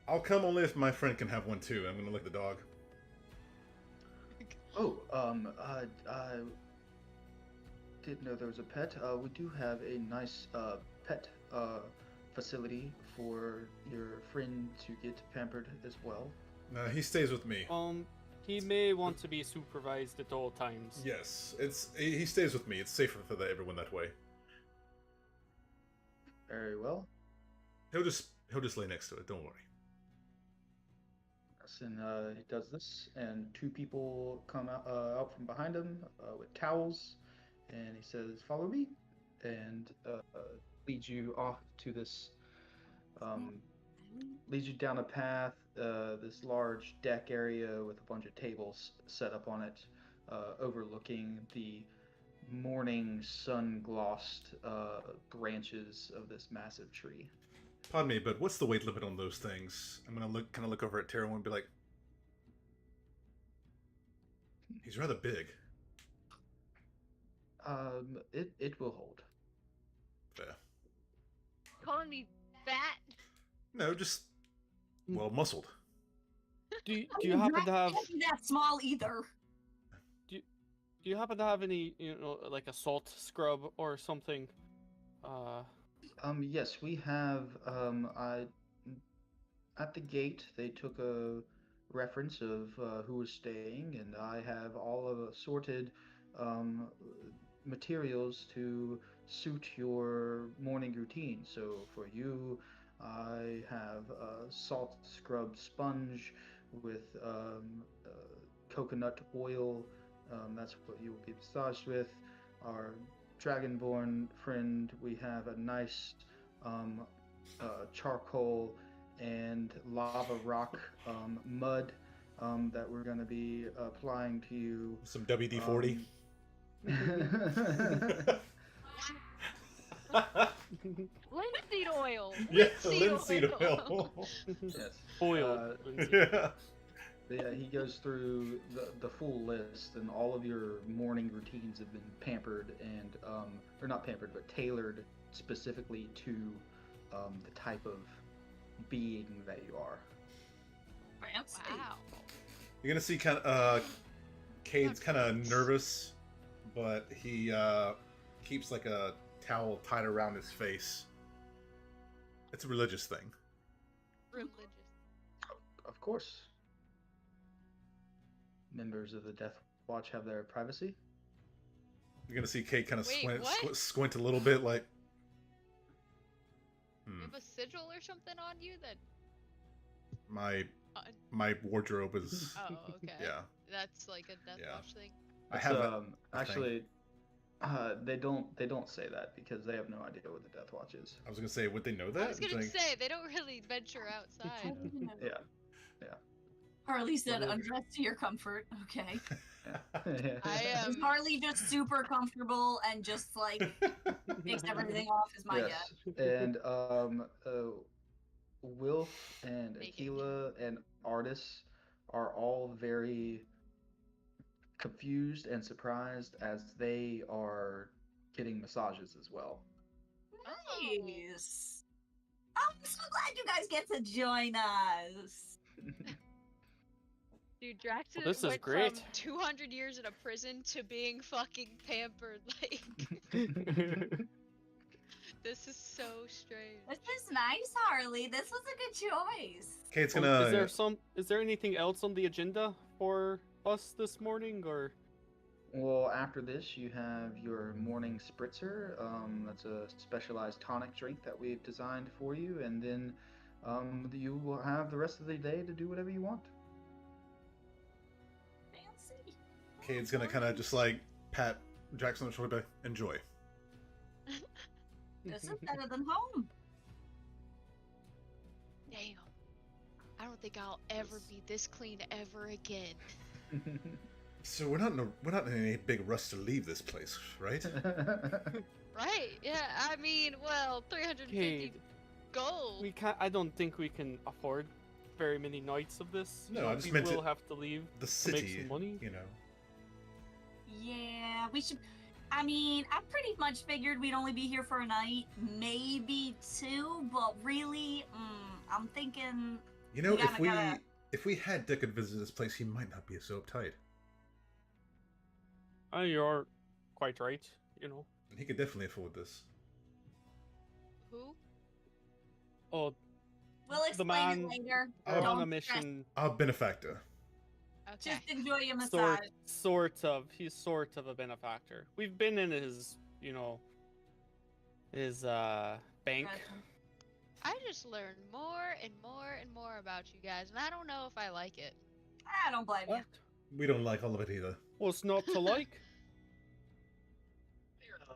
I'll come only if my friend can have one too. I'm gonna lick the dog. Oh, I didn't know there was a pet. We do have a nice pet facility for your friend to get pampered as well. He stays with me. He may want to be supervised at all times. Yes, he stays with me. It's safer for everyone that way. Very well. He'll just lay next to it. Don't worry. Yes, and he does this, and two people come out from behind him with towels, and he says, "Follow me," and leads you off to this, leads you down a path, this large deck area with a bunch of tables set up on it, overlooking the morning sun-glossed branches of this massive tree. Pardon me, but what's the weight limit on those things? I'm gonna look over at Taro and be like, he's rather big. It will hold. Fair. Calling me fat? No, just well muscled. Do you happen to have Can't be that small either. do you happen to have any, you know, like a salt scrub or something? Yes, we have. At the gate, they took a reference of who was staying, and I have all of assorted um, materials to suit your morning routine. So for you, I have a salt scrub sponge with coconut oil. That's what you will be massaged with. Our dragonborn friend, we have a nice charcoal and lava rock mud that we're going to be applying to you. Some WD-40. Linseed oil. Yeah, linseed oil. Yes. Oil. Yeah. Yeah, he goes through the full list, and all of your morning routines have been pampered and, or not pampered, but tailored specifically to the type of being that you are. Fancy. Wow. You're gonna see Cade's kind of nervous, but he keeps like a towel tied around his face. It's a religious thing. Religious. Of course. Members of the Death Watch have their privacy. You're gonna see Cade kind of Wait, what? squint a little bit, like. You have a sigil or something on you that My My wardrobe is. Oh, okay. Yeah. That's like a Death Yeah. Watch thing. I It's, have a thing. actually, they don't say that because they have no idea what the Death Watch is. I was gonna say, would they know that? I was It's gonna like- say they don't really venture outside. Yeah. Harley said, What is- undress to your comfort. Okay. Yeah. I Is Harley just super comfortable and just like takes everything off? Is my guess. Yes, and Wilf and Naked. Aquila and Artis are all very confused and surprised as they are getting massages as well. Nice. I'm so glad you guys get to join us. Dude, Drax Well, this is went great. from 200 years in a prison to being fucking pampered. Like, this is so strange. This is nice, Harley. This was a good choice. Okay, it's Well, gonna. is there anything else on the agenda for us this morning, or? Well, after this, you have your morning spritzer. That's a specialized tonic drink that we've designed for you, and then you will have the rest of the day to do whatever you want. Fancy. Cade's gonna kind of just like pat Jackson on the shoulder. Enjoy. This is better than home. Damn. I don't think I'll ever be this clean ever again. So we're not in any big rush to leave this place, right? Right? Yeah, I mean, well, 350 Cade, gold. we can't. I don't think we can afford very many nights of this. No, I just we meant will it- have to leave The to make city, some money. you know. Yeah, we should. I mean, I pretty much figured we'd only be here for a night, maybe two, but really, I'm thinking. You know, We gotta- if we had Deckard visit this place, he might not be so uptight, You're quite right. You know. and he could definitely afford this. Who? Oh, We'll the explain man it later. Oh, we're on a Don't stress. mission. Our benefactor. Okay. Just enjoy your massage. Sort of. He's sort of a benefactor. We've been in his, his bank. Present. I just learned more and more and more about you guys, and I don't know if I like it. I don't blame you. What? We don't like all of it either. What's not to like?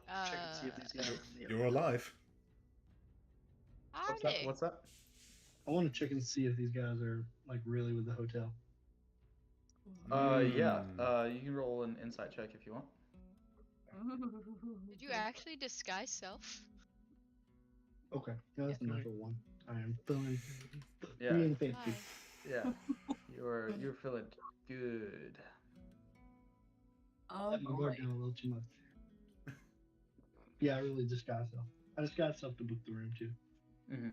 Check and see if these guys. You're alive. What's Are that? they? What's that? I want to check and see if these guys are like really with the hotel. Yeah. Hmm. You can roll an insight check if you want. Did you actually disguise self? Okay, yeah, that's a natural one. I am feeling Yeah. fancy. Why? Yeah. You're feeling good. Oh Let my boy. guard down a little too much. Yeah, I really disguised self. I disguised self to book the room too. Mm-hmm.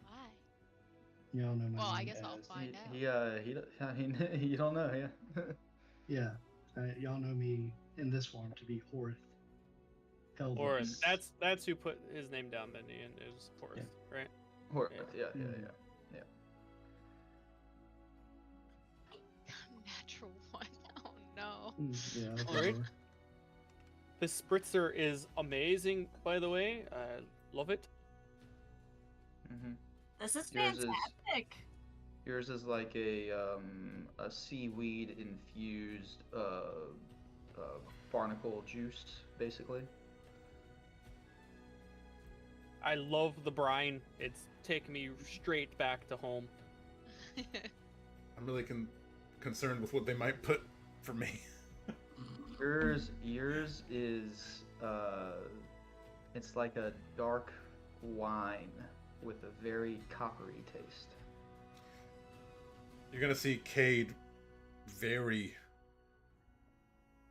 Why? You all know my Well, I name guess I'll as- find out. You don't know, yeah. Yeah, y'all know me in this form to be Horith. Hellboy. Or that's who put his name down. Then Ian is Forrest, Yeah. right? Or, Yeah. yeah. Natural one. Oh no. Yeah, that's Alright. whatever. This spritzer is amazing, by the way. I love it. Mm-hmm. This is Yours is- fantastic. Yours is like a seaweed infused barnacle juice, basically. I love the brine. It's taking me straight back to home. I'm really concerned with what they might put for me. Yours is it's like a dark wine with a very coppery taste. You're gonna see Cade very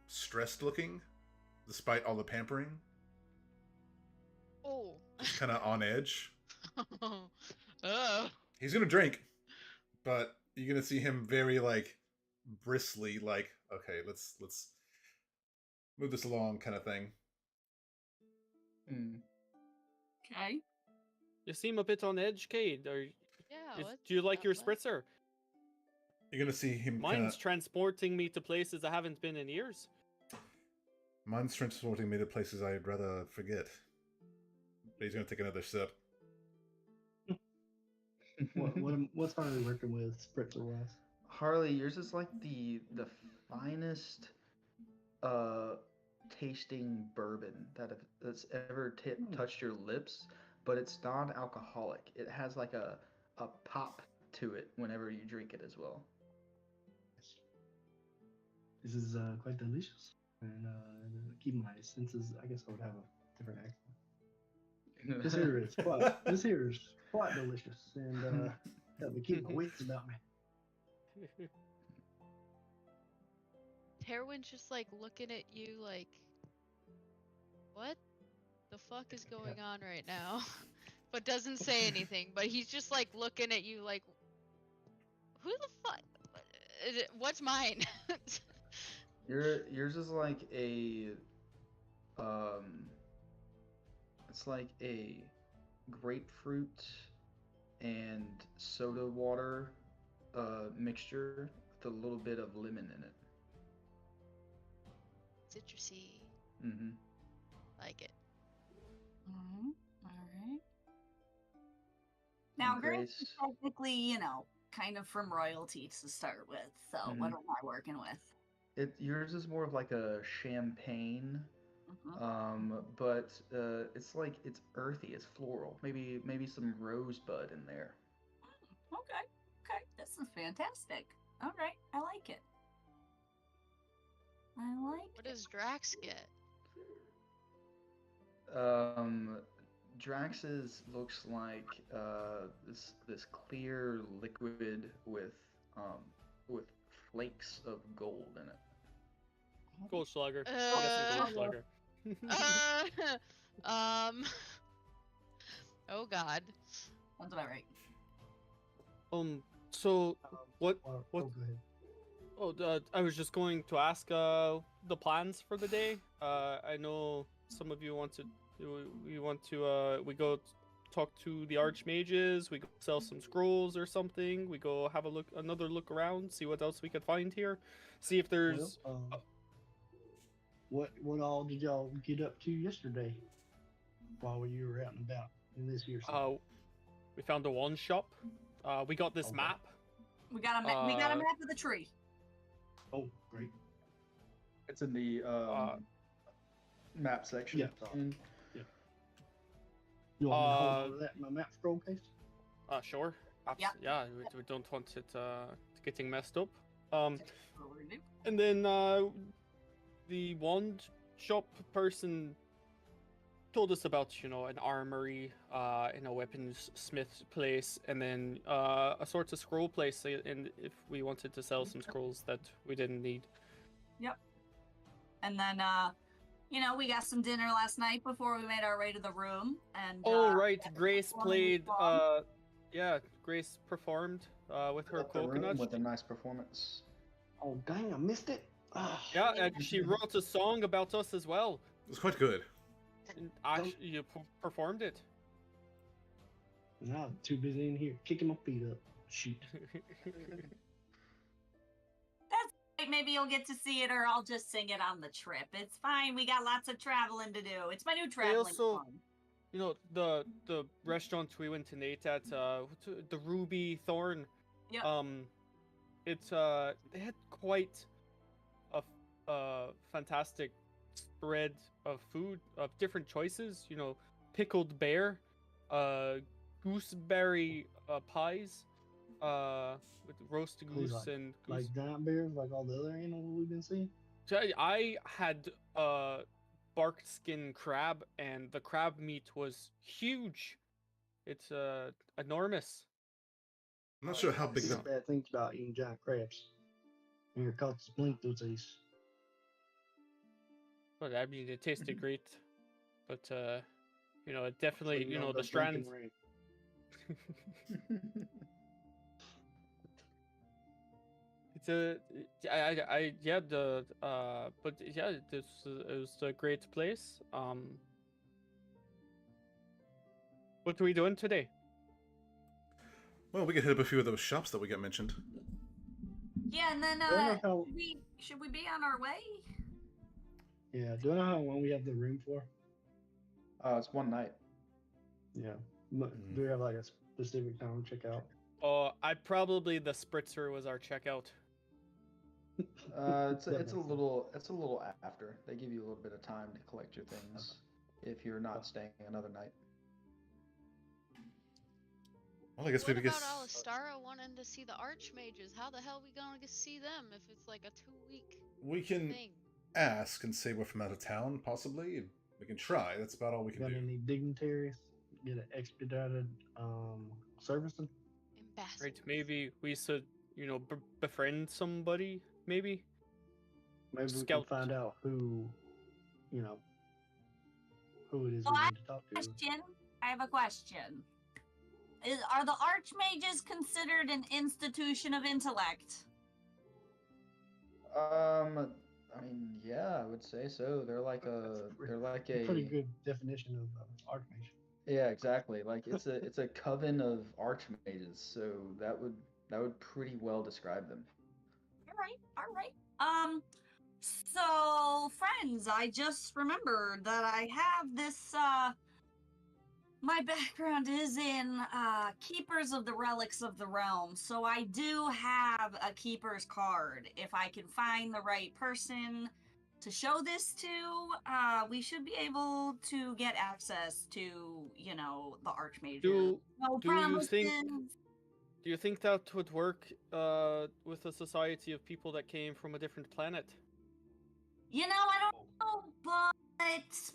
stressed looking, despite all the pampering. Oh. Just kind of on edge. Oh. He's gonna drink, but you're gonna see him very like bristly, like okay, let's move this along, kind of thing. Mm. Okay. You seem a bit on edge, Cade. Yeah. Do you like your what? spritzer? You're gonna see him. Mine's transporting me to places I haven't been in years. Mine's transporting me to places I'd rather forget. But he's gonna take another sip. What's Harley working with, spritzer wise? Harley, yours is like the finest uh tasting bourbon that's ever touched your lips, but it's non-alcoholic. It has like a pop to it whenever you drink it as well. This is quite delicious, and keep my senses. I guess I would have a different accent. This here is quite delicious, and help me keep my wits about me. Terwin's just like looking at you like, what the fuck is going on right now? But doesn't say anything. But he's just like looking at you like, who the fuck? What's mine? Yours is like um, it's like a grapefruit and soda water mixture with a little bit of lemon in it. Citrusy. Mm-hmm. Like it. All right. Now, Grace is technically, kind of from royalty to start with. So, what am I working with? Yours is more of like a champagne, Mhm. but it's like it's earthy, it's floral. Maybe some rosebud in there. Okay. This is fantastic. All right. I like it. What does Drax get? Drax's looks like this clear liquid with flakes of gold in it. Goldschlager. I'm guessing Goldschlager. Oh God. That's about right. So what? Oh, What? go ahead. Oh, I was just going to ask the plans for the day. I know some of you want to. We go talk to the archmages. We go sell some scrolls or something. We go have another look around, see what else we could find here. See if there's. What all did y'all get up to yesterday while you were out and about in this here city? We found a wand shop. We got this map. We got a map of the tree. Oh, great. It's in the map section. Yeah. You want me to hold on to that in my map scroll case? Sure. Yeah, we don't want it getting messed up. And then the wand shop person told us about, an armory, in a weaponsmith place, and then a sort of scroll place, and if we wanted to sell some scrolls that we didn't need. Yep. And then, we got some dinner last night before we made our way to the room. And right, Grace played. Grace performed with her coconut. With a nice performance. Oh dang, I missed it. Yeah, and she wrote a song about us as well. It was quite good. And actually, you performed it. Nah, I'm too busy in here kicking my feet up. Shoot. Maybe you'll get to see it, or I'll just sing it on the trip. It's fine. We got lots of traveling to do. It's my new traveling song. The restaurant we went to eat at, the Ruby Thorn. Yep. They had quite a fantastic spread of food, of different choices. Pickled bear, gooseberry pies, with roast goose and goose. Like giant bears, like all the other animals we've been seeing. I had barked skin crab, and the crab meat was huge. It's enormous. I'm not sure how big That's that. bad things about eating giant crabs. And you're caught splink disease. But I mean, it tasted great. But it definitely, the strands. It was a great place. What are we doing today? Well, we could hit up a few of those shops that we got mentioned. Yeah, and then should we be on our way? Yeah, do I know how long we have the room for? It's one night. Yeah. Do we have like a specific time to check out? I probably the spritzer was our checkout. It's That a, makes sense. it's a little after. They give you a little bit of time to collect your things if you're not staying another night. Well, I guess What we about guess Alistara wanting to see the Archmages? How the hell are we gonna see them if it's like a 2-week we can thing? ask and say we're from out of town, possibly. We can try. That's about all we can Got do. any dignitaries? Get an expedited servicing? Ambassador. Right? Maybe we should, befriend somebody. Maybe. Maybe we can Scout. find out who, you know, who it is Well, we I need to talk to. Question. I have a question. Are the Archmages considered an institution of intellect? I mean, yeah, I would say so. They're like A pretty good definition of archmage. yeah, exactly. Like it's a coven of archmages, so that would pretty well describe them. All right. So friends, I just remembered that I have this. My background is in Keepers of the Relics of the Realm, so I do have a Keeper's card. If I can find the right person to show this to, we should be able to get access to, the Archmages. No do you promises. Do you think that would work with a society of people that came from a different planet? I don't know, but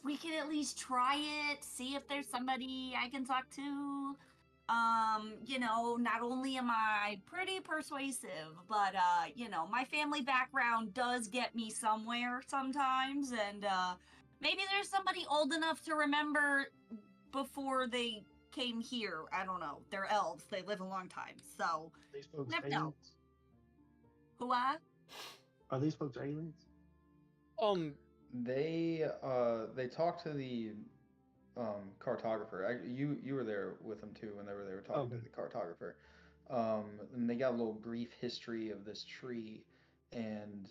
we can at least try it, see if there's somebody I can talk to. Not only am I pretty persuasive, but my family background does get me somewhere sometimes, and maybe there's somebody old enough to remember before they came here. I don't know. They're elves. They live a long time, so These folks never know. aliens? Who I? Are these folks aliens? They talked to the cartographer. You were there with them too when they were talking to the cartographer. And they got a little brief history of this tree and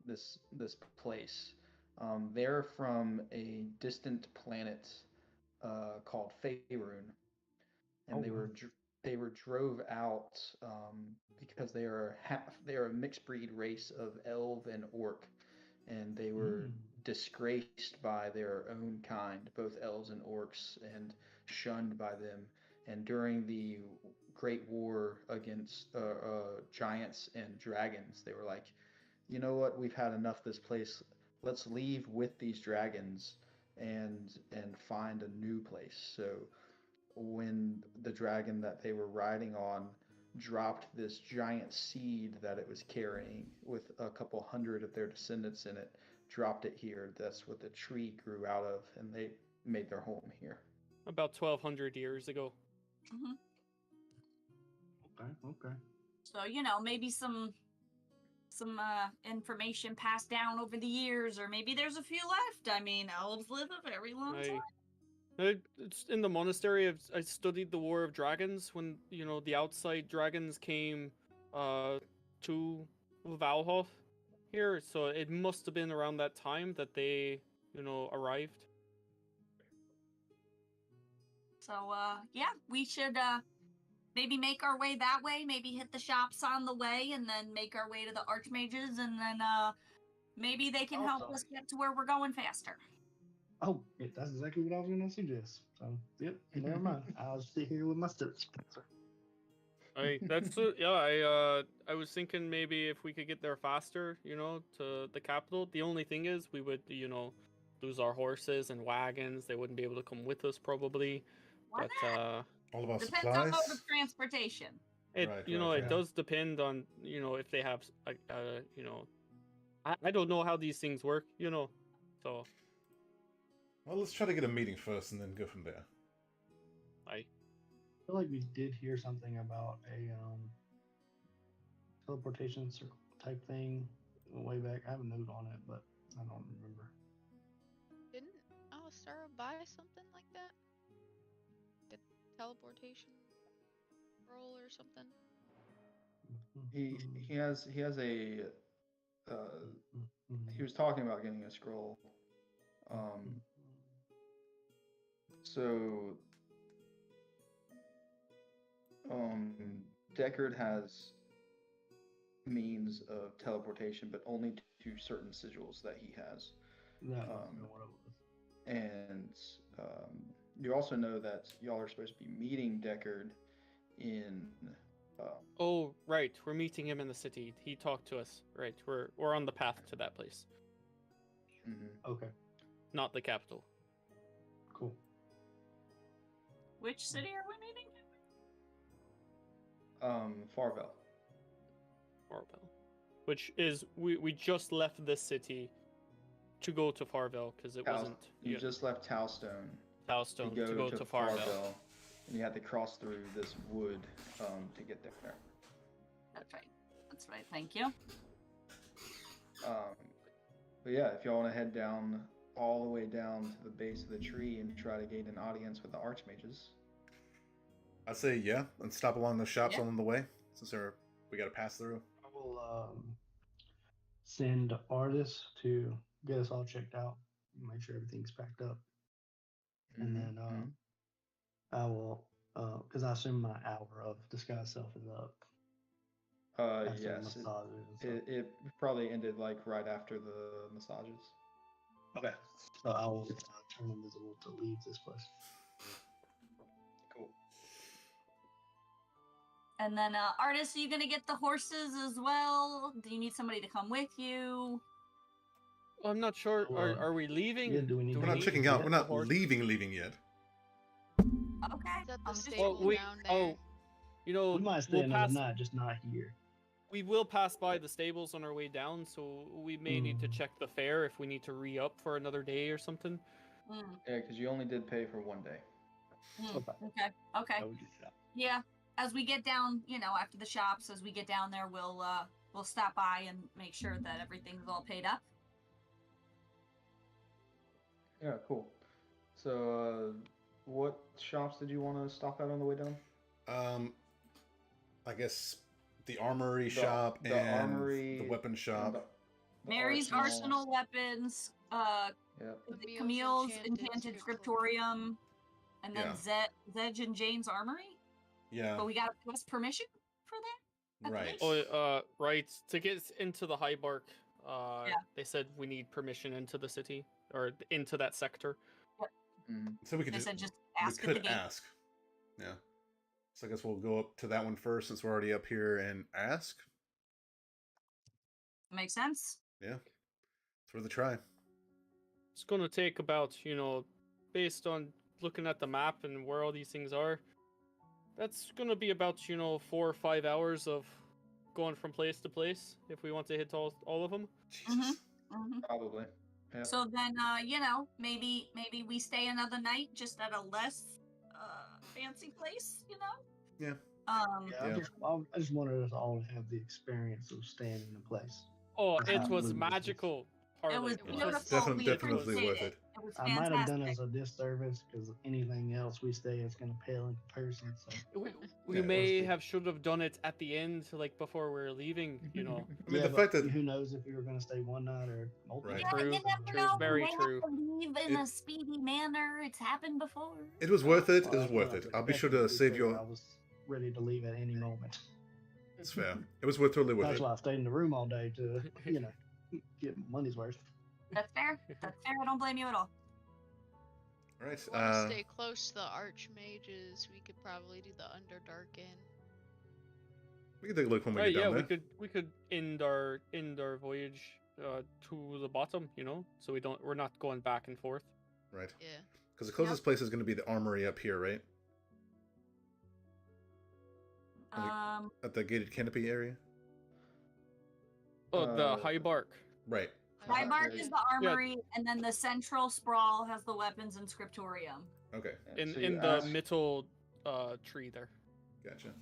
this place. They're from a distant planet called Faerun, and they were drove out because they are a mixed breed race of elf and orc, and they were disgraced by their own kind, both elves and orcs, and shunned by them. And during the Great War against giants and dragons, they were like, you know what? We've had enough this place. Let's leave with these dragons and find a new place. So when the dragon that they were riding on dropped this giant seed that it was carrying with a couple hundred of their descendants in it, dropped it here. That's what the tree grew out of, and they made their home here. About 1,200 years ago. Mm-hmm. Okay. So maybe some information passed down over the years, or maybe there's a few left. I mean, elves live a very long time. It's in the monastery. I studied the War of Dragons when the outside dragons came to Valhof here, so it must have been around that time that they arrived. So we should maybe make our way that way, maybe hit the shops on the way, and then make our way to the Archmages, and then maybe they can help us get to where we're going faster. Oh, yeah, that's exactly what I was going to suggest. So, yep, never mind. I'll sit here with my steps. I was thinking maybe if we could get there faster, to the capital. The only thing is we would, lose our horses and wagons. They wouldn't be able to come with us probably. Why But not? all of our Depends supplies. on mode of transportation. It Right, it does depend on if they have I don't know how these things work, so. Well, let's try to get a meeting first and then go from there. I feel like we did hear something about a teleportation circle type thing way back. I have a note on it, but I don't remember. Didn't Alistara buy something like that? The teleportation roll or something? He has a he was talking about getting a scroll. So Deckard has means of teleportation, but only to certain sigils that he has. That must have been what it was. And you also know that y'all are supposed to be meeting Deckard in. Oh, right. We're meeting him in the city. He talked to us. Right. We're on the path to that place, Okay, not the capital. cool. Which city are we meeting? Farvel. Farvel, which is we just left this city to go to Farvel because it wasn't. You just left Towstone Towstone to go to Farvel. and you had to cross through this wood to get there. That's right. That's right. Thank you. But yeah, if y'all want to head down all the way down to the base of the tree and try to gain an audience with the archmages. I'd say yeah, and stop along the shops Yeah. along the way since we got to pass through. I will send artists to get us all checked out, make sure everything's packed up, and then I will, because I assume my hour of disguise self is up. After the Yes, massages and stuff. it probably ended like right after the massages. Okay, so I will turn invisible to leave this place. Cool. And then, artists, are you gonna get the horses as well? Do you need somebody to come with you? I'm not sure. Well, Are we leaving? yeah, do we need We're to not leave checking yet? out. We're not Horse- leaving yet. Okay. Is that I'm the just- stable Well, we down there? oh, you know, We might stay we'll another pass. night, just not here. We will pass by the stables on our way down, so we may need to check the fare if we need to re-up for another day or something. Mm, Yeah, because you only did pay for one day. Okay. okay. Okay. I would do that. Yeah. As we get down, after the shops, as we get down there, we'll stop by and make sure that everything's all paid up. Yeah, cool. So, what shops did you want to stop at on the way down? I guess the armory shop the and armory, the weapon shop. the Mary's Arsenal Weapons, Yep. Camille's Camille's Enchanted Scriptorium, and then Zedge and Jane's Armory. Yeah, But we got to request permission for that? right. Oh, right. To get into the High Bark, Yeah. they said we need permission into the city or into that sector. So we could They just, said just we ask at the could gate. ask. Yeah. So I guess we'll go up to that one first since we're already up here and ask. Makes sense? Yeah. It's worth a try. It's going to take about, based on looking at the map and where all these things are, that's going to be about, 4 or 5 hours of going from place to place if we want to hit all of them. Jesus. Mm-hmm. Probably. Yeah. So then, maybe we stay another night just at a less fancy place, Yeah. Yeah, Yeah. I just wanted us all to have the experience of staying in a place. Oh, That's it how was good this is. magical. It Harley. was It beautiful. We Definitely appreciate worth it. It was I might have done fantastic. us a disservice because anything else we stay is going to pale in comparison. So We Yeah, may that's have should have done it at the end, like before we were leaving. I mean, yeah, the but fact that who knows if we were going to stay one night or multiple. Right. Yeah, True, you never true, know. very We may true. have to leave in It- a speedy manner. It's happened before. it was worth it. It Well, was that's worth what I it. was I'll be sure expecting, to be save fair. I your. was ready to leave at any moment. It's fair. It was totally worth That's it. why I stayed in the room all day to, get money's worth. That's fair. That's fair. I don't blame you at all. All right. If we want to stay close to the archmages, we could probably do the Underdark Inn. We can take a look when we Right, get yeah, down there. we could end our voyage to the bottom, so we're not going back and forth. Right. Yeah. Because the closest place is going to be the armory up here, right? At the gated canopy area. Oh, the High Bark. Right. High Bark yeah. is the armory, and then the central sprawl has the weapons and scriptorium. Okay. In So you in the ask- middle tree there. Gotcha.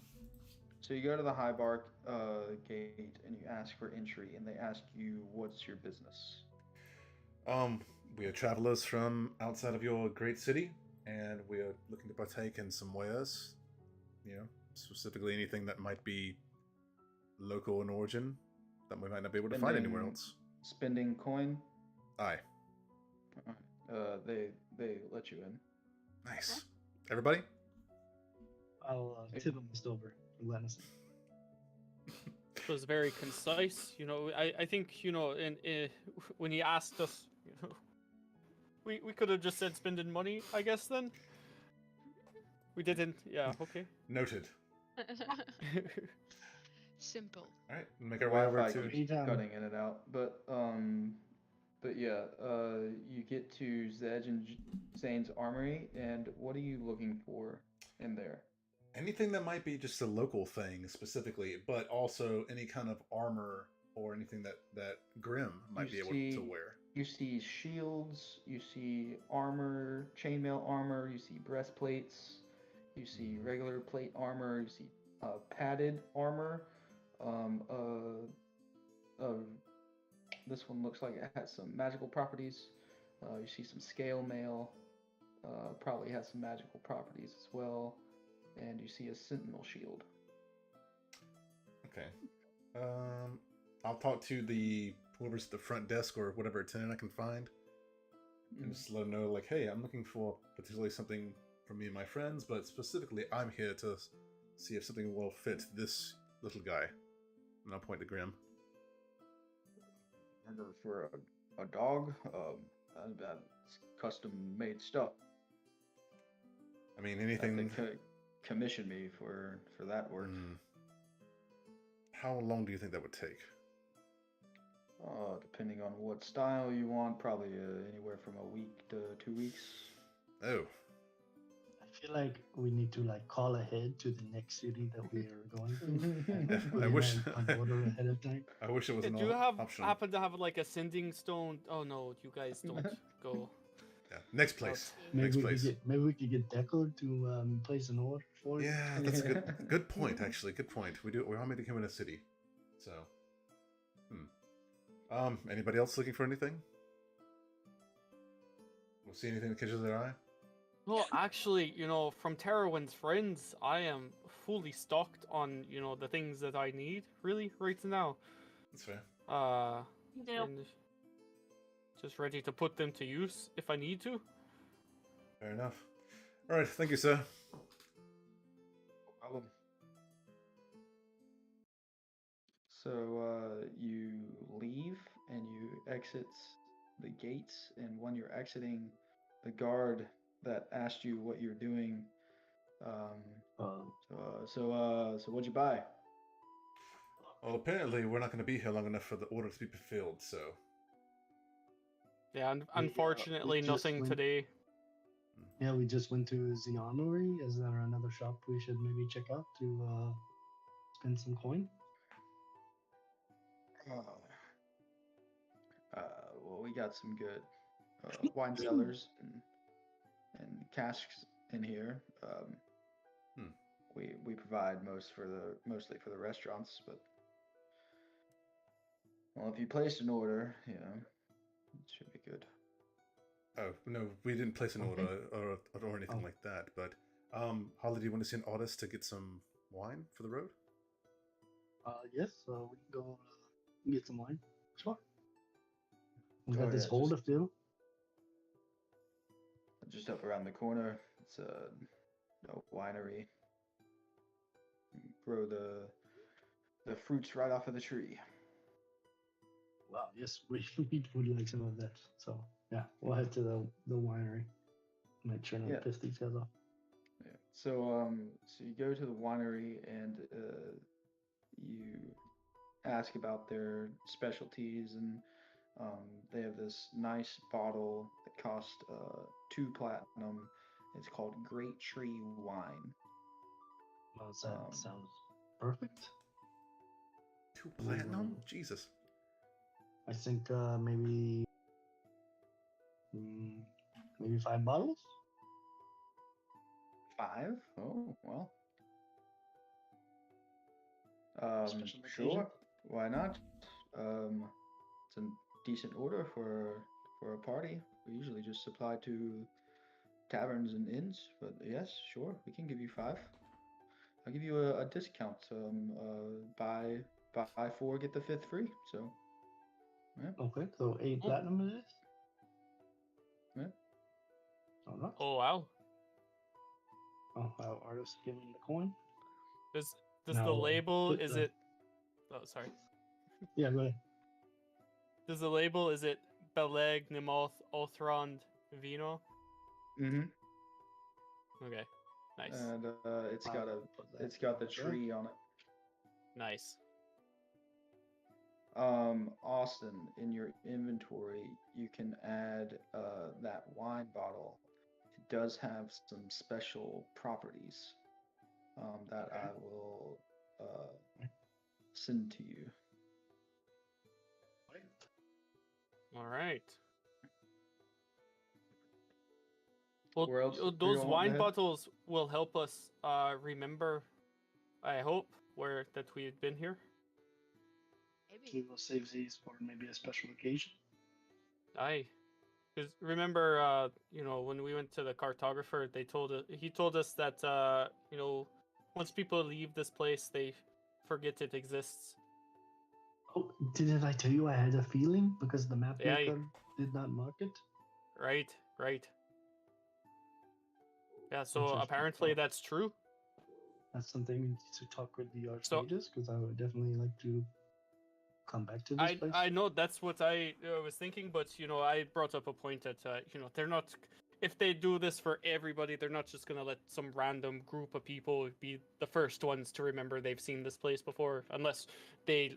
So you go to the High Bark gate and you ask for entry, and they ask you, "What's your business?" We are travelers from outside of your great city, and we are looking to partake in some wares. Specifically anything that might be local in origin that we might not be able to find anywhere Spending- else. Spending coin. Aye. They let you in. Nice. Everybody? I'll tip him the silver for letting us. It was very concise. You know, I think, you know, in when he asked us, you know, we could have just said spending money, I guess. Then we didn't. Yeah. Okay. Noted. Simple. All right, make our way over Wi-Fi to. keeps cutting in and out, but yeah, you get to Zedge and Zane's armory, and what are you looking for in there? Anything that might be just a local thing specifically, but also any kind of armor or anything that Grim might be able to wear. You see shields, you see armor, chainmail armor, you see breastplates, you see regular plate armor, you see padded armor. This one looks like it has some magical properties. You see some scale mail, probably has some magical properties as well. And you see a sentinel shield. Okay. I'll talk to whoever's at the front desk or whatever attendant I can find, and just let them know, like, hey, I'm looking for particularly something for me and my friends, but specifically, I'm here to see if something will fit this little guy. And I'll point to Grim. For a dog, that's custom-made stuff. I mean, anything. Commission me for that work. How long do you think that would take? Depending on what style you want, probably anywhere from a week to 2 weeks. Oh. I feel like we need to like call ahead to the next city that we are going to. And I wish. order ahead of time. I wish it was an Do you option. happen to have like a sending stone? Oh no, you guys don't go. Yeah. Next place. Maybe Next place. Maybe we could get Deco to place an order for it. Yeah, that's a good point. Actually, good point. We are meeting him in a city, so. Anybody else looking for anything? We'll see anything that catches their eye. Well, actually, you know, from Terrawin's friends, I am fully stocked on, you know, the things that I need, really, right now. That's fair. You do. And just ready to put them to use if I need to. Fair enough. All right, thank you, sir. No problem. So you leave and you exit the gates, and when you're exiting, the guard that asked you what you're doing. So what'd you buy? Well, apparently we're not going to be here long enough for the order to be fulfilled, so. Yeah, unfortunately, nothing today. Yeah, we just went to the armory. Is there another shop we should maybe check out to spend some coin? Well, we got some good wine cellars and casks in here. We provide mostly for the restaurants, but well, if you placed an order, you know, it should be good. Oh no, we didn't place an order or anything like that. But Holly, do you want to send Audis to get some wine for the road? Yes. We can go get some wine. Sure. We Oh, got this yeah, hole to fill. Just up around the corner, it's a winery. Grow the fruits right off of the tree. Wow. Yes, we would like some of that. So yeah, we'll head to the winery. Make sure not to piss these guys off. Yeah. So you go to the winery and you ask about their specialties, and they have this nice bottle that costs 2 platinum. It's called Great Tree Wine. Well, that sounds perfect. 2 platinum? Jesus. I think maybe 5 bottles. 5? Oh, well. Special Sure. occasion? Why not? It's a decent order for a party. We usually just supply to taverns and inns, but yes, sure, we can give you 5. I'll give you a discount. Buy 4, get the 5th free. So, yeah. Okay, so 8 platinum it is. Yeah. All right. Oh wow. Oh, our artist giving the coin. Does Now, the label put is the- it Oh, sorry. Yeah, go ahead. Does the label, is it Beleg Nimoth Othrond Vino? Mm-hmm. Okay. Nice. And it's got Put that it's got the there. tree on it. Nice. Austin, in your inventory, you can add that wine bottle. It does have some special properties that Okay. I will send to you. All right. Well, Where else do those you want wine to head? bottles will help us remember, I hope, where that we had been here. We Maybe. will save these for maybe a special occasion. Aye. Because remember, when we went to the cartographer, he told us that, once people leave this place, they forget it exists. Oh, didn't I tell you I had a feeling because the map Yeah, maker did not mark it? Right. Yeah, so Interesting. apparently Well, that's true. that's something we need to talk with the So- archmages because I would definitely like to come back to this place. I know that's what I was thinking, but I brought up a point that they're not. If they do this for everybody, they're not just gonna let some random group of people be the first ones to remember they've seen this place before, unless they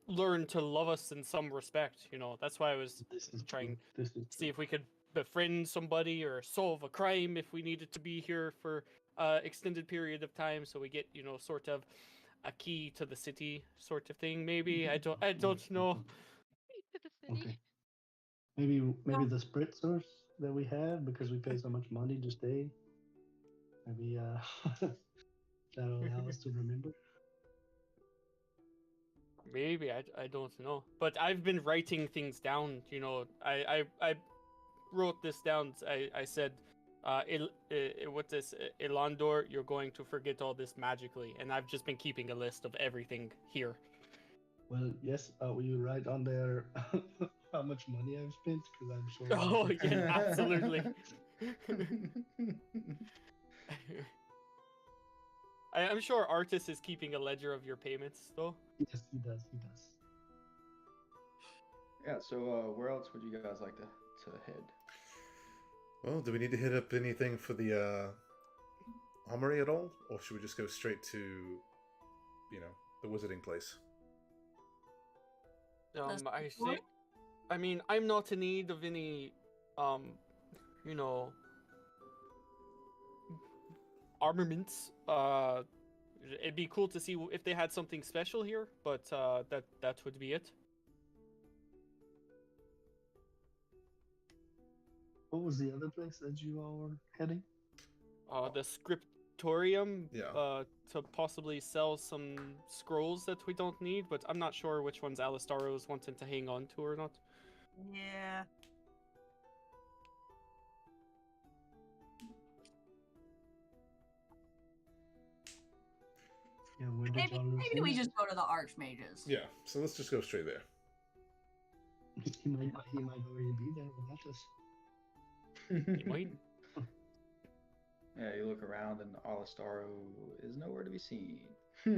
learn to love us in some respect. That's why I was This is trying true. This is see true. if we could befriend somebody or solve a crime if we needed to be here for extended period of time, so we get sort of a key to the city sort of thing. Maybe I don't know. To the city. Okay. Maybe the spritzers that we have because we pay so much money to stay. Maybe that'll allow us to remember. Maybe I don't know, but I've been writing things down. I wrote this down. I said, what this Elandor, you're going to forget all this magically, and I've just been keeping a list of everything here. Well, yes. Will you write on there how much money I've spent? Because I'm sure. Oh yeah, absolutely. I'm sure Artis is keeping a ledger of your payments, though. Yes, he does. He does. Yeah. So where else would you guys like to head? Well, do we need to hit up anything for the armory at all, or should we just go straight to, the wizarding place? I think. I mean, I'm not in need of any, armaments. It'd be cool to see if they had something special here, but that would be it. What was the other place that you all were heading? The scriptorium. Yeah. To possibly sell some scrolls that we don't need, but I'm not sure which ones Alistaro is wanting to hang on to or not. Yeah. Yeah, where did Maybe y'all lose we him? just go to the archmages. Yeah, so let's just go straight there. He might already be there without us. You might. Yeah, you look around and Alistaro is nowhere to be seen. Oh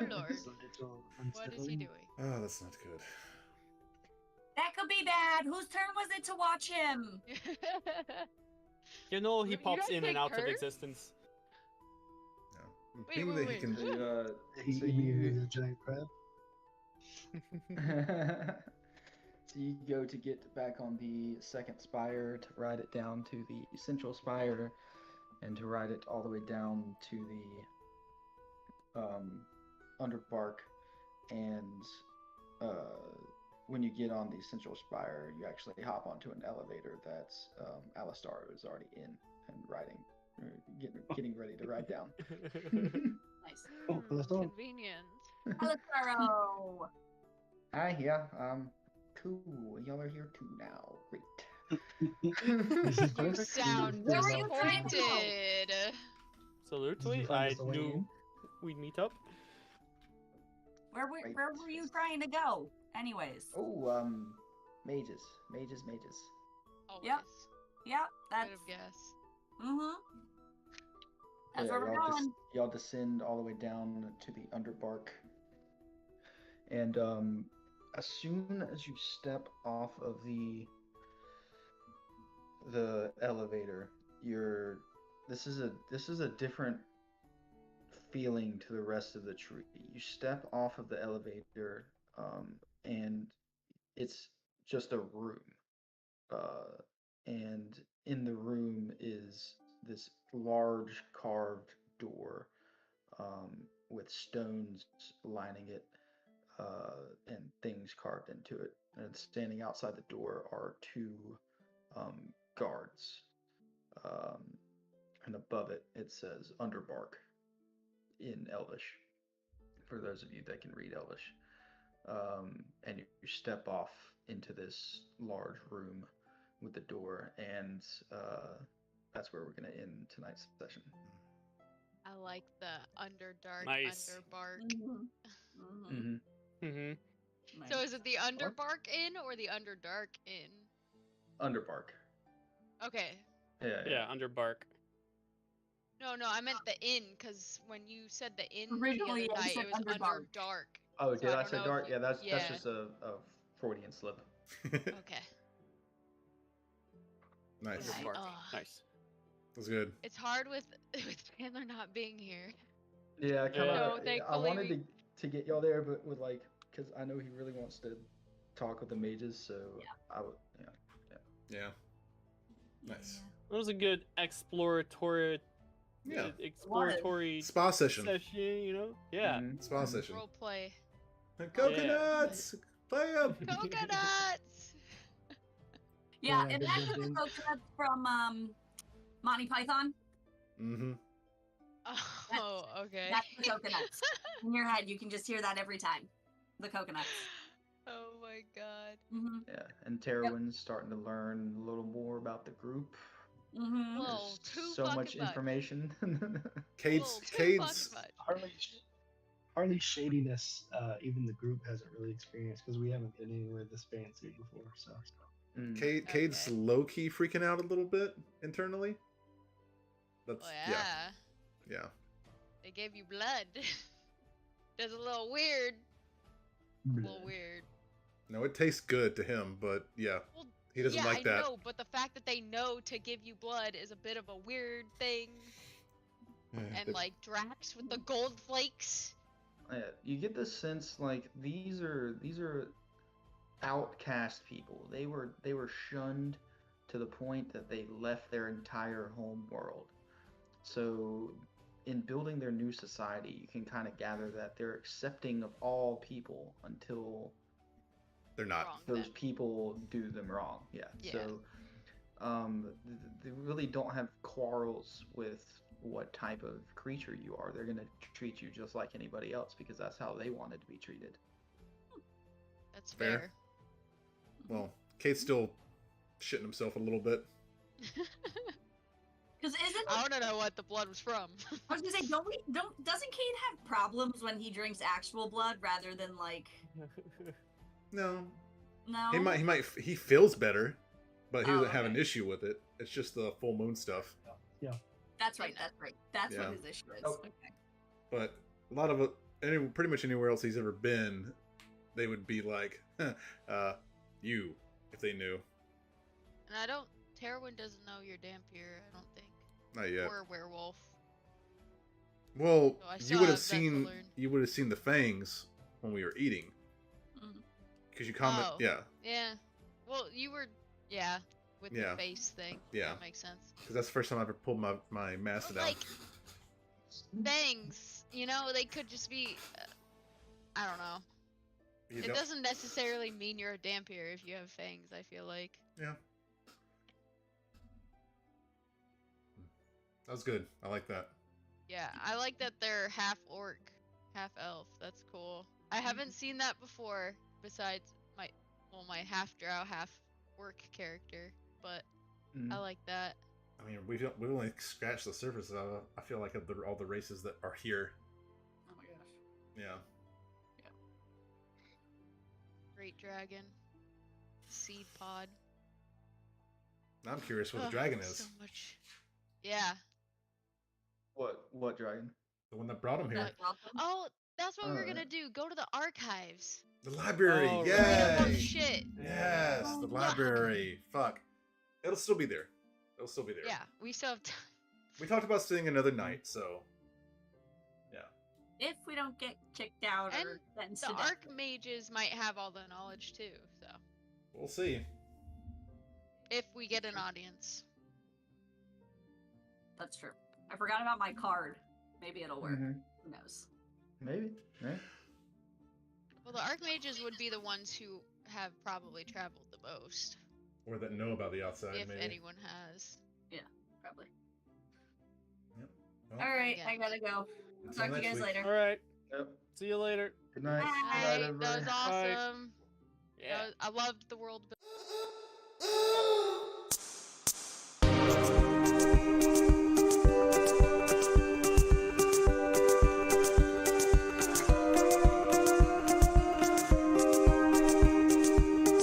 lord. It's a little What is he unsettling. doing? Oh, that's not good. That could be bad. Whose turn was it to watch him? He You pops guys in and take out of turns? existence. No. Wait, Being wait, that he wait. can. He So immediately a giant crab. So you go to get back on the second spire to ride it down to the central spire, and to ride it all the way down to the underbark. And when you get on the central spire, you actually hop onto an elevator that Alistaro is already in and riding, or getting ready to ride down. Nice. Oh, let's go. Convenient. Alistaro. Hi, yeah, cool. Y'all are here too now. Great. This is You perfect. sound Where were you trying to go? disappointed. Absolutely. Did you find I us the way knew in? we'd meet up. Where were you trying to go? Anyways. Oh, mages. Always. Yep. Yep. That's. Could have guessed. Mm-hmm. That's Yeah, where we're going. y'all descend all the way down to the underbark, and as soon as you step off of the elevator, this is a different feeling to the rest of the tree. You step off of the elevator, and it's just a room. And in the room is this large carved door, with stones lining it, and things carved into it. And standing outside the door are two guards. Um, and above it, it says Underbark in Elvish, for those of you that can read Elvish. And you step off into this large room with the door, and that's where we're going to end tonight's session. I like the Underdark, Nice. Underbark. Mm-hmm. Mm-hmm. Mm-hmm. So is it the Underbark Inn or the Underdark Inn? Underbark. Okay. Yeah, Underbark. No, I meant the inn, because when you said the inn Originally, the I other night, said it was Underdark. Underdark. Oh, So did I don't say know if dark? you- Yeah, that's yeah. just a Freudian slip. Okay. Nice. Right. Underbark. Ugh. Nice. That's good. It's hard with Chandler not being here. Yeah, I kind Yeah. of. So I thankfully wanted to get y'all there, but with like, because I know he really wants to talk with the mages, so I would. Yeah. Nice. That was a good exploratory Spa session. you know? Yeah. Mhm, Spa mhm. session. role play. Coconuts! Play 'em! Coconuts! Yeah, Yeah, good imagine the thing. coconuts from Monty Python. Mm-hmm. Oh, okay. That's the coconuts. In your head, you can just hear that every time. The coconuts. Oh my god. Mm-hmm. Yeah, and Terwin's starting to learn a little more about the group. Mm-hmm. Well, There's too so fucking much information. Cade's Too fucking much. Harley's shadiness, even the group hasn't really experienced because we haven't been anywhere this fancy before. So Cade's Okay. low key freaking out a little bit internally. That's Well, yeah. yeah. They gave you blood. That's a little weird. A little weird. No, it tastes good to him, but yeah, Well, he doesn't like I that. know, but the fact that they know to give you blood is a bit of a weird thing. And like Drax with the gold flakes. You get the sense like these are outcast people. They were shunned to the point that they left their entire home world. So in building their new society, you can kind of gather that they're accepting of all people until They're not. Wrong those them. people do them wrong. Yeah. Yeah. So they really don't have quarrels with what type of creature you are. They're gonna treat you just like anybody else because that's how they wanted to be treated. That's Fair. fair. Well, Cade's still shitting himself a little bit. Because isn't I want to know what the blood was from. I was gonna say, doesn't Cade have problems when he drinks actual blood rather than like No, no? he feels better, but he Oh, doesn't have an okay. issue with it. It's just the full moon stuff. That's right. That's Yeah. what his issue is. Oh. Okay. But a lot of it, pretty much anywhere else he's ever been, they would be like, you, if they knew. And Terwin doesn't know you're Dampier, I don't think. Not yet. Or a werewolf. Well, So I you still would have have that to seen learn. the fangs when we were eating, Mhm. because you comment. Oh. Yeah, Yeah. Well, you were, with Yeah. the face thing. Yeah. That makes sense. because that's the first time I ever pulled my mask But, down. like, fangs, they could just be, I don't know. You It don't- doesn't necessarily mean you're a Dampier if you have fangs, I feel like. Yeah. That was good. I like that. Yeah, I like that they're half orc, half elf. That's cool. I haven't seen that before, besides my half drow, half orc character, but I like that. I mean, we've only scratched the surface of, I feel like, of all the races that are here. Oh my gosh. Yeah. Great dragon, seed pod. Now I'm curious what the Ugh, dragon So is. much. Yeah. What What dragon? The one that brought him here. Oh, that's what we were Alright. gonna do. Go to the archives. The library. Oh, right. Read up on Yay! shit. Yes, the Fuck. library. Fuck. It'll still be there. It'll still be there. Yeah, we still have time. We talked about staying another night, so yeah. If we don't get kicked out And or sentenced The to death. archmages might have all the knowledge too, so We'll see. if we get an audience. That's true. I forgot about my card. Maybe it'll work. Mhm. Who knows? Maybe. Right? Well, the archmages would be the ones who have probably traveled the most, Or that know about the outside, if maybe. anyone has. Probably. Well, All right, Yeah. I gotta go. until Talk to you next guys week. later. All right. Yep. See you later. Good night. Bye. Good night, That was everybody. awesome. Yeah. I loved the world building.